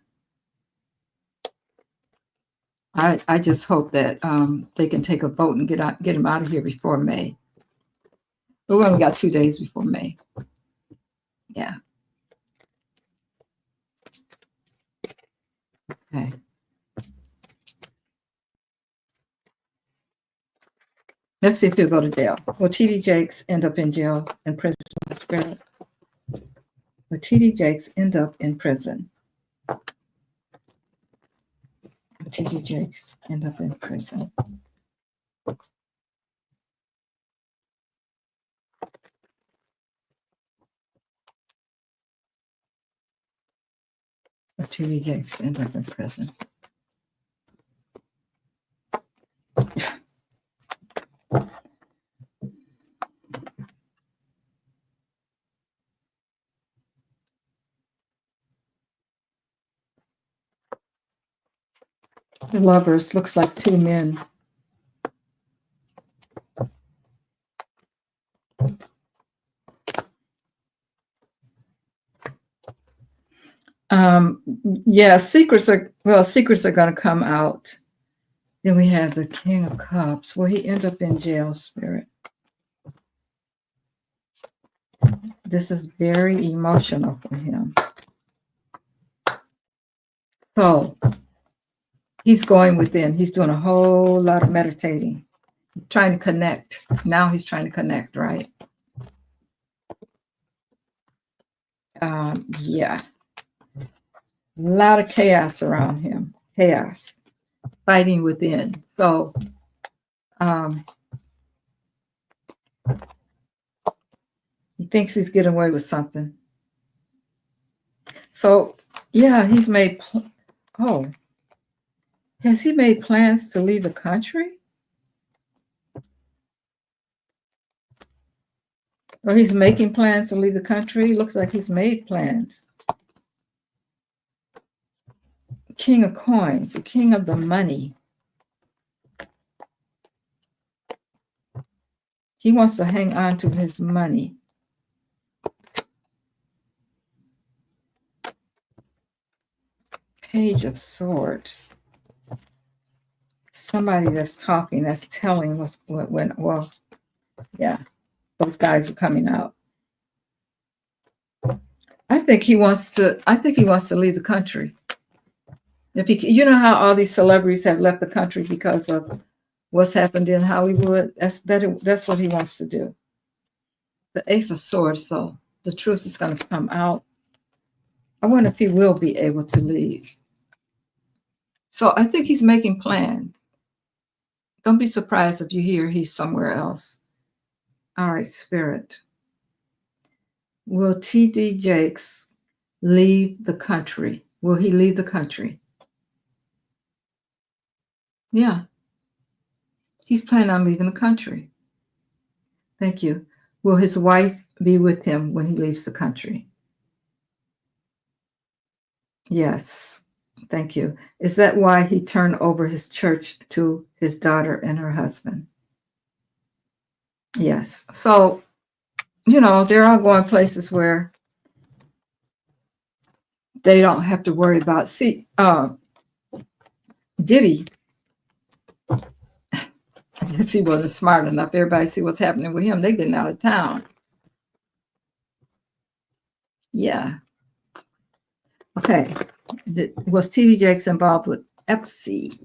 I just hope that they can take a vote and get him out of here before May. But we only got 2 days before May. Yeah. Okay. Let's see if he'll go to jail. Will TD Jakes end up in jail and prison? Will TD Jakes end up in prison? Will TD Jakes end up in prison? Will TD Jakes end up in prison? The Lovers looks like two men. Yeah, secrets are going to come out. Then we have the King of Cups. Will he end up in jail, Spirit? This is very emotional for him. So he's going within. He's doing a whole lot of meditating, trying to connect. Now he's trying to connect, right? Yeah. A lot of chaos around him. Chaos. Fighting within. So he thinks he's getting away with something. So, yeah, he's made... Oh. Has he made plans to leave the country? Or he's making plans to leave the country? Looks like he's made plans. King of Coins, the king of the money. He wants to hang on to his money. Page of Swords. Somebody that's talking, that's telling well, yeah, those guys are coming out. I think he wants to leave the country. You know how all these celebrities have left the country because of what's happened in Hollywood? That's what he wants to do. The Ace of Swords, so the truth is going to come out. I wonder if he will be able to leave. So I think he's making plans. Don't be surprised if you hear he's somewhere else. All right, Spirit. Will T.D. Jakes leave the country? Will he leave the country? Yeah. He's planning on leaving the country. Thank you. Will his wife be with him when he leaves the country? Yes. Thank you. Is that why he turned over his church to his daughter and her husband? Yes. So, they're all going places where they don't have to worry about. See, Diddy, I guess he wasn't smart enough. Everybody see what's happening with him. They getting out of town. Yeah. Okay. Was T.D. Jakes involved with Pepsi?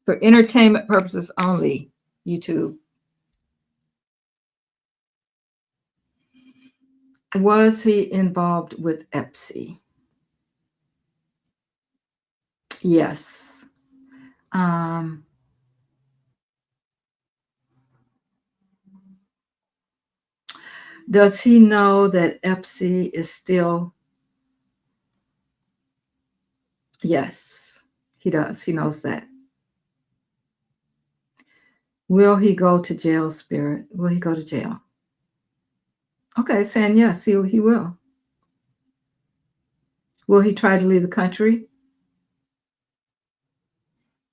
For entertainment purposes only, YouTube. Was he involved with Pepsi? Yes. Does he know that Pepsi is still? Yes, he does. He knows that. Will he go to jail, Spirit? Will he go to jail? Okay, saying yes, he will. Will he try to leave the country?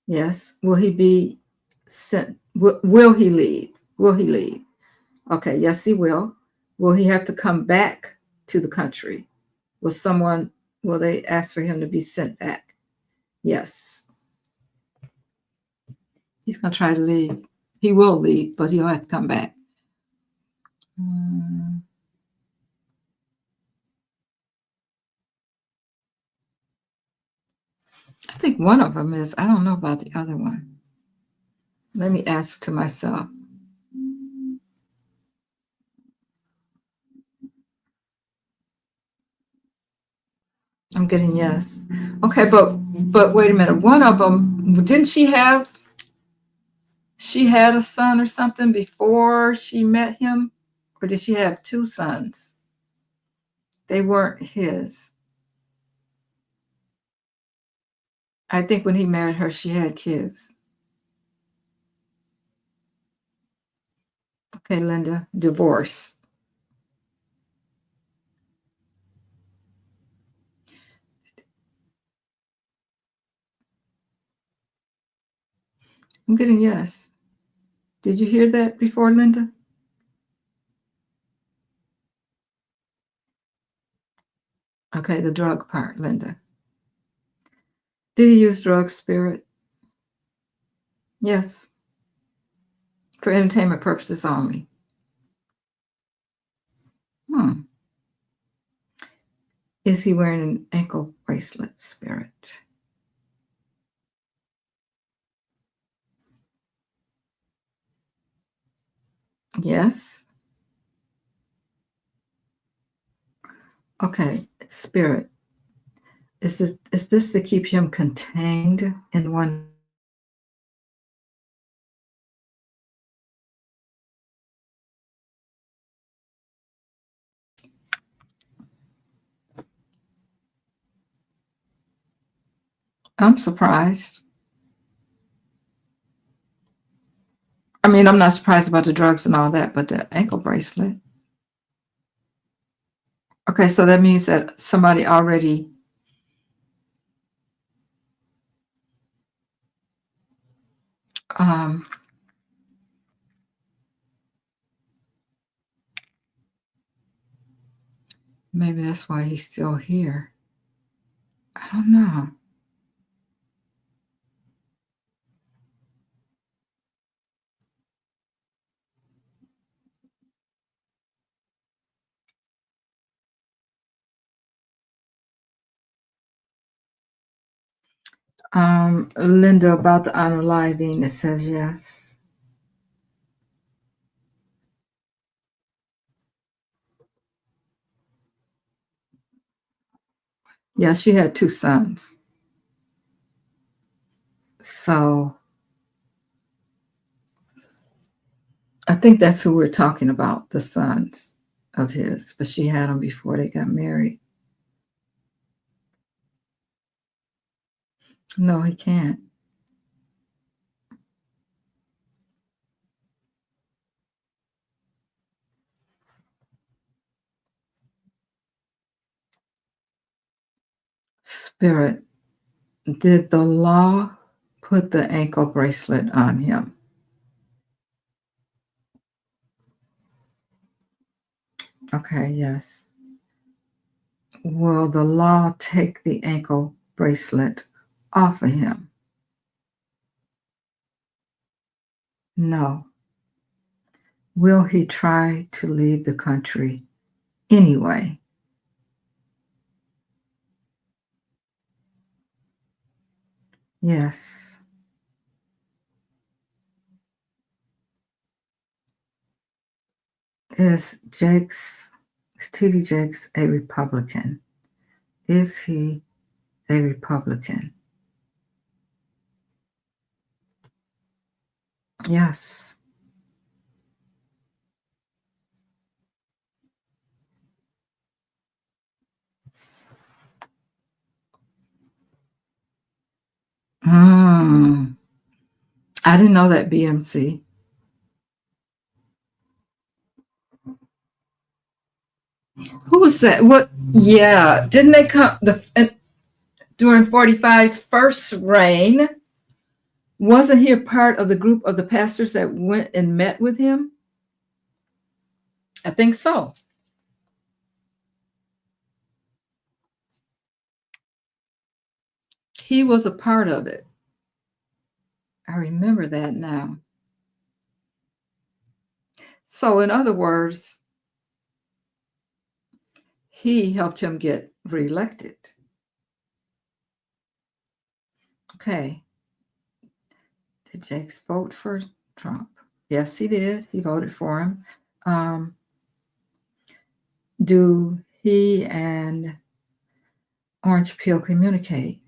Yes. Will he be sent? Will he leave? Will he leave? Okay, yes, he will. Will he have to come back to the country? Will they ask for him to be sent back? Yes. He's going to try to leave. He will leave, but he'll have to come back. I think one of them is. I don't know about the other one. Let me ask to myself. I'm getting yes. Okay, but wait a minute. One of them, didn't she had a son or something before she met him? Or did she have two sons? They weren't his. I think when he married her, she had kids. Okay, Linda, divorce. I'm getting yes. Did you hear that before, Linda? Okay, the drug part, Linda. Did he use drugs, Spirit? Yes. For entertainment purposes only. Is he wearing an ankle bracelet, Spirit? Yes. Okay, Spirit. Is this to keep him contained in one? I'm surprised. I mean, I'm not surprised about the drugs and all that, but the ankle bracelet. Okay, so that means that somebody already Maybe that's why he's still here. I don't know. Linda, about the unaliving, it says yes. Yeah, she had 2 sons. So I think that's who we're talking about, the sons of his. But she had them before they got married. No, he can't. Spirit, did the law put the ankle bracelet on him? Okay, yes. Will the law take the ankle bracelet off of him? No. Will he try to leave the country anyway? Yes. Is TD Jakes a Republican? Is he a Republican? Yes. I didn't know that, BMC. Who was that? What? Yeah. Didn't they come during 45's first reign? Wasn't he a part of the group of the pastors that went and met with him? I think so. He was a part of it. I remember that now. So, in other words, he helped him get reelected. Okay. Did Jakes vote for Trump? Yes, he did. He voted for him. Do he and Orange Peel communicate?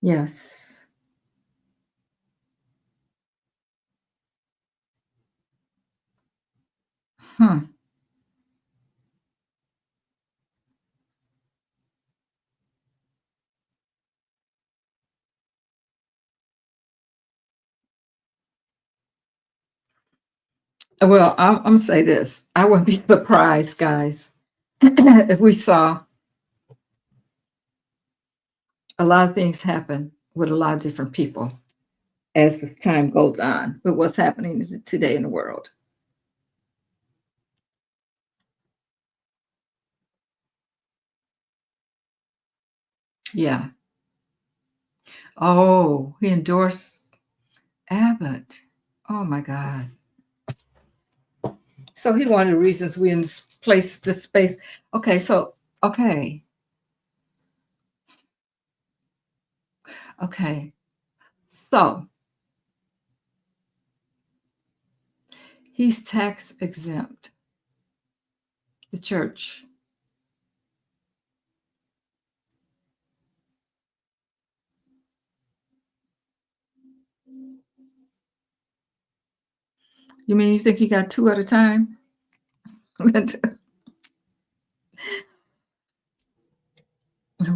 Yes. Well, I'm going to say this. I wouldn't be surprised, guys, if we saw a lot of things happen with a lot of different people as the time goes on with what's happening today in the world. Yeah. Oh, he endorsed Abbott. Oh my God. So he one of the reasons we in this place, this space. Okay, so okay. So he's tax exempt. The church. You mean you think he got 2 at a time?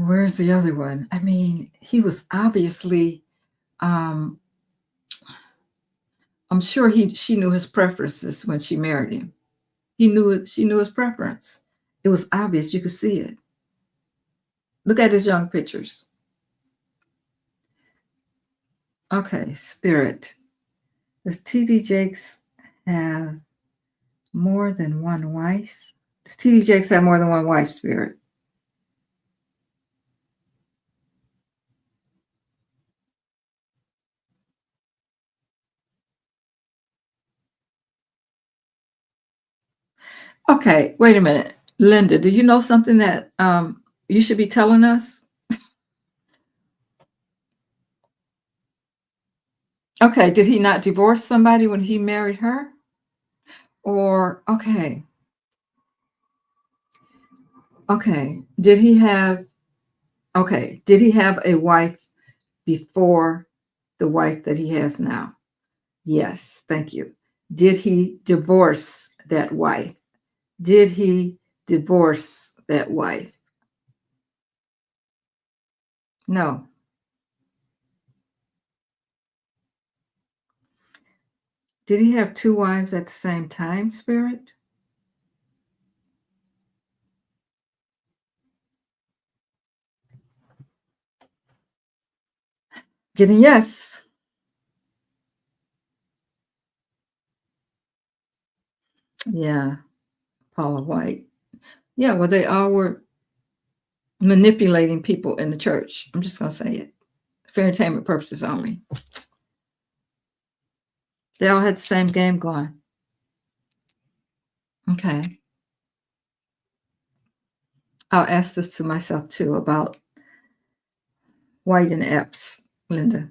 Where's the other one? I mean, he was obviously I'm sure she knew his preferences when she married him. He knew it, she knew his preference. It was obvious, you could see it. Look at his young pictures. Okay, Spirit. Does TD Jakes have more than one wife? TD Jakes have more than one wife, Spirit? Okay, wait a minute. Linda, do you know something that you should be telling us? Okay, did he not divorce somebody when he married her? Or, okay. Did he have a wife before the wife that he has now? Yes, thank you. Did he divorce that wife? Did he divorce that wife? No. Did he have two wives at the same time, Spirit? Getting yes. Yeah, Paula White. Yeah, well, they all were manipulating people in the church. I'm just going to say it for entertainment purposes only. They all had the same game going. Okay. I'll ask this to myself too about White and Epps, Linda.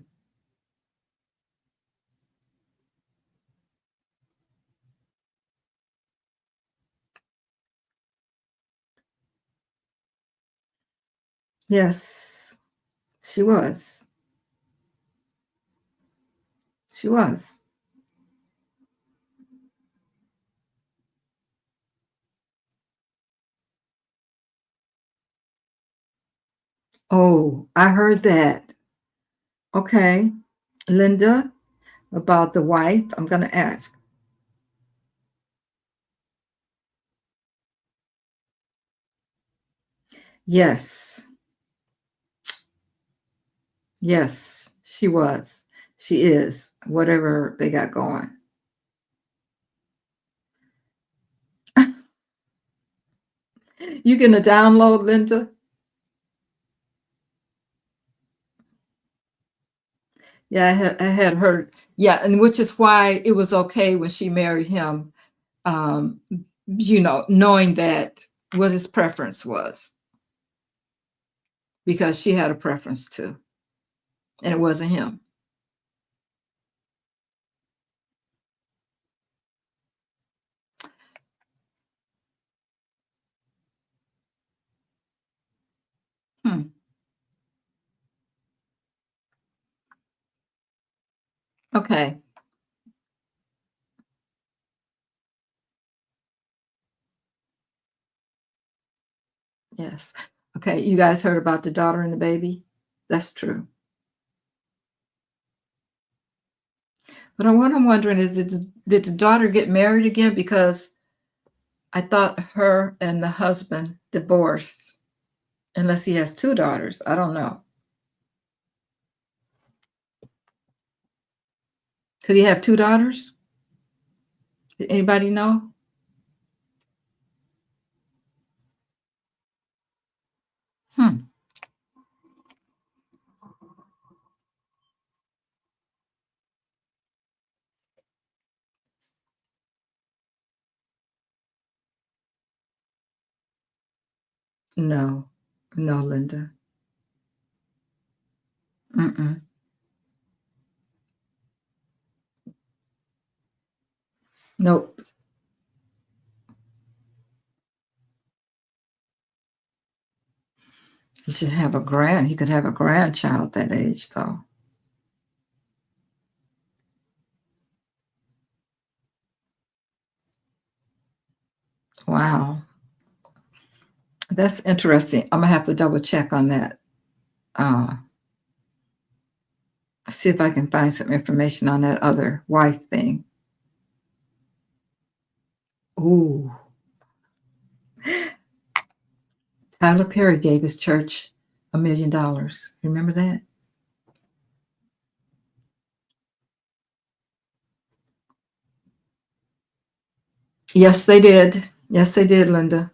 Yes, she was. She was. Oh, I heard that. Okay. Linda, about the wife, I'm going to ask. Yes. Yes, she was. She is. Whatever they got going. You getting a download, Linda? Yeah, I had heard. Yeah, and which is why it was okay when she married him. Um, knowing that what his preference was, because she had a preference too, and it wasn't him. Hmm. Okay. Yes. Okay. You guys heard about the daughter and the baby? That's true. But what I'm wondering is, did the daughter get married again? Because I thought her and the husband divorced, unless he has two daughters. I don't know. Could he have two daughters? Did anybody know? Hmm. No. No, Linda. Mm-mm. Nope. He could have a grandchild that age, though. Wow. That's interesting. I'm gonna have to double check on that. Uh, See if I can find some information on that other wife thing. Ooh. Tyler Perry gave his church $1 million. Remember that? Yes, they did. Yes, they did, Linda.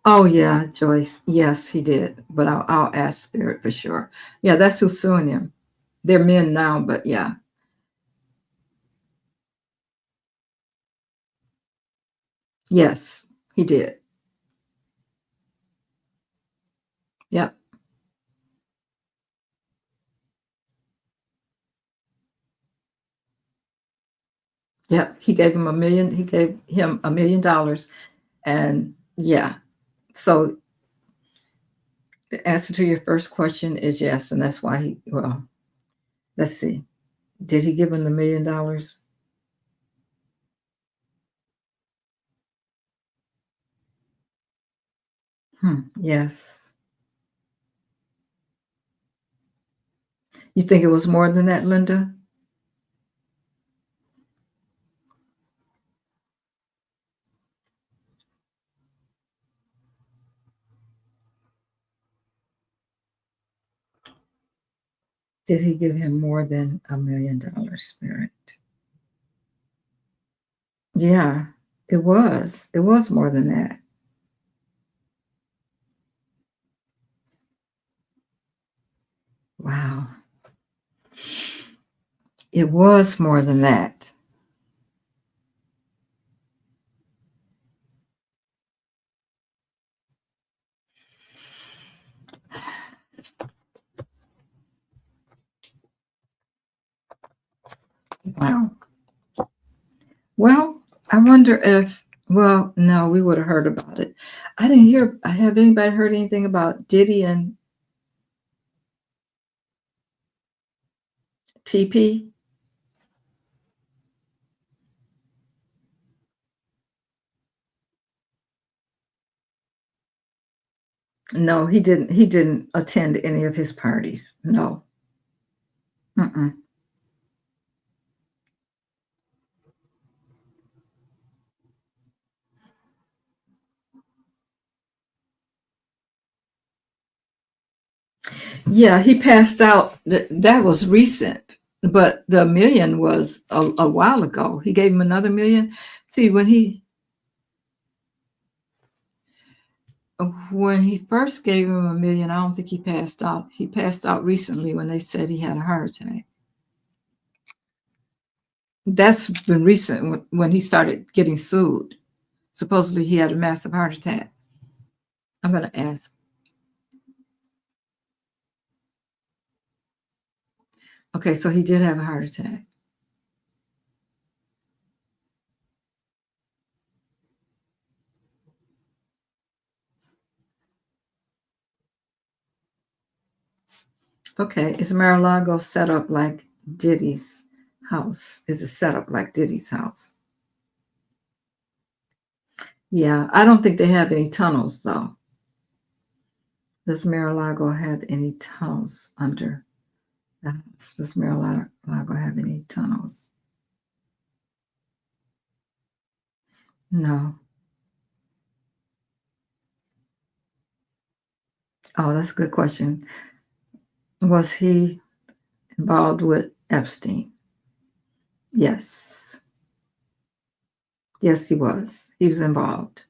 Oh yeah, Joyce. Yes, he did. But I'll ask Spirit for sure. Yeah, that's who's suing him. They're men now, but yeah. Yes, he did. Yep. Yep. He gave him a million. He gave him $1 million. And yeah. So the answer to your first question is yes. And that's why well, let's see. Did he give him the $1 million? Yes. You think it was more than that, Linda? Did he give him more than $1 million, Spirit? Yeah, it was. It was more than that. Wow. It was more than that. Wow. Well, I wonder if, well, no, we would have heard about it. I didn't hear, have anybody heard anything about Diddy and TP? No, he didn't. He didn't attend any of his parties. No. Mm-mm. Yeah, he passed out. That was recent, but the million was a while ago. He gave him another million. See, when he first gave him $1 million, I don't think he passed out. He passed out recently when they said he had a heart attack. That's been recent when he started getting sued. Supposedly he had a massive heart attack. I'm going to ask. Okay, so he did have a heart attack. Okay, is Mar-a-Lago set up like Diddy's house? Is it set up like Diddy's house? Yeah, I don't think they have any tunnels though. Does Mar-a-Lago have any tunnels under the house? Does Mar-a-Lago have any tunnels? No. Oh, that's a good question. Was he involved with Epstein? Yes. Yes, he was. He was involved.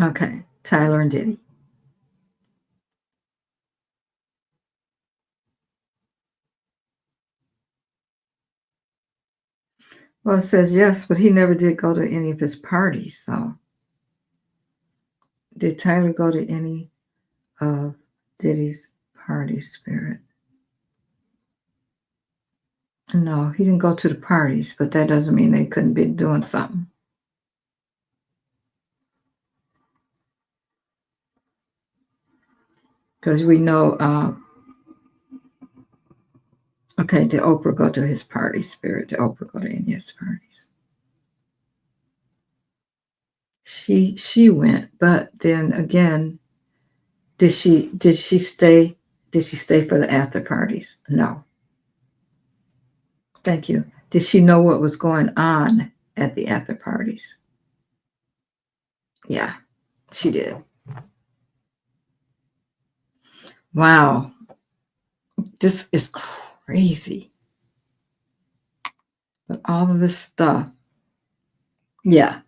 Okay. Tyler and Diddy. Well, it says yes, but he never did go to any of his parties, so. Did Tyler go to any of Diddy's party, Spirit? No, he didn't go to the parties, but that doesn't mean they couldn't be doing something. Because we know, okay, did Oprah go to his party, Spirit? Did Oprah go to any of his parties? She went, but then again, did she stay for the after parties? No. Thank you. Did she know what was going on at the after parties? Yeah, she did. Wow. This is crazy. But all of this stuff. Yeah.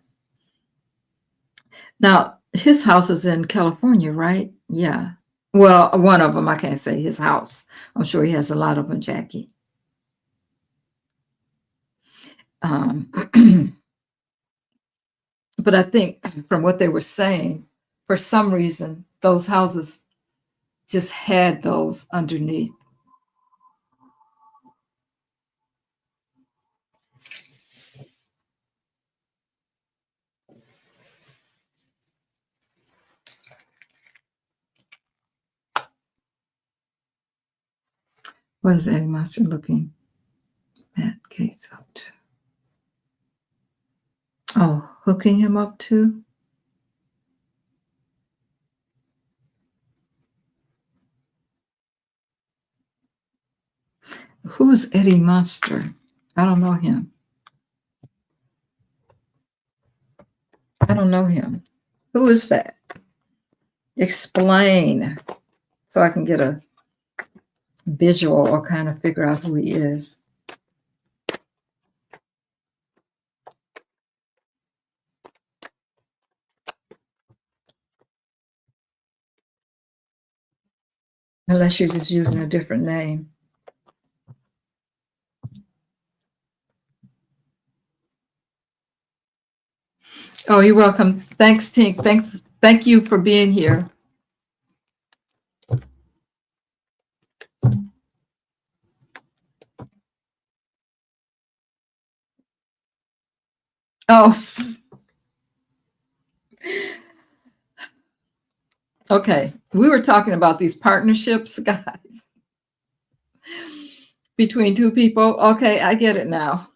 Now, his house is in California, right? Yeah. Well, one of them, I can't say his house. I'm sure he has a lot of them, Jackie. But I think from what they were saying, for some reason, those houses just had those underneath. What is Eddie Monster looking at Gates up to? Oh, hooking him up to? Who is Eddie Monster? I don't know him. I don't know him. Who is that? Explain so I can get a visual or kind of figure out who he is. Unless you're just using a different name. Oh, you're welcome. Thanks, Tink. Thank you for being here. Oh, okay. We were talking about these partnerships, guys, between two people. Okay, I get it now.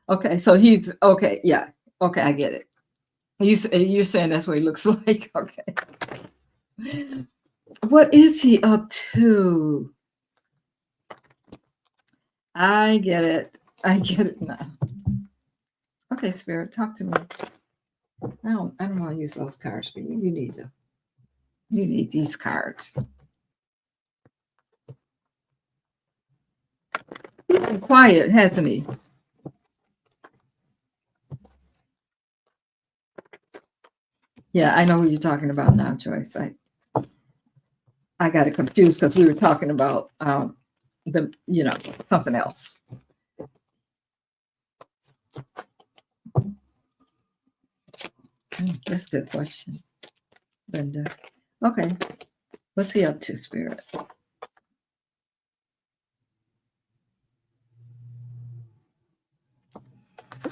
Okay, so he's okay. Yeah. Okay, I get it. You're saying that's what he looks like. Okay. What is he up to? I get it. I get it now. Okay, Spirit, talk to me. I don't want to use those cards for you. You need these cards. He's been quiet, hasn't he? Yeah, I know who you're talking about now, Joyce. I got it confused because we were talking about something else. That's a good question, Linda. Okay, what's he up to, Spirit?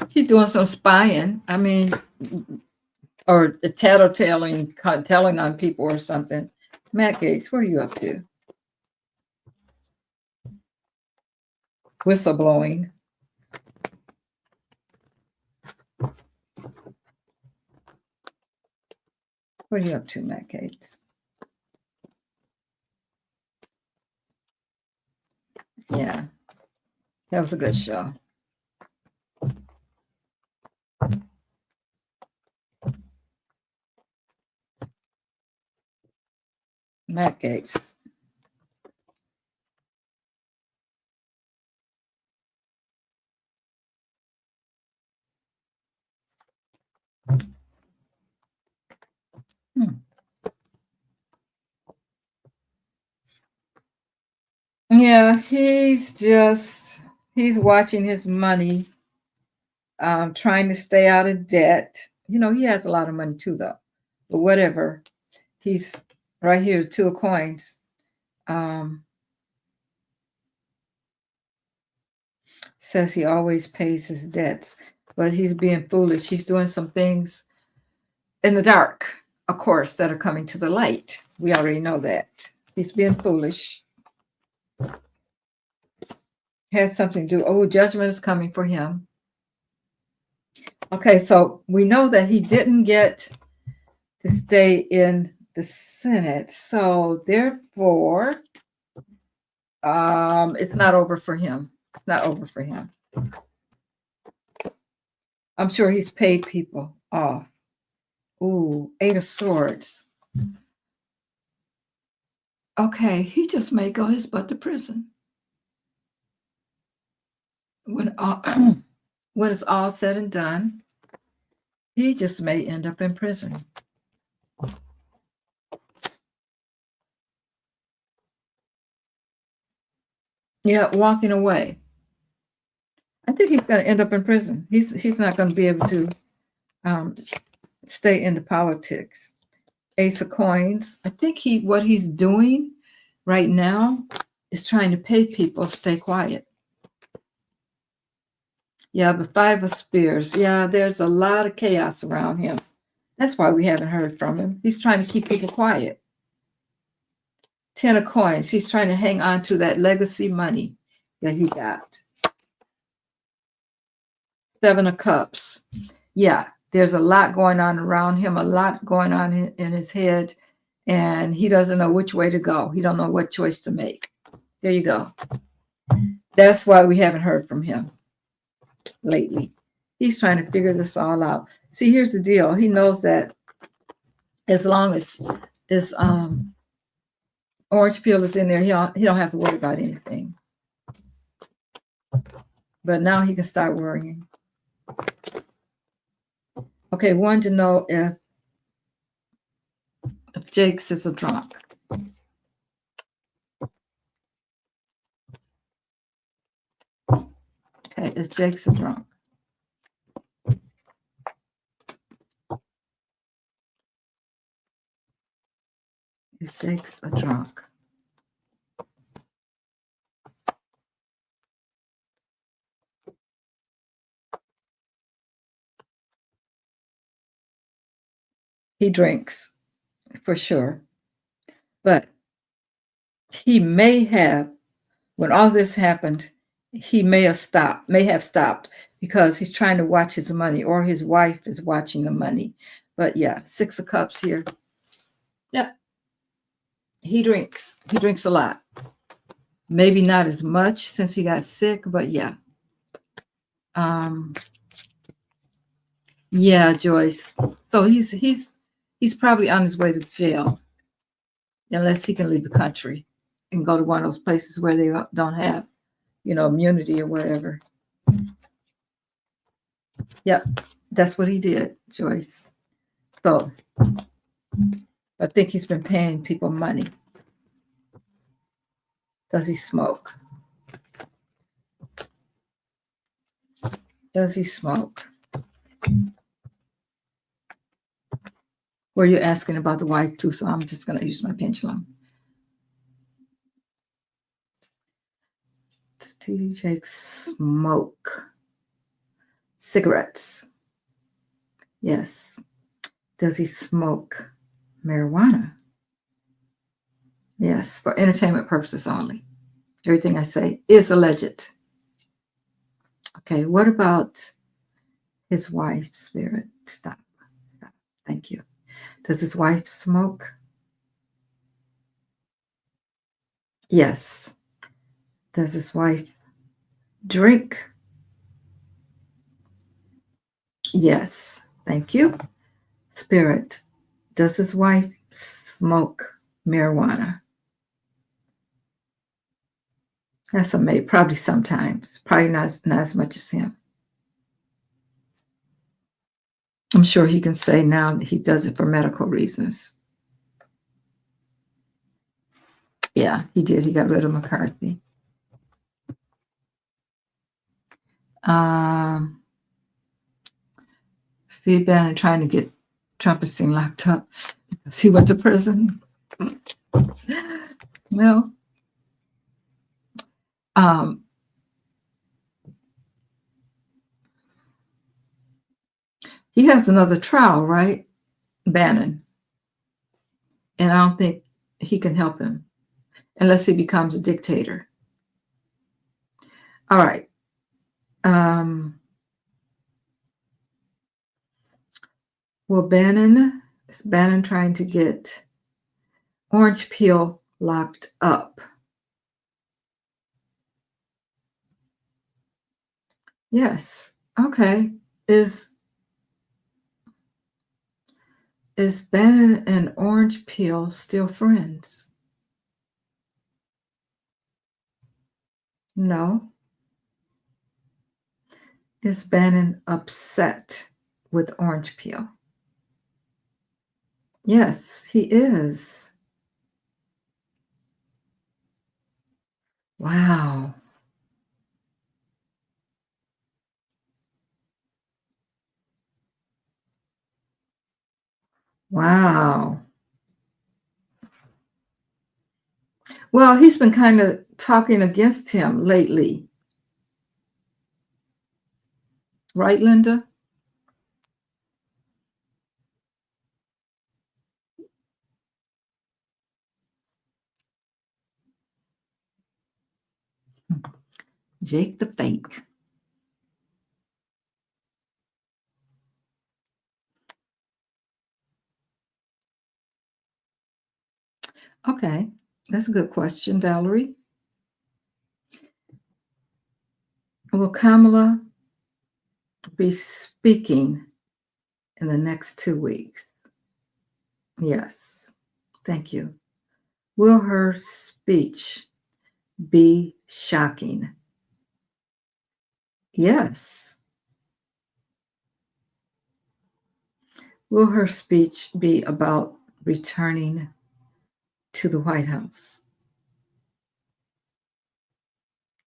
He's doing some spying. I mean, or tattletaling, telling on people or something. Matt Gates, what are you up to? Whistleblowing. What are you up to, Matt Gates? Yeah, that was a good show. Matt Gates. Yeah, he's watching his money, trying to stay out of debt. You know, he has a lot of money too, though. But whatever. He's right here, 2 of coins. Says he always pays his debts, but he's being foolish. He's doing some things in the dark, of course, that are coming to the light. We already know that. He's being foolish. Has something to do. Oh, judgment is coming for him. Okay, so we know that he didn't get to stay in the Senate. So therefore, it's not over for him. It's not over for him. I'm sure he's paid people off. Ooh, 8 of Swords. Okay, he just may go his butt to prison. When all, when it's all said and done, he just may end up in prison. Yeah, walking away. I think he's going to end up in prison. He's not going to be able to um, stay into politics. Ace of Coins. I think what he's doing right now is trying to pay people to stay quiet. Yeah, but Five of Spears. Yeah, there's a lot of chaos around him. That's why we haven't heard from him. He's trying to keep people quiet. Ten of Coins. He's trying to hang on to that legacy money that he got. Seven of Cups. Yeah, there's a lot going on around him, a lot going on in his head, and he doesn't know which way to go. He don't know what choice to make. There you go. That's why we haven't heard from him lately. He's trying to figure this all out. See, here's the deal. He knows that as long as this orange peel is in there, he don't have to worry about anything. But now he can start worrying. Okay, one to know if Jakes is a drunk. Okay, is Jakes a drunk? Is Jakes a drunk? He drinks, for sure. But he may have, when all this happened, he may have stopped because he's trying to watch his money, or his wife is watching the money. But yeah, Six of Cups here. Yeah. He drinks. He drinks a lot. Maybe not as much since he got sick, but yeah. Yeah, Joyce. So he's probably on his way to jail, unless he can leave the country and go to one of those places where they don't have, immunity or whatever. Yep, that's what he did, Joyce. So I think he's been paying people money. Does he smoke? Does he smoke? Were you asking about the wife too? So I'm just going to use my pendulum. Does TD smoke cigarettes? Yes. Does he smoke marijuana? Yes, for entertainment purposes only. Everything I say is alleged. Okay, what about his wife, Spirit? Stop. Thank you. Does his wife smoke? Yes. Does his wife drink? Yes. Thank you. Spirit, does his wife smoke marijuana? That's a maybe, probably sometimes. Probably not as much as him. I'm sure he can say now that he does it for medical reasons. Yeah, he did. He got rid of McCarthy. Steve Bannon trying to get Trumpstein locked up because he went to prison. Well, he has another trial, right? Bannon. And I don't think he can help him unless he becomes a dictator. All right. Well, is Bannon trying to get Orange Peel locked up? Yes. Okay. Is Bannon and Orange Peel still friends? No. Is Bannon upset with orange peel? Yes, he is. Wow. Wow. Well, he's been kind of talking against him lately. Right, Linda? Jake the fake. Okay, that's a good question, Valerie. Will Kamala be speaking in the next 2 weeks? Yes. Thank you. Will her speech be shocking? Yes. Will her speech be about returning to the White House?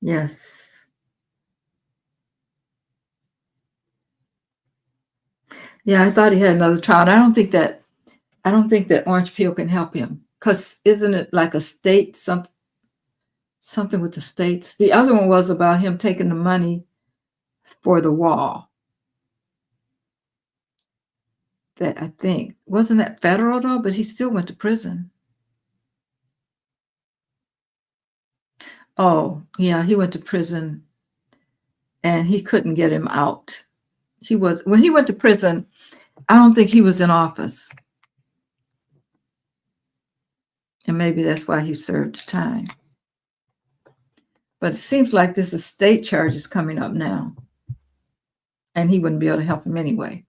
Yes. Yeah, I thought he had another child. I don't think that orange peel can help him, because isn't it like a state something with the states? The other one was about him taking the money for the wall. That I think wasn't that federal though, but he still went to prison. Oh, yeah, he went to prison and he couldn't get him out. When he went to prison, I don't think he was in office. And maybe that's why he served time. But it seems like this estate charge is coming up now. And he wouldn't be able to help him anyway,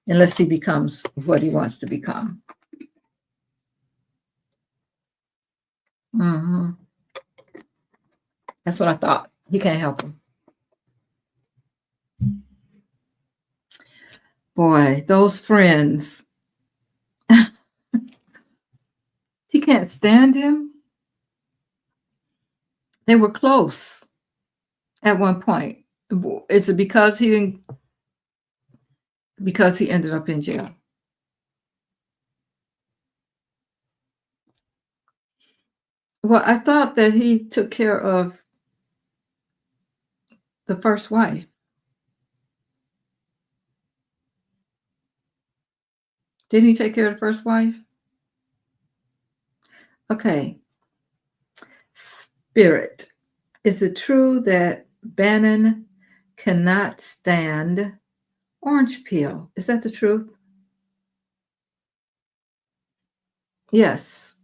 unless he becomes what he wants to become. Mm-hmm. That's what I thought. He can't help him. Boy, those friends. He can't stand him. They were close at one point. Is it because he ended up in jail? Well, I thought that he took care of the first wife. Didn't he take care of the first wife? Okay. Spirit. Is it true that Bannon cannot stand orange peel? Is that the truth? Yes.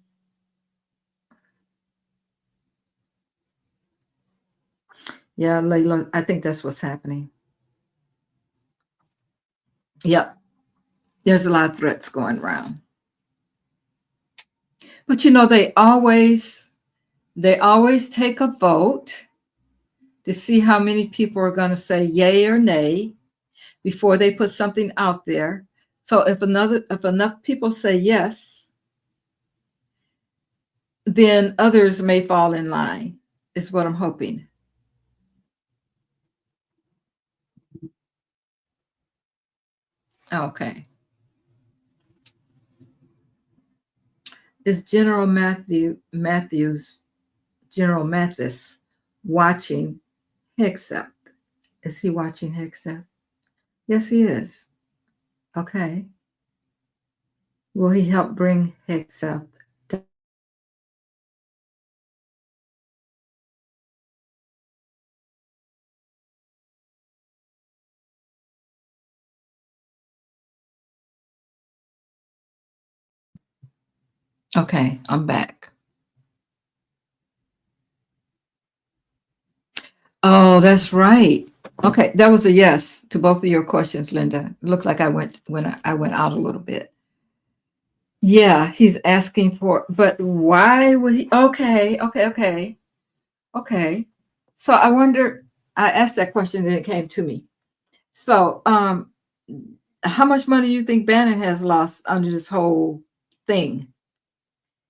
Yeah, Layla, I think that's what's happening. Yep. There's a lot of threats going around. But they always take a vote to see how many people are going to say yay or nay before they put something out there. So if enough people say yes, then others may fall in line, is what I'm hoping. Okay. Is General Mathis watching Hegseth? Is he watching Hegseth? Yes, he is. Okay. Will he help bring Hegseth down? Okay, I'm back. Oh, that's right. Okay, that was a yes to both of your questions, Linda. It looked like I went out a little bit. Yeah, he's asking for, but why would he? Okay. Okay. So I wonder, I asked that question and it came to me. So, how much money do you think Bannon has lost under this whole thing?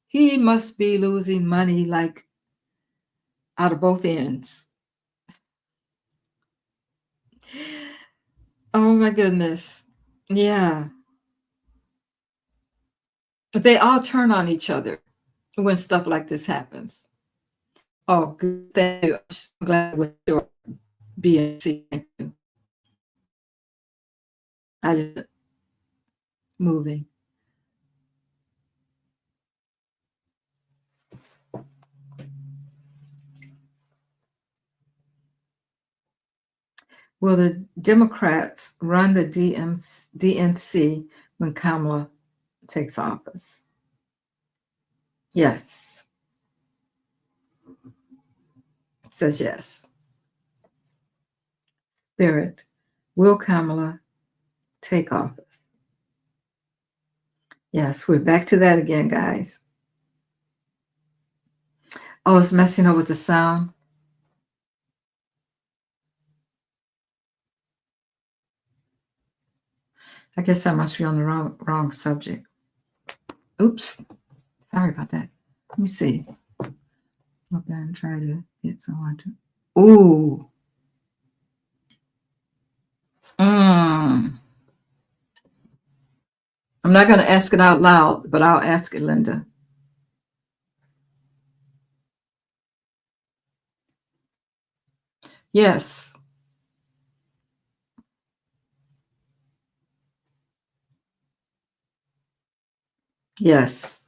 He must be losing money like out of both ends. Oh my goodness. Yeah. But they all turn on each other when stuff like this happens. Oh, good. Thank you. I'm so glad with your BNC. Thank you. I just moving. Will the Democrats run the DNC when Kamala takes office? Yes. Says yes. Spirit. Will Kamala take office? Yes, we're back to that again, guys. Oh, it's messing up with the sound. I guess I must be on the wrong subject. Oops. Sorry about that. Let me see. Go back and try to get someone to. Ooh. I'm not going to ask it out loud, but I'll ask it, Linda. Yes. Yes.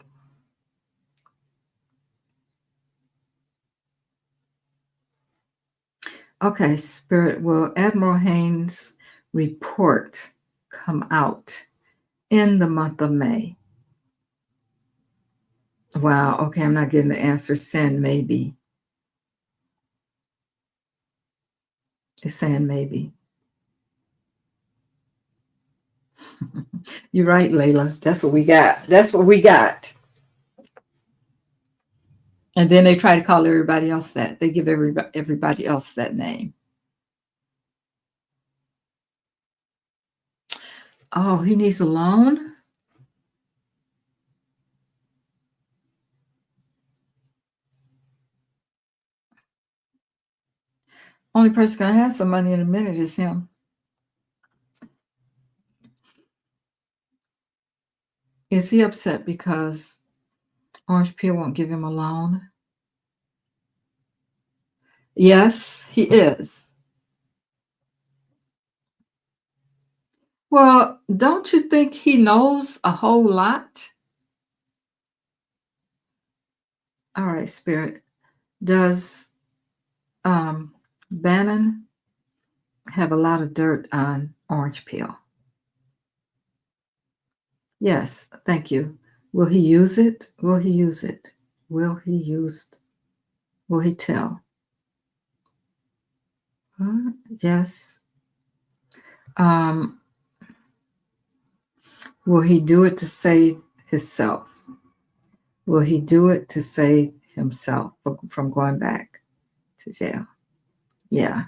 Okay, Spirit. Will Admiral Haynes' report come out in the month of May? Wow. Okay, I'm not getting the answer. Send maybe. It's saying maybe. You're right, Layla. That's what we got. That's what we got. And then they try to call everybody else that. They give everybody else that name. Oh, he needs a loan? Only person gonna have some money in a minute is him. Is he upset because Orange Peel won't give him a loan? Yes, he is. Well, don't you think he knows a whole lot? All right, Spirit. Does Bannon have a lot of dirt on Orange Peel? Yes, thank you. Will he use it? Will he use it? Will he use? Will he tell? Yes. Um, will he do it to save himself? Will he do it to save himself from going back to jail? Yeah.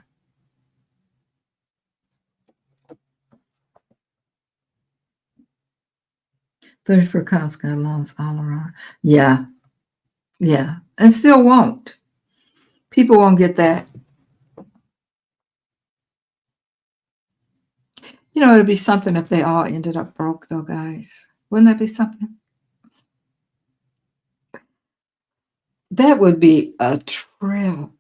34 counts got loans all around. Yeah. Yeah. And still won't. People won't get that. You know, it'd be something if they all ended up broke, though, guys. Wouldn't that be something? That would be a trip.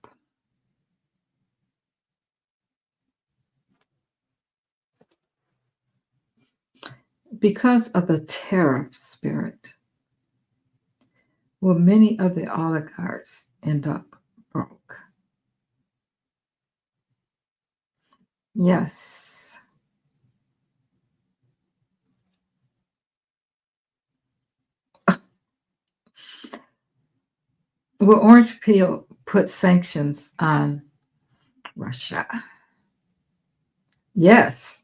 Because of the tariff spirit, will many of the oligarchs end up broke? Yes. Will Orange Peel put sanctions on Russia? Yes.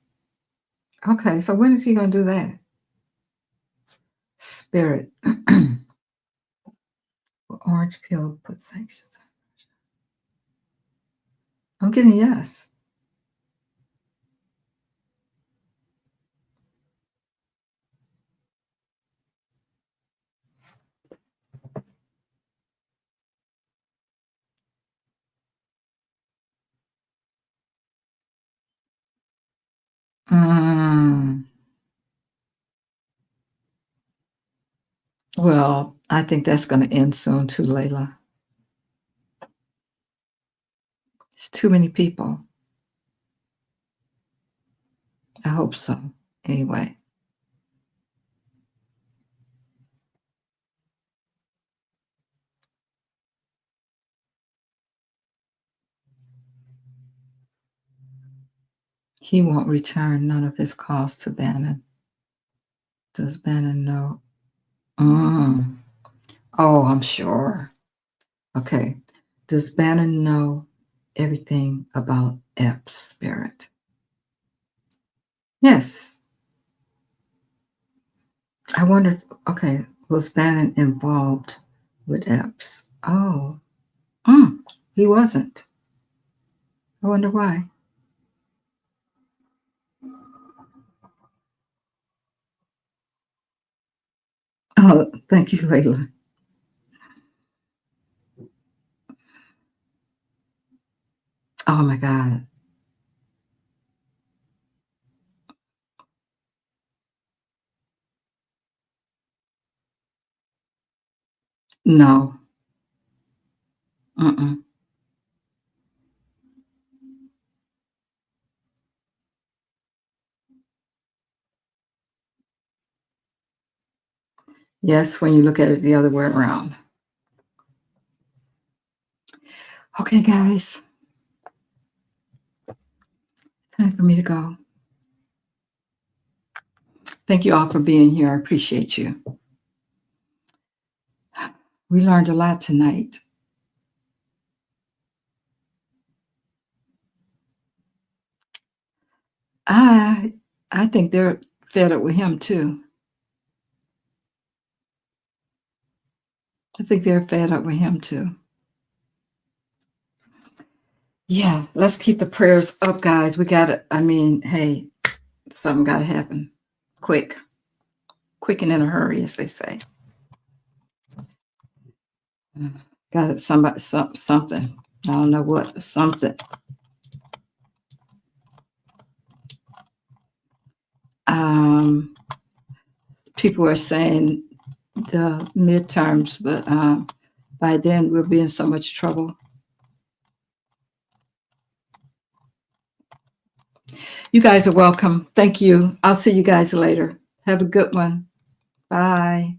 Okay, so when is he going to do that? Spirit. Will Orange Peel put sanctions on Russia? I'm getting yes. Mm. Well, I think that's going to end soon too, Layla. It's too many people. I hope so. Anyway. He won't return none of his calls to Bannon. Does Bannon know? Mm. Oh, I'm sure. Okay. Does Bannon know everything about Epps' spirit? Yes. I wondered, okay, was Bannon involved with Epps? Oh, he wasn't. I wonder why. Oh, thank you, Layla. Oh my God. No. Mm-mm. Yes, when you look at it the other way around. Okay, guys. Time for me to go. Thank you all for being here. I appreciate you. We learned a lot tonight. I I think they're fed up with him too. I think they're fed up with him too. Yeah, let's keep the prayers up, guys. We got to, I mean, hey, something got to happen quick and in a hurry, as they say. Got it, somebody, something. I don't know what, something. People are saying the midterms, but by then we'll be in so much trouble. You guys are welcome. Thank you. I'll see you guys later. Have a good one. Bye.